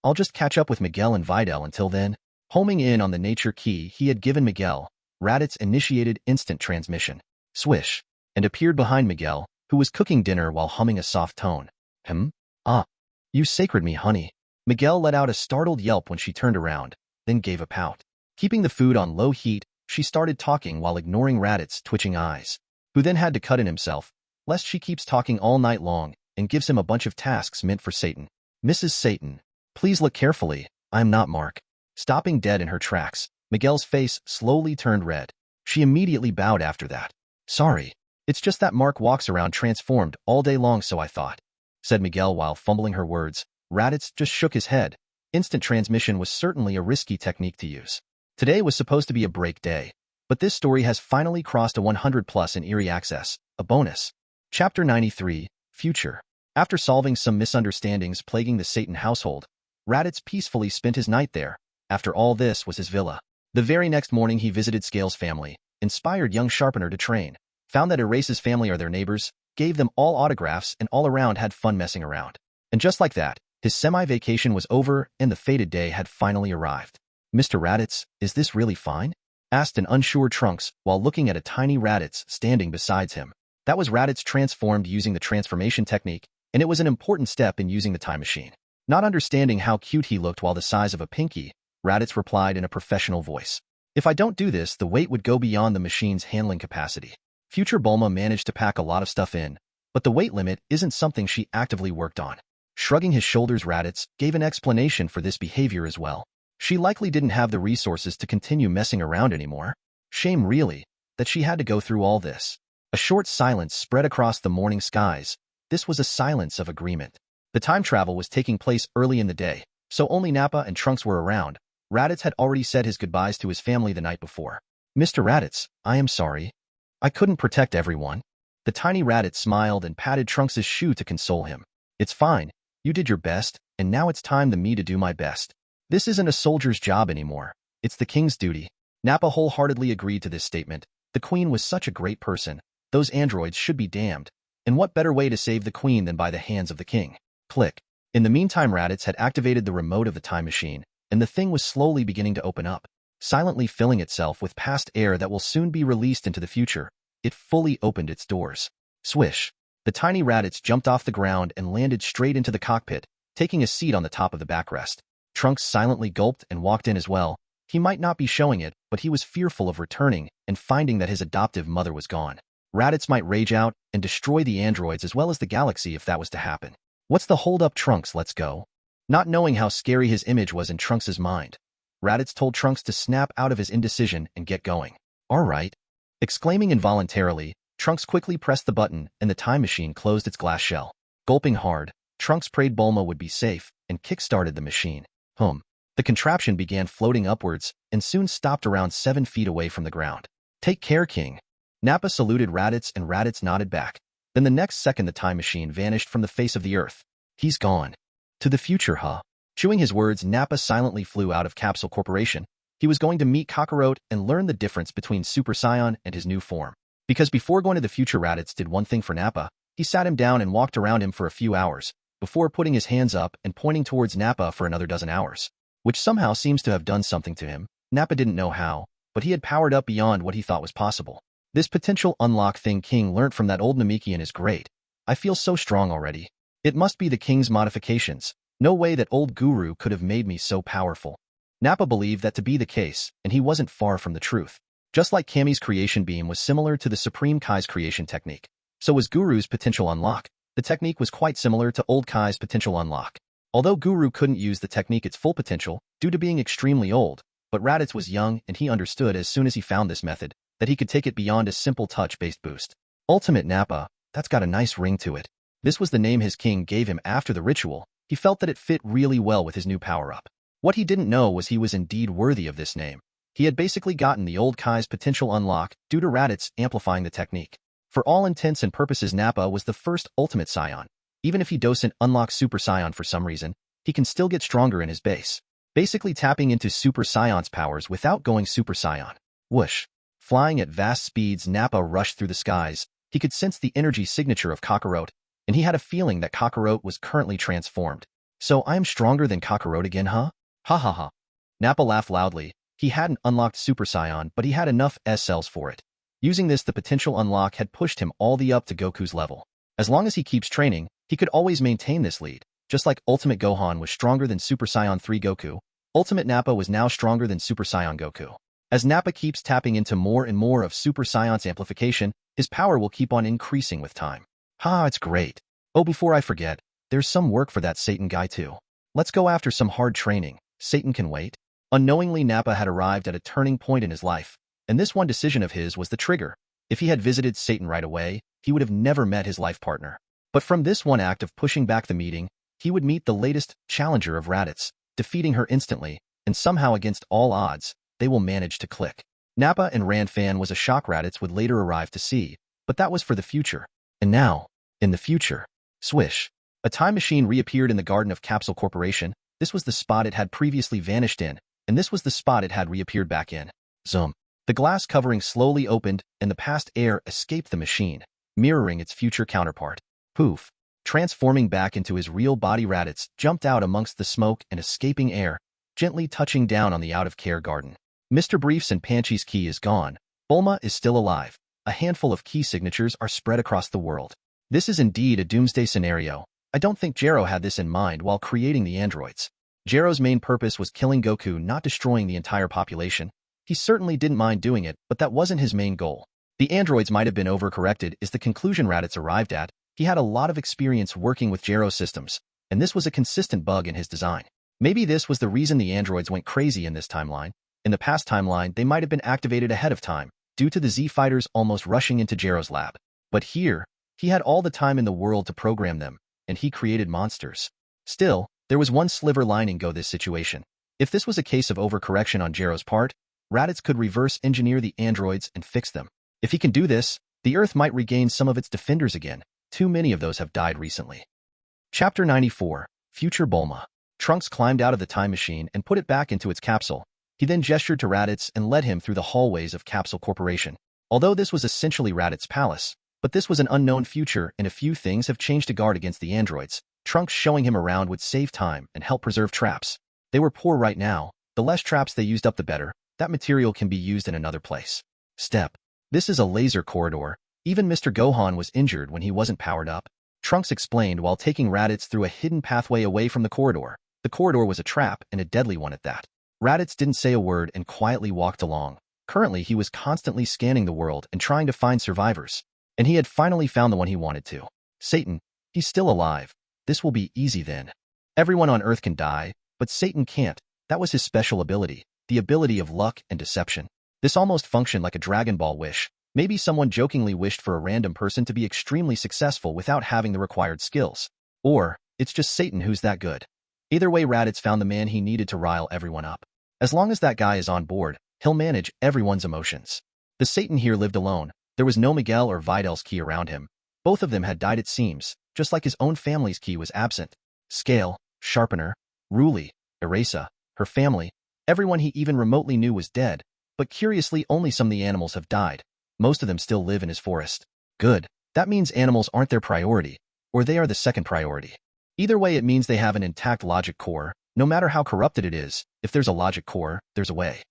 S1: I'll just catch up with Miguel and Videl until then. Homing in on the nature key he had given Miguel, Raditz initiated instant transmission. Swish. And appeared behind Miguel, who was cooking dinner while humming a soft tone. Ah. You sacred me, honey. Miguel let out a startled yelp when she turned around, then gave a pout. Keeping the food on low heat, she started talking while ignoring Raditz's twitching eyes, who then had to cut in himself, lest she keeps talking all night long and gives him a bunch of tasks meant for Satan. Mrs. Satan, please look carefully, I'm not Mark. Stopping dead in her tracks, Miguel's face slowly turned red. She immediately bowed after that. Sorry. It's just that Mark walks around transformed all day long, so I thought, said Miguel while fumbling her words. Raditz just shook his head. Instant transmission was certainly a risky technique to use. Today was supposed to be a break day, but this story has finally crossed a 100+ in eerie access, a bonus. Chapter 93, Future. After solving some misunderstandings plaguing the Satan household, Raditz peacefully spent his night there. After all, this was his villa. The very next morning he visited Scale's family, inspired young Sharpener to train, found that Erase's family are their neighbors, gave them all autographs, and all around had fun messing around. And just like that, his semi-vacation was over and the fated day had finally arrived. Mr. Raditz, is this really fine? Asked an unsure Trunks while looking at a tiny Raditz standing beside him. That was Raditz transformed using the transformation technique, and it was an important step in using the time machine. Not understanding how cute he looked while the size of a pinky, Raditz replied in a professional voice. If I don't do this, the weight would go beyond the machine's handling capacity. Future Bulma managed to pack a lot of stuff in, but the weight limit isn't something she actively worked on. Shrugging his shoulders, Raditz gave an explanation for this behavior as well. She likely didn't have the resources to continue messing around anymore. Shame, really, that she had to go through all this. A short silence spread across the morning skies. This was a silence of agreement. The time travel was taking place early in the day, so only Nappa and Trunks were around. Raditz had already said his goodbyes to his family the night before. Mr. Raditz, I am sorry. I couldn't protect everyone. The tiny Raditz smiled and patted Trunks' shoe to console him. It's fine. You did your best, and now it's time for me to do my best. This isn't a soldier's job anymore. It's the king's duty. Nappa wholeheartedly agreed to this statement. The queen was such a great person. Those androids should be damned. And what better way to save the queen than by the hands of the king? Click. In the meantime, Raditz had activated the remote of the time machine, and the thing was slowly beginning to open up, silently filling itself with past air that will soon be released into the future. It fully opened its doors. Swish. The tiny Raditz jumped off the ground and landed straight into the cockpit, taking a seat on the top of the backrest. Trunks silently gulped and walked in as well. He might not be showing it, but he was fearful of returning and finding that his adoptive mother was gone. Raditz might rage out and destroy the androids as well as the galaxy if that was to happen. What's the hold up, Trunks? Let's go. Not knowing how scary his image was in Trunks' mind, Raditz told Trunks to snap out of his indecision and get going. All right. Exclaiming involuntarily, Trunks quickly pressed the button and the time machine closed its glass shell. Gulping hard, Trunks prayed Bulma would be safe and kick-started the machine. The contraption began floating upwards and soon stopped around 7 feet away from the ground. Take care, King. Nappa saluted Raditz and Raditz nodded back. Then the next second the time machine vanished from the face of the earth. He's gone. To the future, huh? Chewing his words, Nappa silently flew out of Capsule Corporation. He was going to meet Kakarot and learn the difference between Super Saiyan and his new form. Because before going to the future, Raditz did one thing for Nappa. He sat him down and walked around him for a few hours, before putting his hands up and pointing towards Nappa for another dozen hours. Which somehow seems to have done something to him. Nappa didn't know how, but he had powered up beyond what he thought was possible. This potential unlock thing King learnt from that old Namekian is great. I feel so strong already. It must be the King's modifications. No way that old Guru could have made me so powerful. Nappa believed that to be the case, and he wasn't far from the truth. Just like Kami's creation beam was similar to the Supreme Kai's creation technique, so was Guru's potential unlock. The technique was quite similar to old Kai's potential unlock. Although Guru couldn't use the technique its full potential, due to being extremely old, but Raditz was young and he understood as soon as he found this method, that he could take it beyond a simple touch-based boost. Ultimate Nappa, that's got a nice ring to it. This was the name his king gave him after the ritual. He felt that it fit really well with his new power-up. What he didn't know was he was indeed worthy of this name. He had basically gotten the old Kai's potential unlock due to Raditz amplifying the technique. For all intents and purposes, Nappa was the first Ultimate Saiyan. Even if he doesn't unlock Super Saiyan for some reason, he can still get stronger in his base, basically tapping into Super Saiyan's powers without going Super Saiyan. Whoosh! Flying at vast speeds, Nappa rushed through the skies. He could sense the energy signature of Kakarot, and he had a feeling that Kakarot was currently transformed. So I am stronger than Kakarot again, huh? Ha ha ha. Nappa laughed loudly. He hadn't unlocked Super Saiyan, but he had enough S-cells for it. Using this, the potential unlock had pushed him all the up to Goku's level. As long as he keeps training, he could always maintain this lead. Just like Ultimate Gohan was stronger than Super Saiyan 3 Goku, Ultimate Nappa was now stronger than Super Saiyan Goku. As Nappa keeps tapping into more and more of Super Saiyan's amplification, his power will keep on increasing with time. It's great. Oh, before I forget, there's some work for that Satan guy too. Let's go after some hard training. Satan can wait. Unknowingly, Nappa had arrived at a turning point in his life, and this one decision of his was the trigger. If he had visited Satan right away, he would have never met his life partner. But from this one act of pushing back the meeting, he would meet the latest challenger of Raditz, defeating her instantly, and somehow against all odds, they will manage to click. Nappa and Ranfan was a shock Raditz would later arrive to see, but that was for the future. And now, in the future, swish, a time machine reappeared in the garden of Capsule Corporation. This was the spot it had previously vanished in, and this was the spot it had reappeared back in. Zoom. The glass covering slowly opened, and the past air escaped the machine, mirroring its future counterpart. Poof. Transforming back into his real body, Raditz jumped out amongst the smoke and escaping air, gently touching down on the out-of-care garden. Mr. Briefs and Panchi's key is gone. Bulma is still alive. A handful of key signatures are spread across the world. This is indeed a doomsday scenario. I don't think Gero had this in mind while creating the androids. Gero's main purpose was killing Goku, not destroying the entire population. He certainly didn't mind doing it, but that wasn't his main goal. The androids might have been overcorrected is the conclusion Raditz arrived at. He had a lot of experience working with Gero's systems, and this was a consistent bug in his design. Maybe this was the reason the androids went crazy in this timeline. In the past timeline, they might have been activated ahead of time, due to the Z-Fighters almost rushing into Gero's lab. But here, he had all the time in the world to program them, and he created monsters. Still, there was one silver lining to this situation. If this was a case of overcorrection on Gero's part, Raditz could reverse engineer the androids and fix them. If he can do this, the Earth might regain some of its defenders again. Too many of those have died recently. Chapter 94, Future Bulma. Trunks climbed out of the time machine and put it back into its capsule. He then gestured to Raditz and led him through the hallways of Capsule Corporation. Although this was essentially Raditz's palace, but this was an unknown future and a few things have changed to guard against the androids. Trunks showing him around would save time and help preserve traps. They were poor right now. The less traps they used up the better. That material can be used in another place. Step. This is a laser corridor. Even Mr. Gohan was injured when he wasn't powered up. Trunks explained while taking Raditz through a hidden pathway away from the corridor. The corridor was a trap, and a deadly one at that. Raditz didn't say a word and quietly walked along. Currently, he was constantly scanning the world and trying to find survivors. And he had finally found the one he wanted to. Satan. He's still alive. This will be easy then. Everyone on Earth can die, but Satan can't. That was his special ability. the ability of luck and deception. This almost functioned like a Dragonball wish. Maybe someone jokingly wished for a random person to be extremely successful without having the required skills. Or, it's just Satan who's that good. Either way, Raditz found the man he needed to rile everyone up. As long as that guy is on board, he'll manage everyone's emotions. The Satan here lived alone. There was no Miguel or Vidal's key around him. Both of them had died, it seems, just like his own family's key was absent. Scale, Sharpener, Ruli, Erasa, her family, everyone he even remotely knew was dead. But curiously, only some of the animals have died. Most of them still live in his forest. Good. That means animals aren't their priority, or they are the second priority. Either way, it means they have an intact logic core. No matter how corrupted it is, if there's a logic core, there's a way.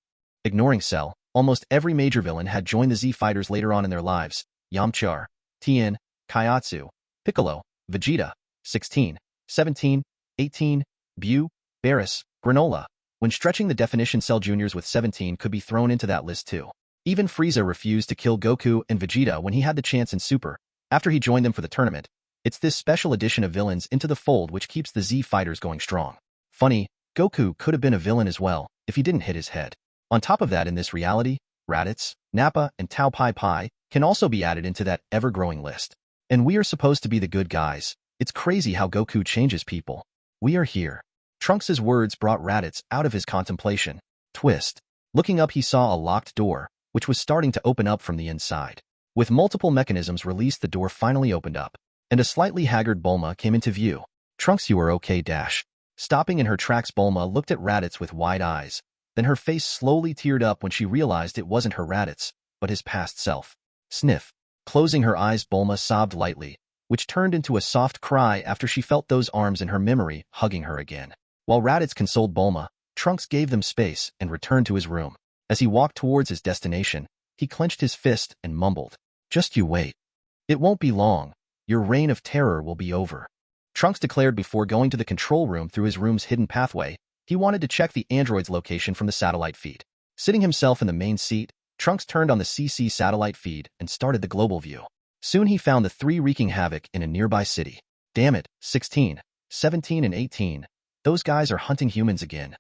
S1: Ignoring Cell, almost every major villain had joined the Z Fighters later on in their lives. Yamcha, Tien, Kaiatsu, Piccolo, Vegeta, 16, 17, 18, Bu, Barris, Granola. When stretching the definition, Cell Juniors with 17 could be thrown into that list too. Even Frieza refused to kill Goku and Vegeta when he had the chance in Super, after he joined them for the tournament. It's this special addition of villains into the fold which keeps the Z Fighters going strong. Funny, Goku could have been a villain as well, if he didn't hit his head. On top of that, in this reality, Raditz, Nappa, and Tao Pai Pai can also be added into that ever-growing list. And we are supposed to be the good guys. It's crazy how Goku changes people. We are here. Trunks' words brought Raditz out of his contemplation. Twist. Looking up, he saw a locked door, which was starting to open up from the inside. With multiple mechanisms released, the door finally opened up, and a slightly haggard Bulma came into view. Trunks, you are okay, dash. Stopping in her tracks, Bulma looked at Raditz with wide eyes. Then her face slowly teared up when she realized it wasn't her Raditz, but his past self. Sniff. Closing her eyes, Bulma sobbed lightly, which turned into a soft cry after she felt those arms in her memory hugging her again. While Raditz consoled Bulma, Trunks gave them space and returned to his room. As he walked towards his destination, he clenched his fist and mumbled, "Just you wait. It won't be long. Your reign of terror will be over." Trunks declared before going to the control room through his room's hidden pathway. He wanted to check the android's location from the satellite feed. Sitting himself in the main seat, Trunks turned on the CC satellite feed and started the global view. Soon he found the three wreaking havoc in a nearby city. Damn it, 16, 17, and 18. Those guys are hunting humans again.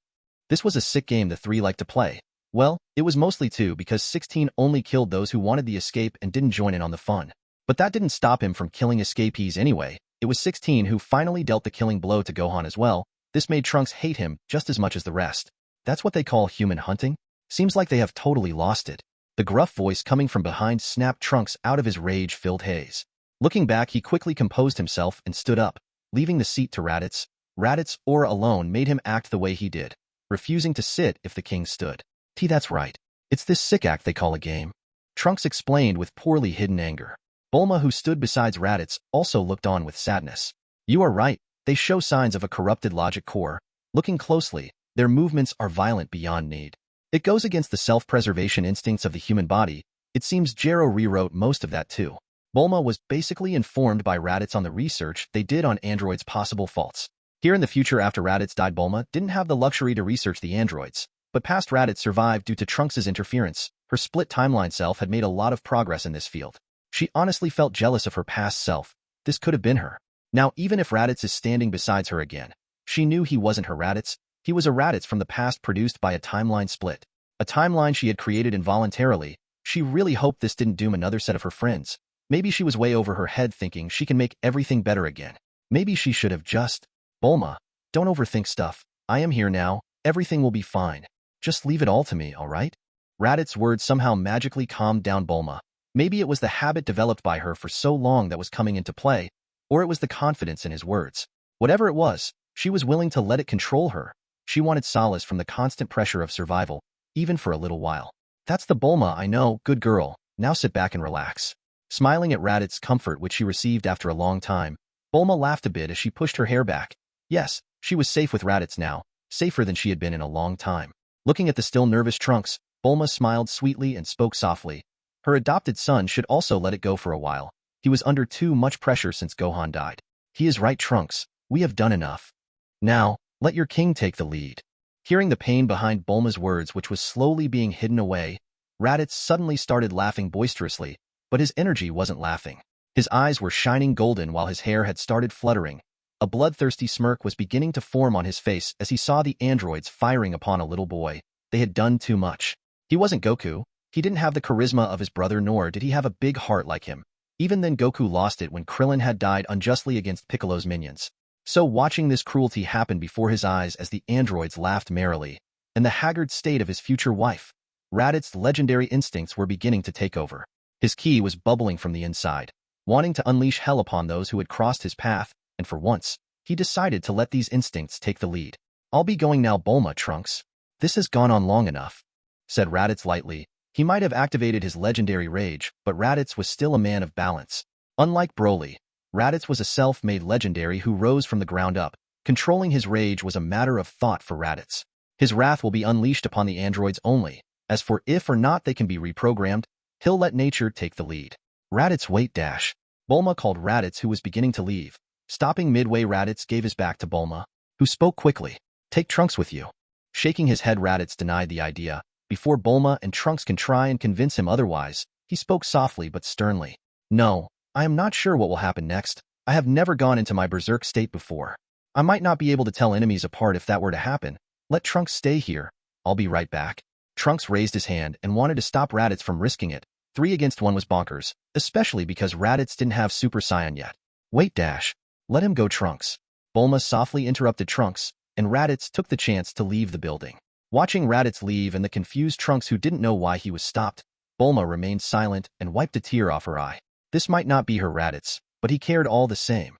S1: This was a sick game the three liked to play. Well, it was mostly two, because 16 only killed those who wanted the escape and didn't join in on the fun. But that didn't stop him from killing escapees anyway. It was 16 who finally dealt the killing blow to Gohan as well. This made Trunks hate him just as much as the rest. That's what they call human hunting? Seems like they have totally lost it. The gruff voice coming from behind snapped Trunks out of his rage-filled haze. Looking back, he quickly composed himself and stood up, leaving the seat to Raditz. Raditz' aura alone made him act the way he did, refusing to sit if the king stood. That's right. It's this sick act they call a game. Trunks explained with poorly hidden anger. Bulma, who stood beside Raditz, also looked on with sadness. You are right. They show signs of a corrupted logic core. Looking closely, their movements are violent beyond need. It goes against the self-preservation instincts of the human body. It seems Jero rewrote most of that too. Bulma was basically informed by Raditz on the research they did on androids' possible faults. Here in the future, after Raditz died, Bulma didn't have the luxury to research the androids. But past Raditz survived due to Trunks' interference. Her split timeline self had made a lot of progress in this field. She honestly felt jealous of her past self. This could have been her. Now, even if Raditz is standing beside her again, she knew he wasn't her Raditz. He was a Raditz from the past produced by a timeline split. A timeline she had created involuntarily. She really hoped this didn't doom another set of her friends. Maybe she was way over her head thinking she can make everything better again. Maybe she should have just... Bulma, don't overthink stuff. I am here now. Everything will be fine. Just leave it all to me, all right? Raditz's words somehow magically calmed down Bulma. Maybe it was the habit developed by her for so long that was coming into play, or it was the confidence in his words. Whatever it was, she was willing to let it control her. She wanted solace from the constant pressure of survival, even for a little while. That's the Bulma I know, good girl. Now sit back and relax. Smiling at Raditz's comfort, which she received after a long time, Bulma laughed a bit as she pushed her hair back. Yes, she was safe with Raditz now, safer than she had been in a long time. Looking at the still nervous Trunks, Bulma smiled sweetly and spoke softly. Her adopted son should also let it go for a while. He was under too much pressure since Gohan died. He is right, Trunks. We have done enough. Now, let your king take the lead. Hearing the pain behind Bulma's words, which was slowly being hidden away, Raditz suddenly started laughing boisterously, but his energy wasn't laughing. His eyes were shining golden while his hair had started fluttering. A bloodthirsty smirk was beginning to form on his face as he saw the androids firing upon a little boy. They had done too much. He wasn't Goku. He didn't have the charisma of his brother, nor did he have a big heart like him. Even then, Goku lost it when Krillin had died unjustly against Piccolo's minions. So watching this cruelty happen before his eyes as the androids laughed merrily, and the haggard state of his future wife, Raditz's legendary instincts were beginning to take over. His ki was bubbling from the inside, wanting to unleash hell upon those who had crossed his path, and for once, he decided to let these instincts take the lead. "I'll be going now, Bulma, Trunks. This has gone on long enough," said Raditz lightly. He might have activated his legendary rage, but Raditz was still a man of balance. Unlike Broly, Raditz was a self-made legendary who rose from the ground up. Controlling his rage was a matter of thought for Raditz. His wrath will be unleashed upon the androids only. As for if or not they can be reprogrammed, he'll let nature take the lead. Raditz, wait dash. Bulma called Raditz, who was beginning to leave. Stopping midway, Raditz gave his back to Bulma, who spoke quickly. Take Trunks with you. Shaking his head, Raditz denied the idea. Before Bulma and Trunks can try and convince him otherwise, he spoke softly but sternly. No, I am not sure what will happen next. I have never gone into my berserk state before. I might not be able to tell enemies apart if that were to happen. Let Trunks stay here. I'll be right back. Trunks raised his hand and wanted to stop Raditz from risking it. 3 against 1 was bonkers, especially because Raditz didn't have Super Saiyan yet. Wait dash. Let him go, Trunks. Bulma softly interrupted Trunks, and Raditz took the chance to leave the building. Watching Raditz leave and the confused Trunks who didn't know why he was stopped, Bulma remained silent and wiped a tear off her eye. This might not be her Raditz, but he cared all the same.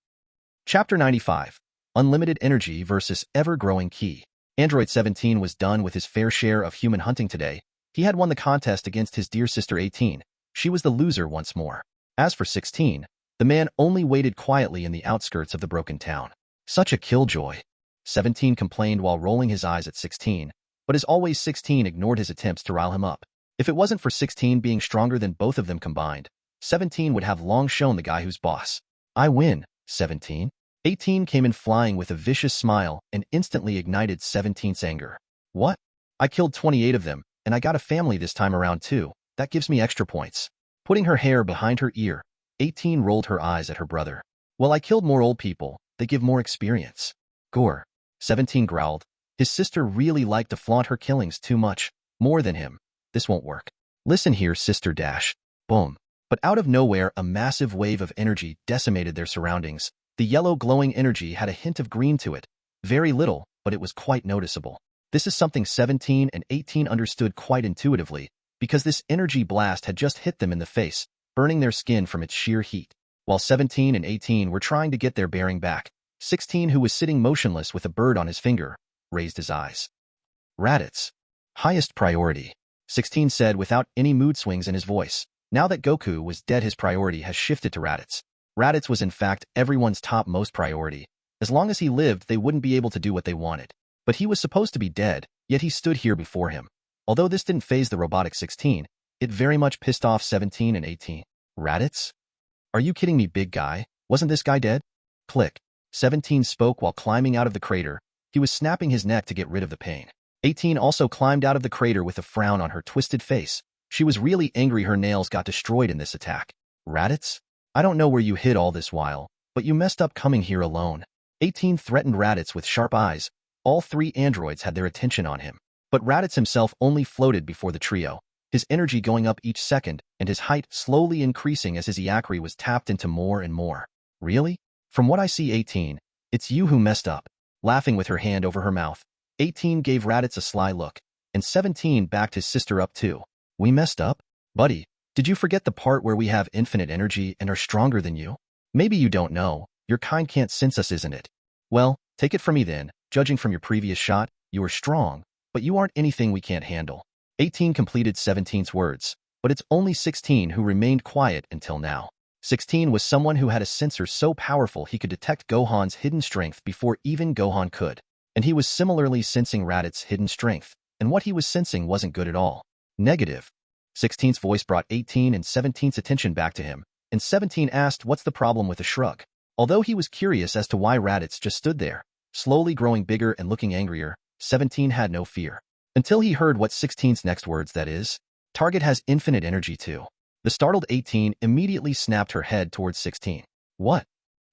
S1: Chapter 95. Unlimited Energy versus Ever-Growing Ki. Android 17 was done with his fair share of human hunting today. He had won the contest against his dear sister 18. She was the loser once more. As for 16, the man only waited quietly in the outskirts of the broken town. Such a killjoy. 17 complained while rolling his eyes at 16. But as always, 16 ignored his attempts to rile him up. If it wasn't for 16 being stronger than both of them combined, 17 would have long shown the guy who's boss. I win, 17. 18 came in flying with a vicious smile and instantly ignited 17's anger. What? I killed 28 of them, and I got a family this time around too. That gives me extra points. Putting her hair behind her ear, 18 rolled her eyes at her brother. Well, I killed more old people. They give more experience. Gore. 17 growled. His sister really liked to flaunt her killings too much, more than him. This won't work. Listen here, sister dash. Boom. But out of nowhere, a massive wave of energy decimated their surroundings. The yellow glowing energy had a hint of green to it. Very little, but it was quite noticeable. This is something 17 and 18 understood quite intuitively, because this energy blast had just hit them in the face, burning their skin from its sheer heat. While 17 and 18 were trying to get their bearing back, 16, who was sitting motionless with a bird on his finger, raised his eyes. Raditz. Highest priority, 16 said without any mood swings in his voice. Now that Goku was dead, his priority has shifted to Raditz. Raditz was in fact everyone's topmost priority. As long as he lived, they wouldn't be able to do what they wanted. But he was supposed to be dead, yet he stood here before him. Although this didn't faze the robotic 16, it very much pissed off 17 and 18. Raditz? Are you kidding me, big guy? Wasn't this guy dead? Click. 17 spoke while climbing out of the crater. He was snapping his neck to get rid of the pain. 18 also climbed out of the crater with a frown on her twisted face. She was really angry her nails got destroyed in this attack. Raditz? I don't know where you hid all this while, but you messed up coming here alone. 18 threatened Raditz with sharp eyes. All 3 androids had their attention on him. But Raditz himself only floated before the trio, his energy going up each second and his height slowly increasing as his Iakri was tapped into more and more. Really? From what I see, 18, it's you who messed up. Laughing with her hand over her mouth, 18 gave Raditz a sly look, and 17 backed his sister up too. We messed up? Buddy, did you forget the part where we have infinite energy and are stronger than you? Maybe you don't know. Your kind can't sense us, isn't it? Well, take it from me then. Judging from your previous shot, you are strong, but you aren't anything we can't handle. 18 completed 17's words, but it's only 16 who remained quiet until now. 16 was someone who had a sensor so powerful he could detect Gohan's hidden strength before even Gohan could. And he was similarly sensing Raditz's hidden strength, and what he was sensing wasn't good at all. Negative. 16's voice brought 18 and 17's attention back to him, and 17 asked what's the problem with a shrug. Although he was curious as to why Raditz just stood there, slowly growing bigger and looking angrier, 17 had no fear. Until he heard what 16's next words, that is, target has infinite energy too. The startled 18 immediately snapped her head towards 16. What?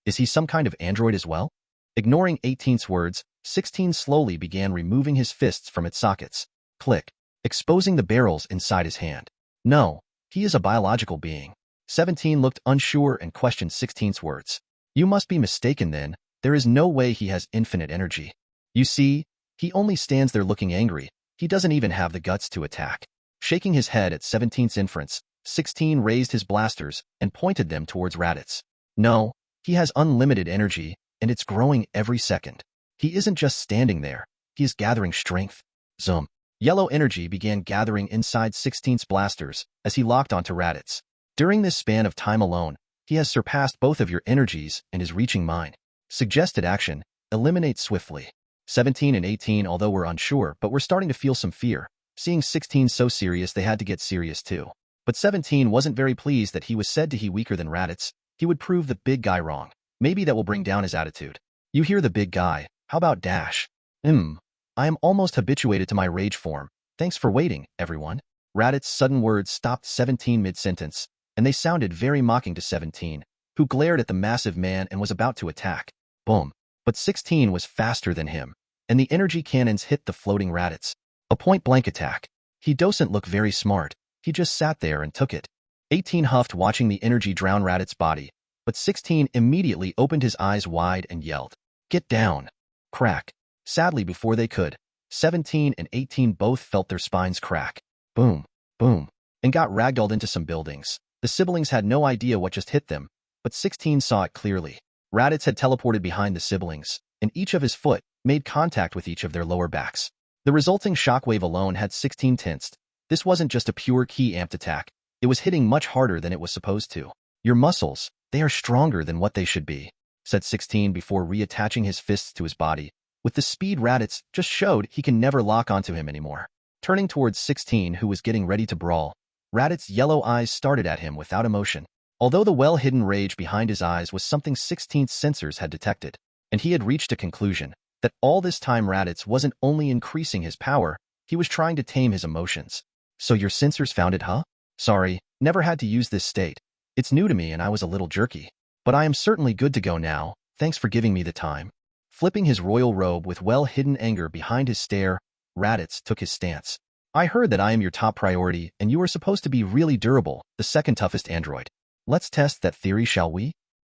S1: Is he some kind of android as well? Ignoring 18's words, 16 slowly began removing his fists from its sockets. Click, exposing the barrels inside his hand. No, he is a biological being. 17 looked unsure and questioned 16's words. You must be mistaken then. There is no way he has infinite energy. You see, he only stands there looking angry. He doesn't even have the guts to attack. Shaking his head at 17's inference, 16 raised his blasters and pointed them towards Raditz. No, he has unlimited energy, and it's growing every second. He isn't just standing there. He is gathering strength. Zoom. Yellow energy began gathering inside 16's blasters as he locked onto Raditz. During this span of time alone, he has surpassed both of your energies and is reaching mine. Suggested action, eliminate swiftly. 17 and 18 although were unsure but were starting to feel some fear. Seeing 16 so serious they had to get serious too. But 17 wasn't very pleased that he was said to be weaker than Raditz. He would prove the big guy wrong. Maybe that will bring down his attitude. You hear the big guy. How about Dash? I am almost habituated to my rage form. Thanks for waiting, everyone. Raditz's sudden words stopped 17 mid-sentence, and they sounded very mocking to 17, who glared at the massive man and was about to attack. Boom. But 16 was faster than him, and the energy cannons hit the floating Raditz. A point-blank attack. He doesn't look very smart. He just sat there and took it. 18 huffed watching the energy drown Raditz's body, but 16 immediately opened his eyes wide and yelled, "Get down!" Crack. Sadly, before they could, 17 and 18 both felt their spines crack. Boom, boom, and got ragdolled into some buildings. The siblings had no idea what just hit them, but 16 saw it clearly. Raditz had teleported behind the siblings, and each of his foot made contact with each of their lower backs. The resulting shockwave alone had 16 tensed. This wasn't just a pure key-amped attack. It was hitting much harder than it was supposed to. Your muscles, they are stronger than what they should be, said 16 before reattaching his fists to his body. With the speed Raditz just showed, he can never lock onto him anymore. Turning towards 16, who was getting ready to brawl, Raditz's yellow eyes started at him without emotion. Although the well-hidden rage behind his eyes was something 16's sensors had detected, and he had reached a conclusion that all this time Raditz wasn't only increasing his power, he was trying to tame his emotions. So your sensors found it, huh? Sorry, never had to use this state. It's new to me and I was a little jerky. But I am certainly good to go now, thanks for giving me the time. Flipping his royal robe with well-hidden anger behind his stare, Raditz took his stance. I heard that I am your top priority and you are supposed to be really durable, the second toughest android. Let's test that theory, shall we?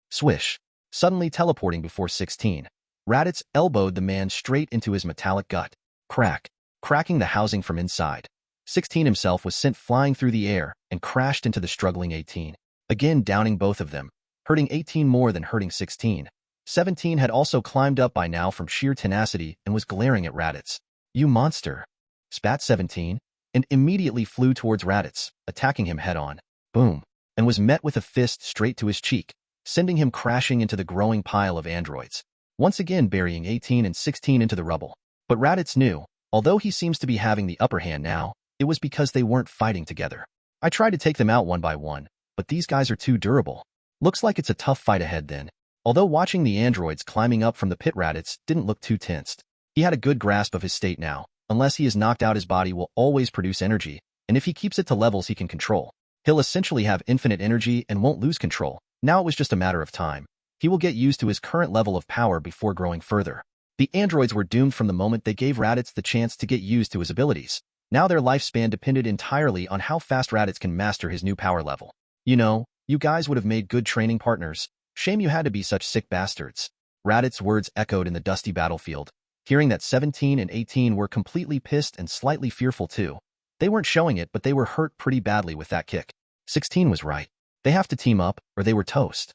S1: Swish. Suddenly teleporting before 16, Raditz elbowed the man straight into his metallic gut. Crack. Cracking the housing from inside. 16 himself was sent flying through the air and crashed into the struggling 18. Again downing both of them, hurting 18 more than hurting 16. 17 had also climbed up by now from sheer tenacity and was glaring at Raditz. You monster! Spat 17, and immediately flew towards Raditz, attacking him head-on. Boom! And was met with a fist straight to his cheek, sending him crashing into the growing pile of androids, once again burying 18 and 16 into the rubble. But Raditz knew, although he seems to be having the upper hand now, it was because they weren't fighting together. I tried to take them out one by one, but these guys are too durable. Looks like it's a tough fight ahead then. Although watching the androids climbing up from the pit, Raditz didn't look too tensed. He had a good grasp of his state now. Unless he is knocked out, his body will always produce energy, and if he keeps it to levels he can control, he'll essentially have infinite energy and won't lose control. Now it was just a matter of time. He will get used to his current level of power before growing further. The androids were doomed from the moment they gave Raditz the chance to get used to his abilities. Now their lifespan depended entirely on how fast Raditz can master his new power level. You know, you guys would have made good training partners. Shame you had to be such sick bastards. Raditz's words echoed in the dusty battlefield. Hearing that 17 and 18 were completely pissed and slightly fearful too. They weren't showing it, but they were hurt pretty badly with that kick. 16 was right. They have to team up, or they were toast.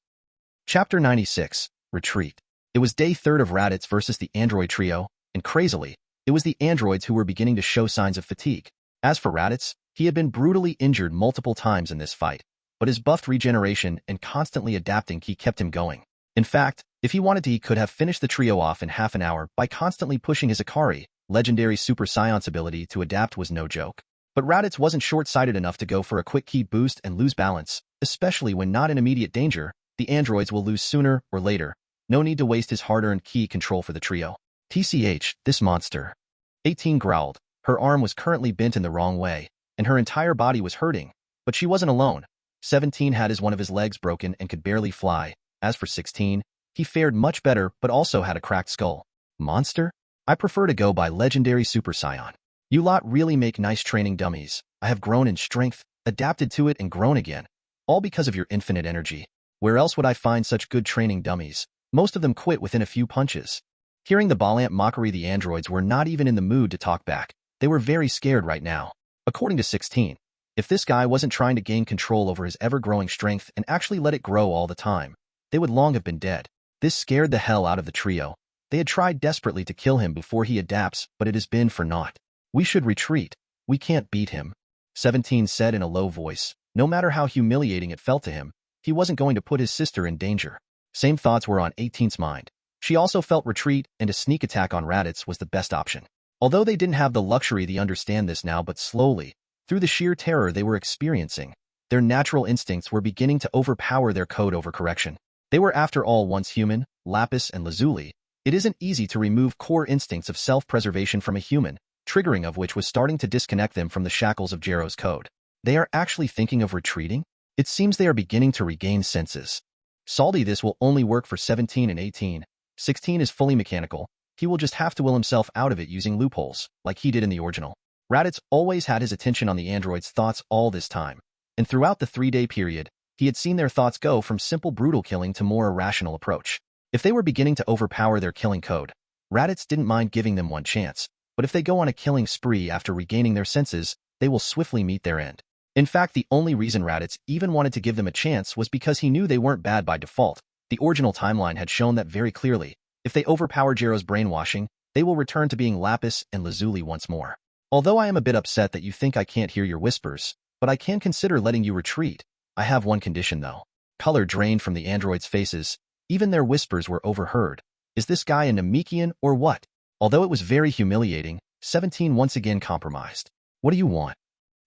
S1: Chapter 96, Retreat. It was day 3 of Raditz versus the android trio, and crazily, it was the androids who were beginning to show signs of fatigue. As for Raditz, he had been brutally injured multiple times in this fight, but his buffed regeneration and constantly adapting ki kept him going. In fact, if he wanted to, he could have finished the trio off in half an hour by constantly pushing his Ikari. Legendary Super Saiyan's ability to adapt was no joke. But Raditz wasn't short-sighted enough to go for a quick ki boost and lose balance, especially when not in immediate danger. The androids will lose sooner or later. No need to waste his hard-earned ki control for the trio. TCH, this monster. 18 growled. Her arm was currently bent in the wrong way, and her entire body was hurting. But she wasn't alone. 17 had one of his legs broken and could barely fly. As for 16, he fared much better but also had a cracked skull. Monster? I prefer to go by Legendary Super Saiyan. You lot really make nice training dummies. I have grown in strength, adapted to it and grown again. All because of your infinite energy. Where else would I find such good training dummies? Most of them quit within a few punches. Hearing the Ballant mockery, the androids were not even in the mood to talk back. They were very scared right now. According to 16, if this guy wasn't trying to gain control over his ever-growing strength and actually let it grow all the time, they would long have been dead. This scared the hell out of the trio. They had tried desperately to kill him before he adapts, but it has been for naught. We should retreat. We can't beat him. 17 said in a low voice. No matter how humiliating it felt to him, he wasn't going to put his sister in danger. Same thoughts were on 18's mind. She also felt retreat, and a sneak attack on Raditz was the best option. Although they didn't have the luxury to understand this now, but slowly, through the sheer terror they were experiencing, their natural instincts were beginning to overpower their code overcorrection. They were after all once human, Lapis and Lazuli. It isn't easy to remove core instincts of self-preservation from a human, triggering of which was starting to disconnect them from the shackles of Jero's code. They are actually thinking of retreating? It seems they are beginning to regain senses. Salty, this will only work for 17 and 18. 16 is fully mechanical. He will just have to will himself out of it using loopholes, like he did in the original. Raditz always had his attention on the android's thoughts all this time, and throughout the 3-day period, he had seen their thoughts go from simple brutal killing to more irrational approach. If they were beginning to overpower their killing code, Raditz didn't mind giving them one chance, but if they go on a killing spree after regaining their senses, they will swiftly meet their end. In fact, the only reason Raditz even wanted to give them a chance was because he knew they weren't bad by default. The original timeline had shown that very clearly. If they overpower Jero's brainwashing, they will return to being Lapis and Lazuli once more. Although I am a bit upset that you think I can't hear your whispers, but I can consider letting you retreat. I have one condition though. Color drained from the androids' faces. Even their whispers were overheard. Is this guy a Namekian or what? Although it was very humiliating, 17 once again compromised. What do you want?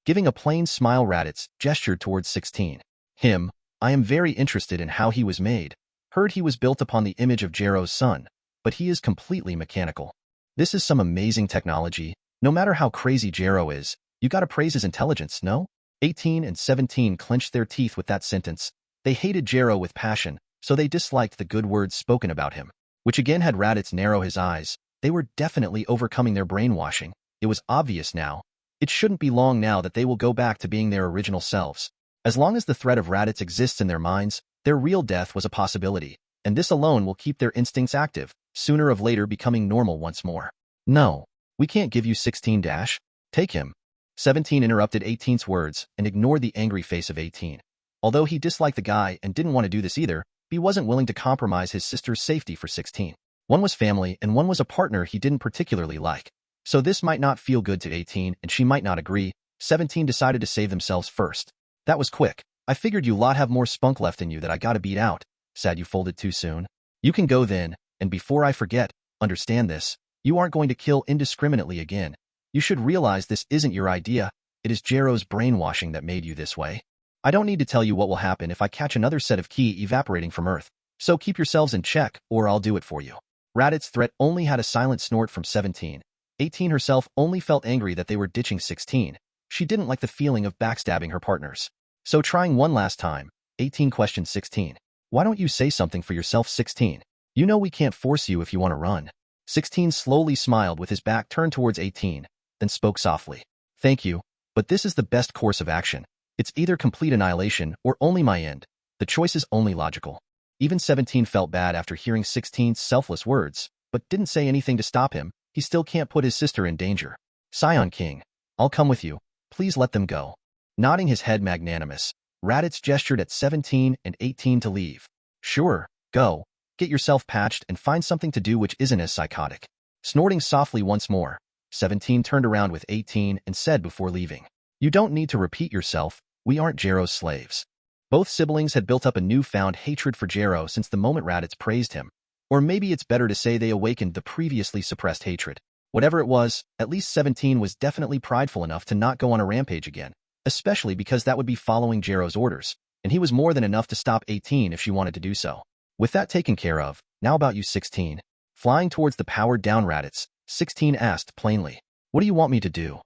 S1: Giving a plain smile, Raditz gestured towards 16. Him, I am very interested in how he was made. Heard he was built upon the image of Jero's son, but he is completely mechanical. This is some amazing technology. No matter how crazy Jero is, you gotta praise his intelligence, no? 18 and 17 clenched their teeth with that sentence. They hated Jero with passion, so they disliked the good words spoken about him, which again had Raditz narrow his eyes. They were definitely overcoming their brainwashing. It was obvious now. It shouldn't be long now that they will go back to being their original selves. As long as the threat of Raditz exists in their minds, their real death was a possibility, and this alone will keep their instincts active, sooner or later becoming normal once more. No, we can't give you 16 dash. Take him. 17 interrupted 18's words and ignored the angry face of 18. Although he disliked the guy and didn't want to do this either, he wasn't willing to compromise his sister's safety for 16. One was family and one was a partner he didn't particularly like. So this might not feel good to 18 and she might not agree. 17 decided to save themselves first. That was quick. I figured you lot have more spunk left in you that I gotta beat out. Sad you folded too soon. You can go then, and before I forget, understand this. You aren't going to kill indiscriminately again. You should realize this isn't your idea. It is Jero's brainwashing that made you this way. I don't need to tell you what will happen if I catch another set of ki evaporating from Earth. So keep yourselves in check, or I'll do it for you. Raditz's threat only had a silent snort from 17. 18 herself only felt angry that they were ditching 16. She didn't like the feeling of backstabbing her partners. So trying one last time, 18 questioned 16. Why don't you say something for yourself, 16? You know we can't force you if you want to run. 16 slowly smiled with his back turned towards 18, then spoke softly. Thank you, but this is the best course of action. It's either complete annihilation or only my end. The choice is only logical. Even 17 felt bad after hearing 16's selfless words, but didn't say anything to stop him. He still can't put his sister in danger. Saiyan King, I'll come with you. Please let them go. Nodding his head magnanimous, Raditz gestured at 17 and 18 to leave. Sure, go. Get yourself patched and find something to do which isn't as psychotic. Snorting softly once more, 17 turned around with 18 and said before leaving. You don't need to repeat yourself. We aren't Jero's slaves. Both siblings had built up a newfound hatred for Jero since the moment Raditz praised him. Or maybe it's better to say they awakened the previously suppressed hatred. Whatever it was, at least 17 was definitely prideful enough to not go on a rampage again, especially because that would be following Jero's orders, and he was more than enough to stop 18 if she wanted to do so. With that taken care of, now about you, 16. Flying towards the powered-down Raditz, 16 asked plainly, what do you want me to do?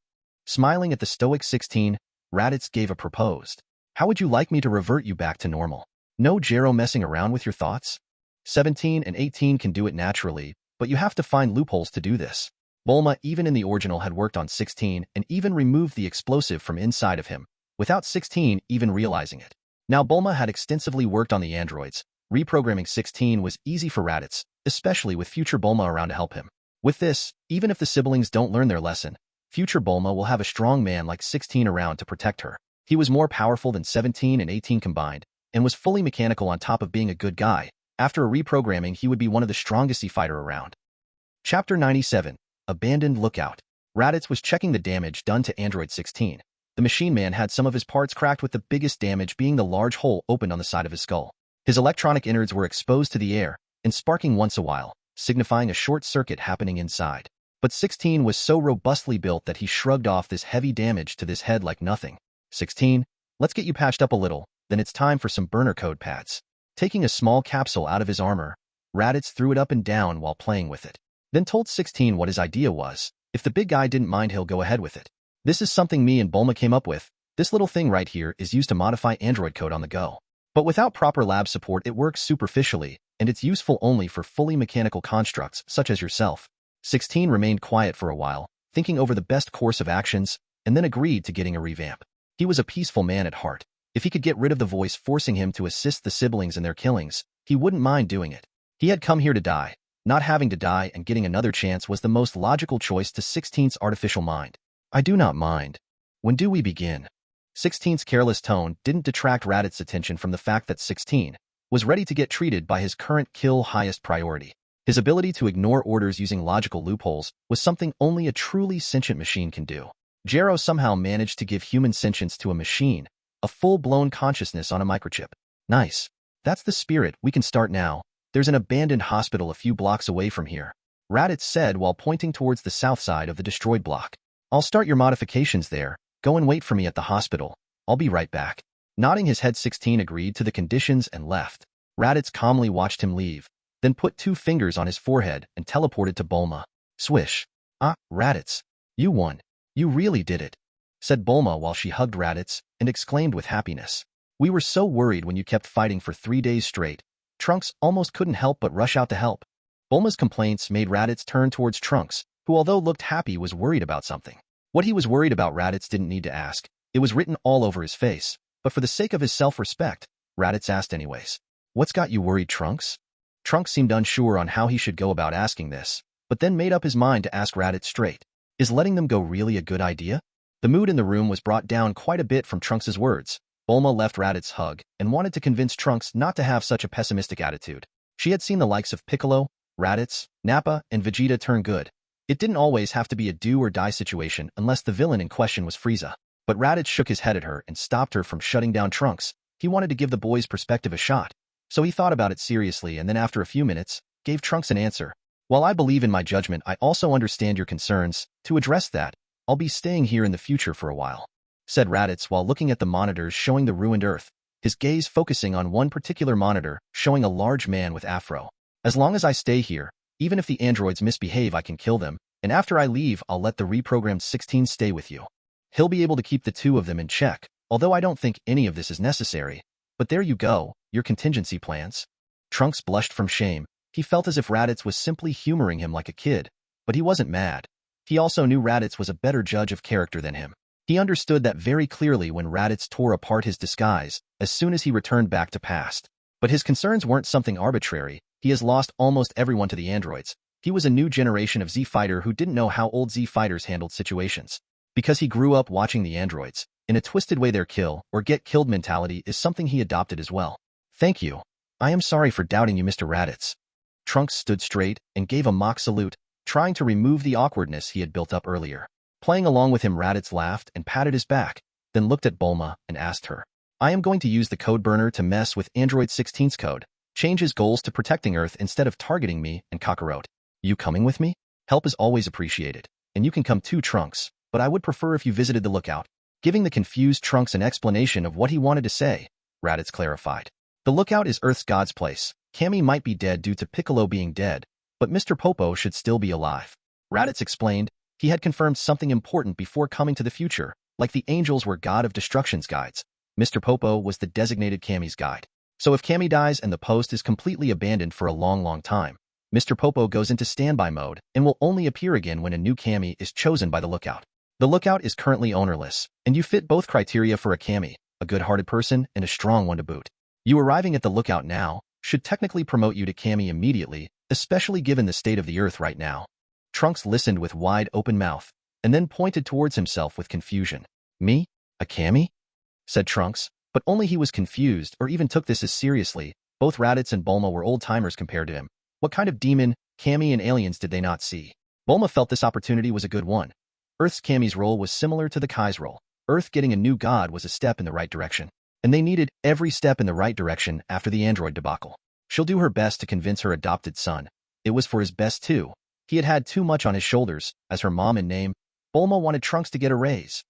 S1: Smiling at the stoic 16, Raditz gave a proposed. How would you like me to revert you back to normal? No Jero messing around with your thoughts? 17 and 18 can do it naturally, but you have to find loopholes to do this. Bulma, even in the original, had worked on 16 and even removed the explosive from inside of him, without 16 even realizing it. Now Bulma had extensively worked on the androids. Reprogramming 16 was easy for Raditz, especially with future Bulma around to help him. With this, even if the siblings don't learn their lesson, future Bulma will have a strong man like 16 around to protect her. He was more powerful than 17 and 18 combined, and was fully mechanical on top of being a good guy. After a reprogramming, he would be one of the strongest Z-fighter around. Chapter 97. Abandoned Lookout. Raditz was checking the damage done to Android 16. The machine man had some of his parts cracked, with the biggest damage being the large hole opened on the side of his skull. His electronic innards were exposed to the air and sparking once a while, signifying a short circuit happening inside. But 16 was so robustly built that he shrugged off this heavy damage to his head like nothing. 16, let's get you patched up a little, then it's time for some burner code pads. Taking a small capsule out of his armor, Raditz threw it up and down while playing with it. Then told 16 what his idea was. If the big guy didn't mind, he'll go ahead with it. This is something me and Bulma came up with. This little thing right here is used to modify android code on the go. But without proper lab support, it works superficially, and it's useful only for fully mechanical constructs such as yourself. 16 remained quiet for a while, thinking over the best course of actions, and then agreed to getting a revamp. He was a peaceful man at heart. If he could get rid of the voice forcing him to assist the siblings in their killings, he wouldn't mind doing it. He had come here to die. Not having to die and getting another chance was the most logical choice to 16's artificial mind. I do not mind. When do we begin? 16's careless tone didn't detract Raditz's attention from the fact that 16 was ready to get treated by his current kill highest priority. His ability to ignore orders using logical loopholes was something only a truly sentient machine can do. Jero somehow managed to give human sentience to a machine, a full-blown consciousness on a microchip. Nice. That's the spirit. We can start now. There's an abandoned hospital a few blocks away from here, Raditz said while pointing towards the south side of the destroyed block. I'll start your modifications there. Go and wait for me at the hospital. I'll be right back. Nodding his head, 16 agreed to the conditions and left. Raditz calmly watched him leave, then put 2 fingers on his forehead and teleported to Bulma. Swish. Ah, Raditz. You won. You really did it, said Bulma while she hugged Raditz and exclaimed with happiness. We were so worried when you kept fighting for 3 days straight. Trunks almost couldn't help but rush out to help. Bulma's complaints made Raditz turn towards Trunks, who although looked happy was worried about something. What he was worried about, Raditz didn't need to ask. It was written all over his face, but for the sake of his self-respect, Raditz asked anyways. What's got you worried, Trunks? Trunks seemed unsure on how he should go about asking this, but then made up his mind to ask Raditz straight. Is letting them go really a good idea? The mood in the room was brought down quite a bit from Trunks' words. Bulma left Raditz's hug and wanted to convince Trunks not to have such a pessimistic attitude. She had seen the likes of Piccolo, Raditz, Nappa, and Vegeta turn good. It didn't always have to be a do-or-die situation unless the villain in question was Frieza. But Raditz shook his head at her and stopped her from shutting down Trunks. He wanted to give the boy's perspective a shot. So he thought about it seriously and then after a few minutes, gave Trunks an answer. While I believe in my judgment, I also understand your concerns. To address that, I'll be staying here in the future for a while, said Raditz while looking at the monitors showing the ruined Earth, his gaze focusing on one particular monitor showing a large man with afro. As long as I stay here, even if the androids misbehave, I can kill them, and after I leave, I'll let the reprogrammed 16 stay with you. He'll be able to keep the 2 of them in check, although I don't think any of this is necessary. But there you go, your contingency plans. Trunks blushed from shame. He felt as if Raditz was simply humoring him like a kid, but he wasn't mad. He also knew Raditz was a better judge of character than him. He understood that very clearly when Raditz tore apart his disguise as soon as he returned back to past. But his concerns weren't something arbitrary. He has lost almost everyone to the androids. He was a new generation of Z-fighter who didn't know how old Z-fighters handled situations. Because he grew up watching the androids, in a twisted way their kill or get killed mentality is something he adopted as well. Thank you. I am sorry for doubting you, Mr. Raditz. Trunks stood straight and gave a mock salute, trying to remove the awkwardness he had built up earlier. Playing along with him, Raditz laughed and patted his back, then looked at Bulma and asked her, I am going to use the code burner to mess with Android 16's code, change his goals to protecting Earth instead of targeting me and Kakarot. You coming with me? Help is always appreciated, and you can come too, Trunks, but I would prefer if you visited the lookout. Giving the confused Trunks an explanation of what he wanted to say, Raditz clarified. The lookout is Earth's God's place. Kami might be dead due to Piccolo being dead, but Mr. Popo should still be alive. Raditz explained. He had confirmed something important before coming to the future, like the angels were God of Destruction's guides. Mr. Popo was the designated Kami's guide. So if Kami dies and the post is completely abandoned for a long time, Mr. Popo goes into standby mode and will only appear again when a new Kami is chosen by the lookout. The lookout is currently ownerless, and you fit both criteria for a Kami, a good-hearted person and a strong one to boot. You arriving at the lookout now should technically promote you to Kami immediately, especially given the state of the earth right now. Trunks listened with wide open mouth, and then pointed towards himself with confusion. Me? A Kami? Said Trunks, but only he was confused or even took this as seriously. Both Raditz and Bulma were old-timers compared to him. What kind of demon, Kami and aliens did they not see? Bulma felt this opportunity was a good one. Earth's Kami's role was similar to the Kai's role. Earth getting a new god was a step in the right direction, and they needed every step in the right direction after the android debacle. She'll do her best to convince her adopted son. It was for his best too. He had had too much on his shoulders. As her mom in name, Bulma wanted Trunks to get a raise.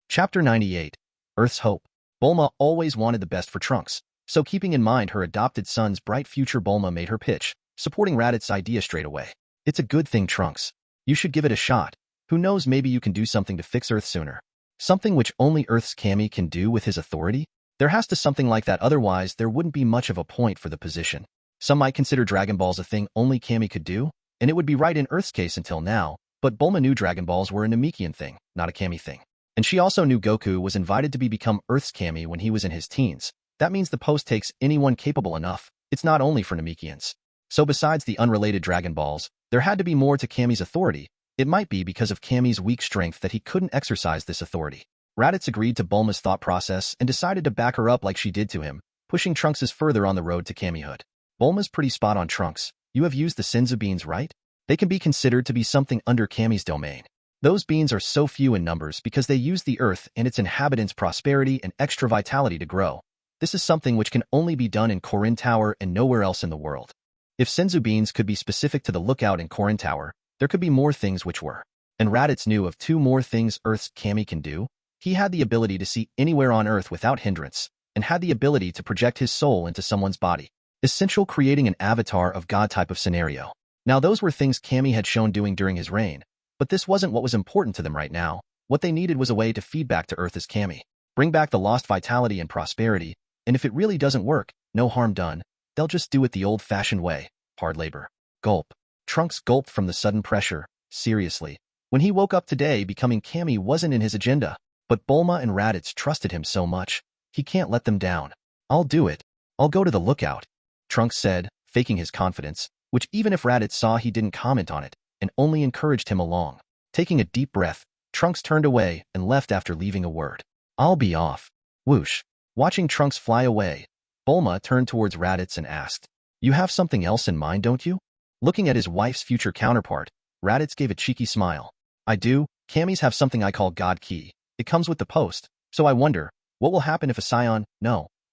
S1: Chapter 98. Earth's Hope. Bulma always wanted the best for Trunks, so keeping in mind her adopted son's bright future, Bulma made her pitch, supporting Raditz's idea straight away. It's a good thing, Trunks. You should give it a shot. Who knows, maybe you can do something to fix Earth sooner. Something which only Earth's Kami can do with his authority? There has to something like that, otherwise there wouldn't be much of a point for the position. Some might consider Dragon Balls a thing only Kami could do, and it would be right in Earth's case until now, but Bulma knew Dragon Balls were a Namekian thing, not a Kami thing. And she also knew Goku was invited to become Earth's Kami when he was in his teens. That means the post takes anyone capable enough. It's not only for Namekians. So besides the unrelated Dragon Balls, there had to be more to Kami's authority. It might be because of Kami's weak strength that he couldn't exercise this authority. Raditz agreed to Bulma's thought process and decided to back her up like she did to him, pushing Trunks further on the road to Kamihood. Bulma's pretty spot on, Trunks. You have used the Senzu beans, right? They can be considered to be something under Kami's domain. Those beans are so few in numbers because they use the earth and its inhabitants' prosperity and extra vitality to grow. This is something which can only be done in Korin Tower and nowhere else in the world. If Senzu beans could be specific to the lookout in Korin Tower, there could be more things which were. And Raditz knew of two more things Earth's Kami can do. He had the ability to see anywhere on Earth without hindrance, and had the ability to project his soul into someone's body, essential creating an avatar of God type of scenario. Now those were things Kami had shown doing during his reign, but this wasn't what was important to them right now. What they needed was a way to feed back to Earth as Kami, bring back the lost vitality and prosperity, and if it really doesn't work, no harm done, they'll just do it the old-fashioned way, hard labor. Gulp. Trunks gulped from the sudden pressure. Seriously. When he woke up today, becoming Kami wasn't in his agenda, but Bulma and Raditz trusted him so much, he can't let them down. I'll do it. I'll go to the lookout, Trunks said, faking his confidence, which even if Raditz saw, he didn't comment on it, and only encouraged him along. Taking a deep breath, Trunks turned away and left after leaving a word. I'll be off. Whoosh. Watching Trunks fly away, Bulma turned towards Raditz and asked, You have something else in mind, don't you? Looking at his wife's future counterpart, Raditz gave a cheeky smile. I do. Kamis have something I call God Key. It comes with the post, so I wonder, what will happen if a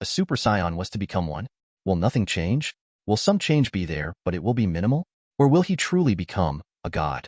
S1: Super Saiyan was to become one? Will nothing change? Will some change be there, but it will be minimal? Or will he truly become a god?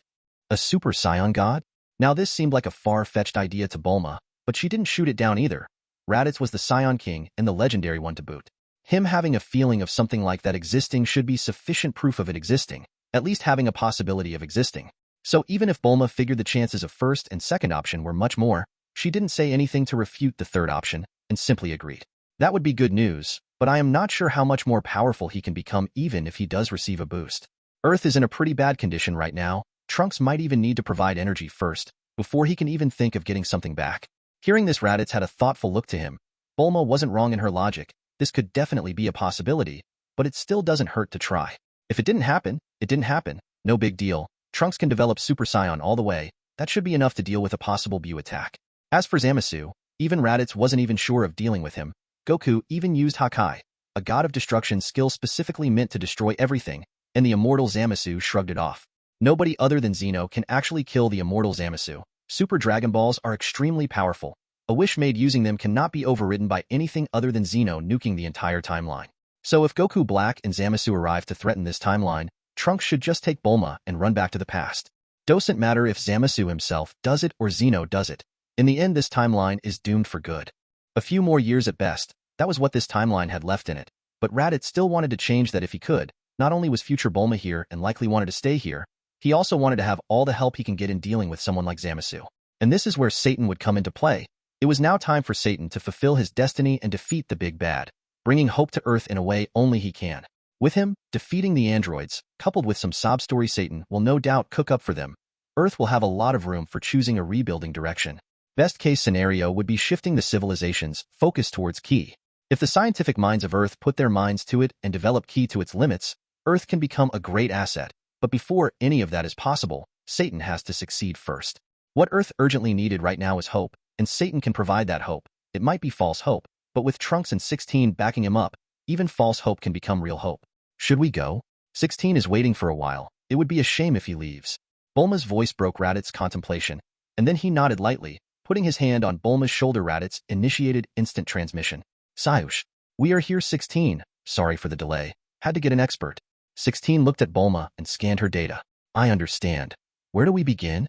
S1: A Super Saiyan god? Now this seemed like a far-fetched idea to Bulma, but she didn't shoot it down either. Raditz was the Saiyan King and the legendary one to boot. Him having a feeling of something like that existing should be sufficient proof of it existing, at least having a possibility of existing. So even if Bulma figured the chances of first and second option were much more, she didn't say anything to refute the third option, and simply agreed. That would be good news, but I am not sure how much more powerful he can become even if he does receive a boost. Earth is in a pretty bad condition right now. Trunks might even need to provide energy first, before he can even think of getting something back. Hearing this, Raditz had a thoughtful look to him. Bulma wasn't wrong in her logic. This could definitely be a possibility, but it still doesn't hurt to try. If it didn't happen, it didn't happen. No big deal. Trunks can develop Super Saiyan all the way. That should be enough to deal with a possible Bu attack. As for Zamasu, even Raditz wasn't even sure of dealing with him. Goku even used Hakai, a god of destruction skill specifically meant to destroy everything, and the immortal Zamasu shrugged it off. Nobody other than Zeno can actually kill the immortal Zamasu. Super Dragon Balls are extremely powerful. A wish made using them cannot be overridden by anything other than Zeno nuking the entire timeline. So if Goku Black and Zamasu arrive to threaten this timeline, Trunks should just take Bulma and run back to the past. Doesn't matter if Zamasu himself does it or Zeno does it. In the end, this timeline is doomed for good. A few more years at best, that was what this timeline had left in it. But Raditz still wanted to change that if he could. Not only was future Bulma here and likely wanted to stay here, he also wanted to have all the help he can get in dealing with someone like Zamasu. And this is where Satan would come into play. It was now time for Satan to fulfill his destiny and defeat the big bad, bringing hope to Earth in a way only he can. With him, defeating the androids, coupled with some sob story Satan will no doubt cook up for them. Earth will have a lot of room for choosing a rebuilding direction. Best case scenario would be shifting the civilization's focus towards Ki. If the scientific minds of Earth put their minds to it and develop Ki to its limits, Earth can become a great asset. But before any of that is possible, Satan has to succeed first. What Earth urgently needed right now is hope, and Satan can provide that hope. It might be false hope, but with Trunks and 16 backing him up, even false hope can become real hope. Should we go? 16 is waiting for a while. It would be a shame if he leaves. Bulma's voice broke Raditz's contemplation, and then he nodded lightly, putting his hand on Bulma's shoulder. Raditz initiated instant transmission. Sayush, we are here. 16. Sorry for the delay. Had to get an expert. 16 looked at Bulma and scanned her data. I understand. Where do we begin?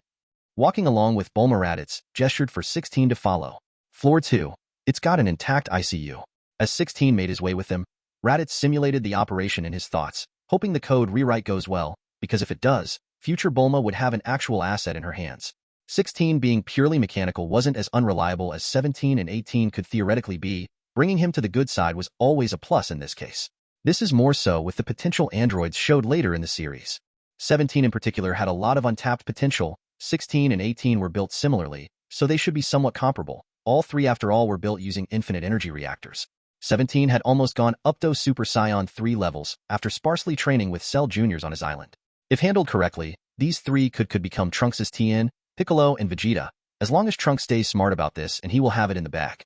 S1: Walking along with Bulma, Raditz gestured for 16 to follow. Floor 2. It's got an intact ICU. As 16 made his way with them, Raditz simulated the operation in his thoughts, hoping the code rewrite goes well, because if it does, future Bulma would have an actual asset in her hands. 16 being purely mechanical wasn't as unreliable as 17 and 18 could theoretically be. Bringing him to the good side was always a plus in this case. This is more so with the potential androids showed later in the series. 17 in particular had a lot of untapped potential. 16 and 18 were built similarly, so they should be somewhat comparable. All three, after all, were built using infinite energy reactors. 17 had almost gone up to Super Saiyan 3 levels after sparsely training with Cell Juniors on his island. If handled correctly, these three could become Trunks' Tien, Piccolo, and Vegeta, as long as Trunks stays smart about this, and he will have it in the bag.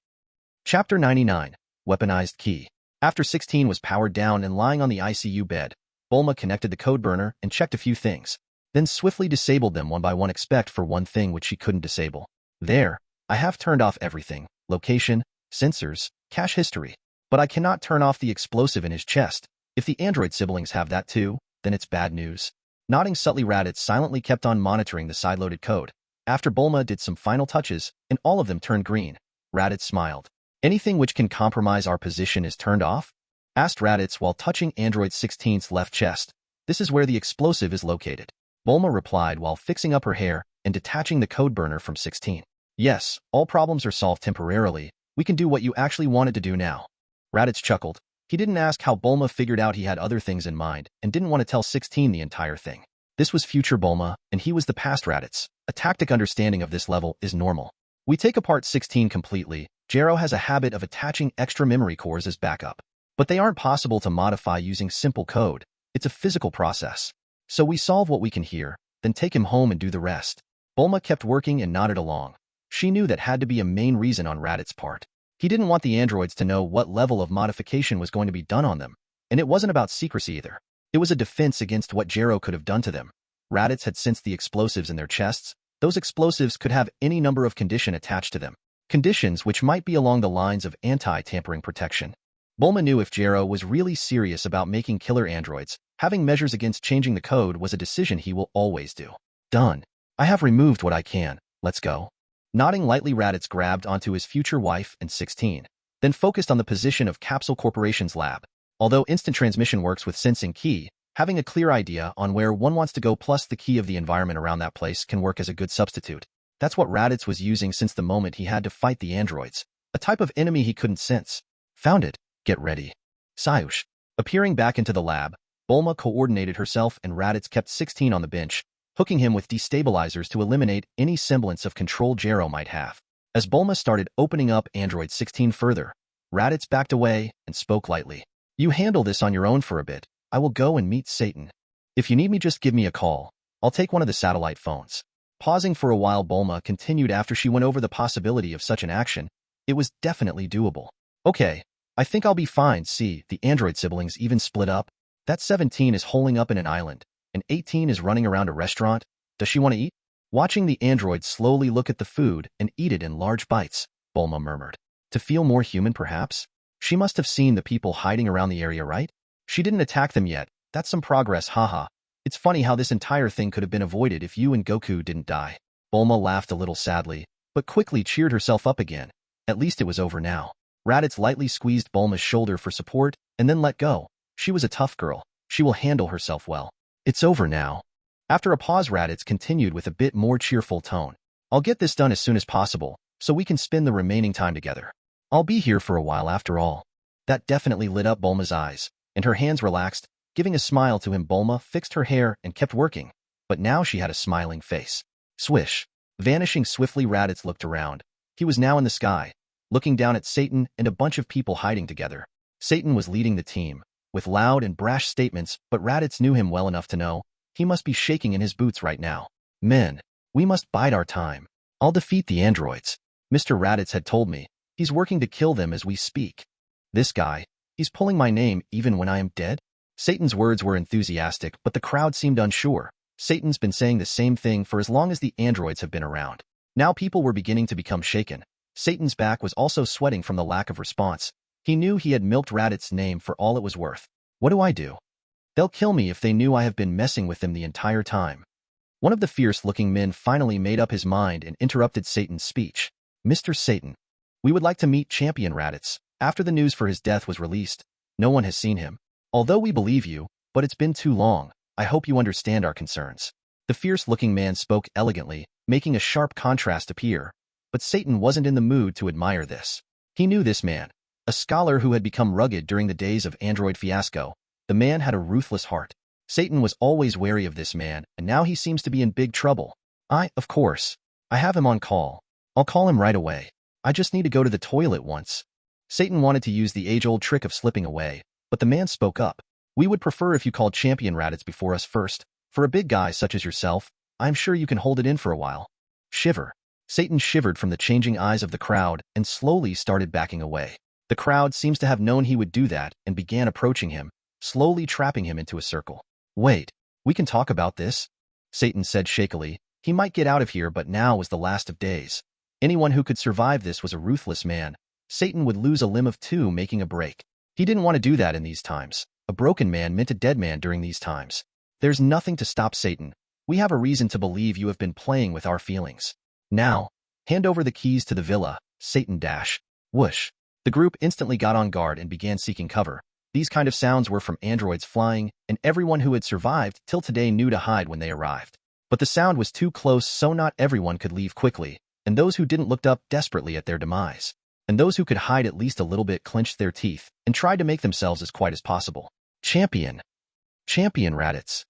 S1: Chapter 99. Weaponized Ki. After 16 was powered down and lying on the ICU bed, Bulma connected the code burner and checked a few things, then swiftly disabled them one by one except for one thing which she couldn't disable. There, I have turned off everything: location, sensors, cache history. But I cannot turn off the explosive in his chest. If the android siblings have that too, then it's bad news. Nodding subtly, Raditz silently kept on monitoring the sideloaded code. After Bulma did some final touches, and all of them turned green, Raditz smiled. Anything which can compromise our position is turned off? Asked Raditz while touching Android 16's left chest. This is where the explosive is located. Bulma replied while fixing up her hair and detaching the code burner from 16. Yes, all problems are solved temporarily. We can do what you actually wanted to do now. Raditz chuckled. He didn't ask how Bulma figured out he had other things in mind and didn't want to tell 16 the entire thing. This was future Bulma, and he was the past Raditz. A tactic understanding of this level is normal. We take apart 16 completely. Jero has a habit of attaching extra memory cores as backup. But they aren't possible to modify using simple code. It's a physical process. So we solve what we can here, then take him home and do the rest. Bulma kept working and nodded along. She knew that had to be a main reason on Raditz's part. He didn't want the androids to know what level of modification was going to be done on them, and it wasn't about secrecy either. It was a defense against what Jero could have done to them. Raditz had sensed the explosives in their chests. Those explosives could have any number of conditions attached to them. Conditions which might be along the lines of anti-tampering protection. Bulma knew if Jero was really serious about making killer androids, having measures against changing the code was a decision he will always do. Done. I have removed what I can. Let's go. Nodding lightly, Raditz grabbed onto his future wife and 16, then focused on the position of Capsule Corporation's lab. Although instant transmission works with sensing Ki, having a clear idea on where one wants to go plus the key of the environment around that place can work as a good substitute. That's what Raditz was using since the moment he had to fight the androids, a type of enemy he couldn't sense. Found it. Get ready. Sayush. Appearing back into the lab, Bulma coordinated herself and Raditz kept 16 on the bench, hooking him with destabilizers to eliminate any semblance of control Jero might have. As Bulma started opening up Android 16 further, Raditz backed away and spoke lightly. You handle this on your own for a bit. I will go and meet Satan. If you need me, just give me a call. I'll take one of the satellite phones. Pausing for a while, Bulma continued after she went over the possibility of such an action. It was definitely doable. Okay, I think I'll be fine. See, the android siblings even split up. That 17 is holing up in an island, and 18 is running around a restaurant. Does she want to eat? Watching the android slowly look at the food and eat it in large bites, Bulma murmured. To feel more human, perhaps? She must have seen the people hiding around the area, right? She didn't attack them yet. That's some progress, haha. It's funny how this entire thing could have been avoided if you and Goku didn't die. Bulma laughed a little sadly, but quickly cheered herself up again. At least it was over now. Raditz lightly squeezed Bulma's shoulder for support and then let go. She was a tough girl. She will handle herself well. It's over now. After a pause, Raditz continued with a bit more cheerful tone. I'll get this done as soon as possible, so we can spend the remaining time together. I'll be here for a while after all. That definitely lit up Bulma's eyes, and her hands relaxed, Giving a smile to him, Bulma fixed her hair and kept working, but now she had a smiling face. Swish. Vanishing swiftly, Raditz looked around. He was now in the sky, looking down at Satan and a bunch of people hiding together. Satan was leading the team, with loud and brash statements, but Raditz knew him well enough to know he must be shaking in his boots right now. Men, we must bide our time. I'll defeat the androids. Mr. Raditz had told me. He's working to kill them as we speak. This guy, he's pulling my name even when I am dead? Satan's words were enthusiastic, but the crowd seemed unsure. Satan's been saying the same thing for as long as the androids have been around. Now people were beginning to become shaken. Satan's back was also sweating from the lack of response. He knew he had milked Raditz's name for all it was worth. What do I do? They'll kill me if they knew I have been messing with them the entire time. One of the fierce-looking men finally made up his mind and interrupted Satan's speech. Mr. Satan, we would like to meet Champion Raditz. After the news for his death was released, no one has seen him. Although we believe you, but it's been too long. I hope you understand our concerns. The fierce-looking man spoke elegantly, making a sharp contrast appear, but Satan wasn't in the mood to admire this. He knew this man, a scholar who had become rugged during the days of Android Fiasco. The man had a ruthless heart. Satan was always wary of this man, and now he seems to be in big trouble. Of course. I have him on call. I'll call him right away. I just need to go to the toilet once. Satan wanted to use the age-old trick of slipping away, but the man spoke up. We would prefer if you called Champion Raditz before us first. For a big guy such as yourself, I'm sure you can hold it in for a while. Shiver. Satan shivered from the changing eyes of the crowd and slowly started backing away. The crowd seems to have known he would do that and began approaching him, slowly trapping him into a circle. Wait, we can talk about this? Satan said shakily. He might get out of here, but now was the last of days. Anyone who could survive this was a ruthless man. Satan would lose a limb of two making a break. He didn't want to do that in these times. A broken man meant a dead man during these times. There's nothing to stop Satan. We have a reason to believe you have been playing with our feelings. Now, hand over the keys to the villa, Satan dash. Whoosh. The group instantly got on guard and began seeking cover. These kind of sounds were from androids flying, and everyone who had survived till today knew to hide when they arrived. But the sound was too close, so not everyone could leave quickly, and those who didn't looked up desperately at their demise. And those who could hide at least a little bit clenched their teeth and tried to make themselves as quiet as possible. Champion Raditz.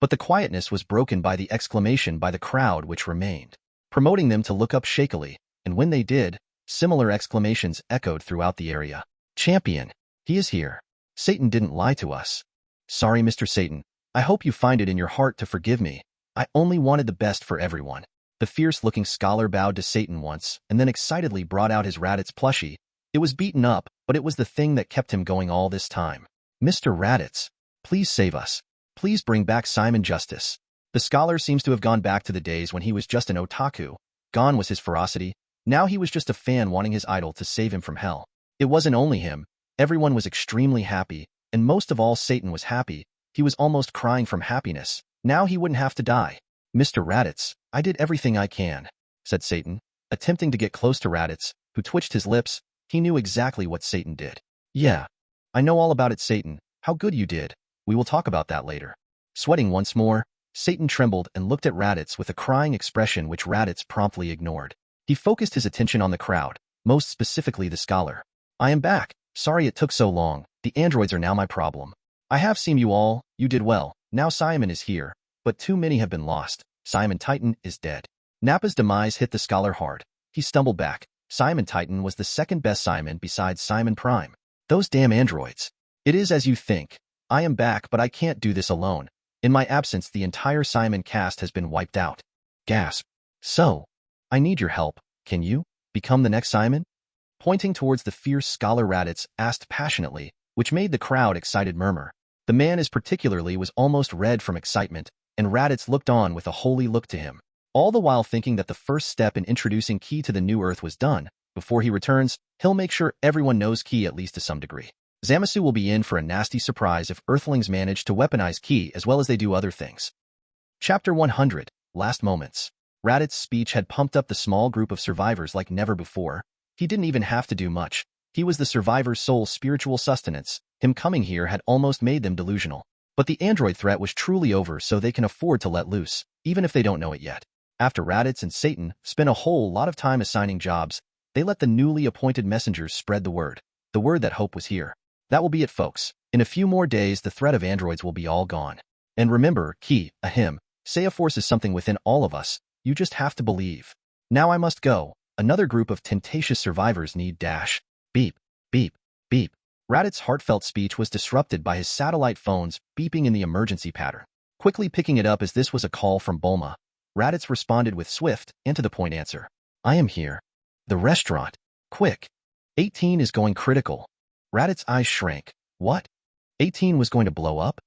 S1: But the quietness was broken by the exclamation by the crowd which remained, promoting them to look up shakily, and when they did, similar exclamations echoed throughout the area. Champion, he is here. Satan didn't lie to us. Sorry, Mr. Satan. I hope you find it in your heart to forgive me. I only wanted the best for everyone. The fierce-looking scholar bowed to Satan once, and then excitedly brought out his Raditz plushie. It was beaten up, but it was the thing that kept him going all this time. Mr. Raditz, please save us. Please bring back Simon Justice. The scholar seems to have gone back to the days when he was just an otaku. Gone was his ferocity. Now he was just a fan wanting his idol to save him from hell. It wasn't only him. Everyone was extremely happy, and most of all Satan was happy. He was almost crying from happiness. Now he wouldn't have to die. Mr. Raditz, I did everything I can, said Satan, attempting to get close to Raditz, who twitched his lips. He knew exactly what Satan did. Yeah, I know all about it, Satan. How good you did. We will talk about that later. Sweating once more, Satan trembled and looked at Raditz with a crying expression which Raditz promptly ignored. He focused his attention on the crowd, most specifically the scholar. I am back. Sorry it took so long. The androids are now my problem. I have seen you all. You did well. Now Simon is here, but too many have been lost. Simon Titan is dead. Nappa's demise hit the scholar hard. He stumbled back. Simon Titan was the second best Simon besides Simon Prime. Those damn androids. It is as you think. I am back, but I can't do this alone. In my absence, the entire Simon cast has been wiped out. Gasp. So, I need your help. Can you become the next Simon? Pointing towards the fierce scholar, Raditz asked passionately, which made the crowd excited murmur. The man particularly was almost red from excitement, and Raditz looked on with a holy look to him, all the while thinking that the first step in introducing Ki to the new Earth was done. Before he returns, he'll make sure everyone knows Ki at least to some degree. Zamasu will be in for a nasty surprise if Earthlings manage to weaponize Ki as well as they do other things. Chapter 100, Last Moments. Raditz's speech had pumped up the small group of survivors like never before. He didn't even have to do much. He was the survivor's sole spiritual sustenance. Him coming here had almost made them delusional. But the android threat was truly over, so they can afford to let loose, even if they don't know it yet. After Raditz and Satan spent a whole lot of time assigning jobs, they let the newly appointed messengers spread the word that hope was here. That will be it, folks. In a few more days, the threat of androids will be all gone. And remember, Saya force is something within all of us. You just have to believe. Now I must go. Another group of tentacious survivors need dash. Beep, beep, beep. Raditz's heartfelt speech was disrupted by his satellite phones beeping in the emergency pattern. Quickly picking it up as this was a call from Bulma, Raditz responded with swift and to-the-point answer. I am here. The restaurant. Quick. 18 is going critical. Raditz's eyes shrank. What? 18 was going to blow up?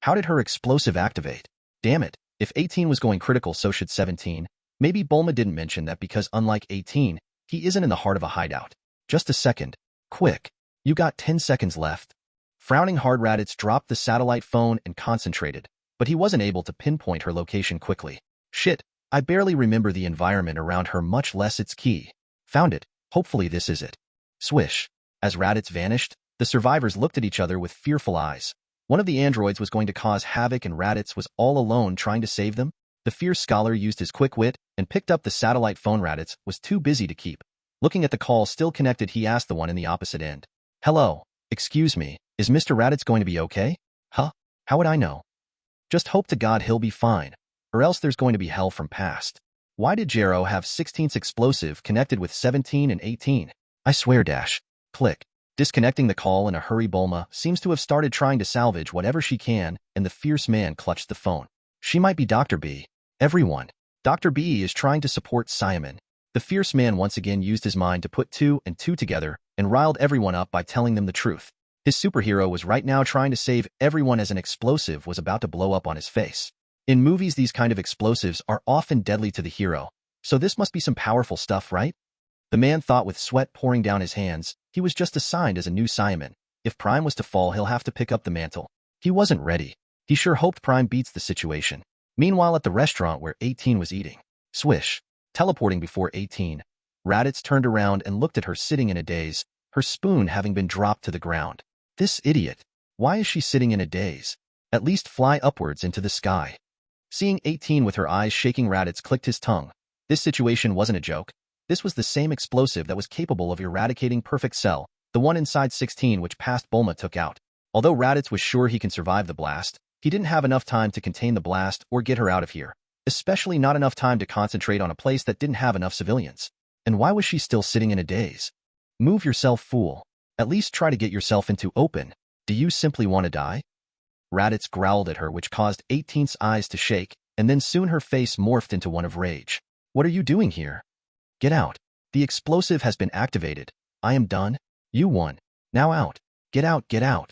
S1: How did her explosive activate? Damn it. If 18 was going critical, so should 17. Maybe Bulma didn't mention that because unlike 18, he isn't in the heart of a hideout. Just a second. Quick. You got 10 seconds left. Frowning hard, Raditz dropped the satellite phone and concentrated, but he wasn't able to pinpoint her location quickly. Shit, I barely remember the environment around her, much less its key. Found it. Hopefully this is it. Swish. As Raditz vanished, the survivors looked at each other with fearful eyes. One of the androids was going to cause havoc and Raditz was all alone trying to save them. The fierce scholar used his quick wit and picked up the satellite phone. Raditz was too busy to keep. Looking at the call still connected, he asked the one in the opposite end. Hello, excuse me, is Mr. Raditz going to be okay? Huh? How would I know? Just hope to God he'll be fine, or else there's going to be hell from past. Why did Jero have 16's explosive connected with 17 and 18? I swear dash. Click. Disconnecting the call in a hurry, Bulma seems to have started trying to salvage whatever she can, and the fierce man clutched the phone. She might be Dr. B. Everyone. Dr. B is trying to support Simon. The fierce man once again used his mind to put 2 and 2 together and riled everyone up by telling them the truth. His superhero was right now trying to save everyone as an explosive was about to blow up on his face. In movies, these kind of explosives are often deadly to the hero, so this must be some powerful stuff, right? The man thought with sweat pouring down his hands. He was just assigned as a new Saiyaman. If Prime was to fall, he'll have to pick up the mantle. He wasn't ready. He sure hoped Prime beats the situation. Meanwhile, at the restaurant where 18 was eating, swish, teleporting before 18, Raditz turned around and looked at her sitting in a daze, her spoon having been dropped to the ground. This idiot. Why is she sitting in a daze? At least fly upwards into the sky. Seeing 18 with her eyes shaking, Raditz clicked his tongue. This situation wasn't a joke. This was the same explosive that was capable of eradicating Perfect Cell, the one inside 16 which past Bulma took out. Although Raditz was sure he can survive the blast, he didn't have enough time to contain the blast or get her out of here. Especially not enough time to concentrate on a place that didn't have enough civilians. And why was she still sitting in a daze? Move yourself, fool. At least try to get yourself into open. Do you simply want to die? Raditz growled at her, which caused 18's eyes to shake, and then soon her face morphed into one of rage. What are you doing here? Get out. The explosive has been activated. I am done. You won. Now out. Get out, get out.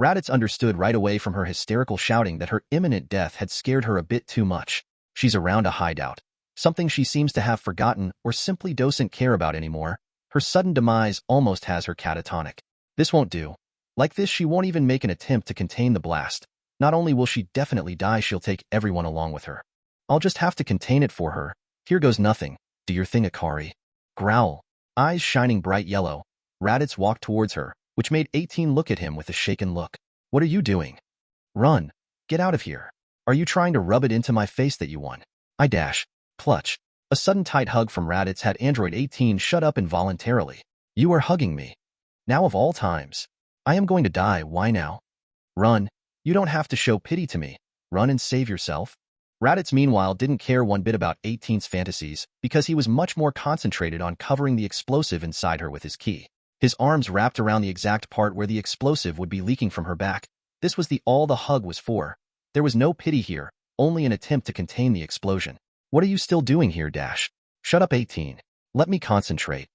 S1: Raditz understood right away from her hysterical shouting that her imminent death had scared her a bit too much. She's around a hideout. Something she seems to have forgotten or simply doesn't care about anymore. Her sudden demise almost has her catatonic. This won't do. Like this, she won't even make an attempt to contain the blast. Not only will she definitely die, she'll take everyone along with her. I'll just have to contain it for her. Here goes nothing. Do your thing, Akari. Growl. Eyes shining bright yellow. Raditz walked towards her, which made 18 look at him with a shaken look. What are you doing? Run. Get out of here. Are you trying to rub it into my face that you won? I dash. Clutch. A sudden tight hug from Raditz had Android 18 shut up involuntarily. You are hugging me. Now of all times. I am going to die. Why now? Run. You don't have to show pity to me. Run and save yourself. Raditz, meanwhile, didn't care one bit about 18's fantasies because he was much more concentrated on covering the explosive inside her with his ki. His arms wrapped around the exact part where the explosive would be leaking from her back. This was all the hug was for. There was no pity here, only an attempt to contain the explosion. What are you still doing here, Dash? Shut up, 18. Let me concentrate.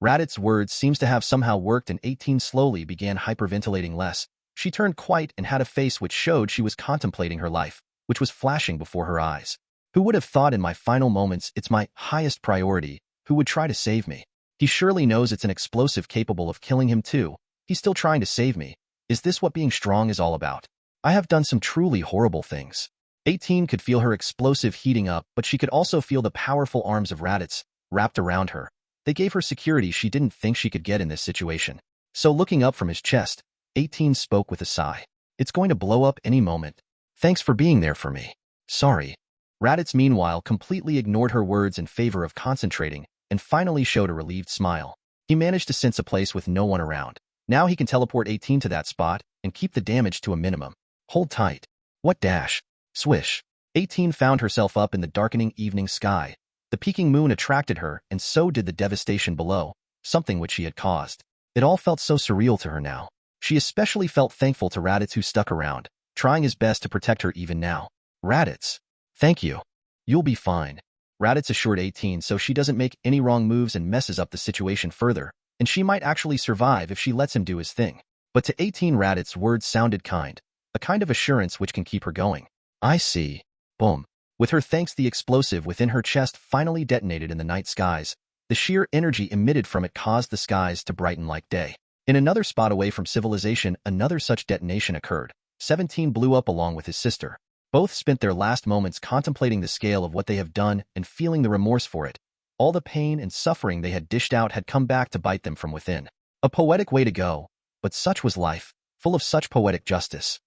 S1: Raditz's words seems to have somehow worked, and 18 slowly began hyperventilating less. She turned white and had a face which showed she was contemplating her life, which was flashing before her eyes. Who would have thought in my final moments it's my highest priority? Who would try to save me? He surely knows it's an explosive capable of killing him too. He's still trying to save me. Is this what being strong is all about? I have done some truly horrible things. 18 could feel her explosive heating up, but she could also feel the powerful arms of Raditz wrapped around her. They gave her security she didn't think she could get in this situation. So looking up from his chest, 18 spoke with a sigh. It's going to blow up any moment. Thanks for being there for me. Sorry. Raditz, meanwhile, completely ignored her words in favor of concentrating and finally showed a relieved smile. He managed to sense a place with no one around. Now he can teleport 18 to that spot and keep the damage to a minimum. Hold tight. What dash? Swish. 18 found herself up in the darkening evening sky. The peaking moon attracted her, and so did the devastation below, something which she had caused. It all felt so surreal to her now. She especially felt thankful to Raditz, who stuck around, trying his best to protect her even now. Raditz. Thank you. You'll be fine. Raditz assured 18 so she doesn't make any wrong moves and messes up the situation further, and she might actually survive if she lets him do his thing. But to 18, Raditz's words sounded kind, a kind of assurance which can keep her going. I see. Boom. With her thanks, the explosive within her chest finally detonated in the night skies. The sheer energy emitted from it caused the skies to brighten like day. In another spot away from civilization, another such detonation occurred. 17 blew up along with his sister. Both spent their last moments contemplating the scale of what they have done and feeling the remorse for it. All the pain and suffering they had dished out had come back to bite them from within. A poetic way to go, but such was life, full of such poetic justice.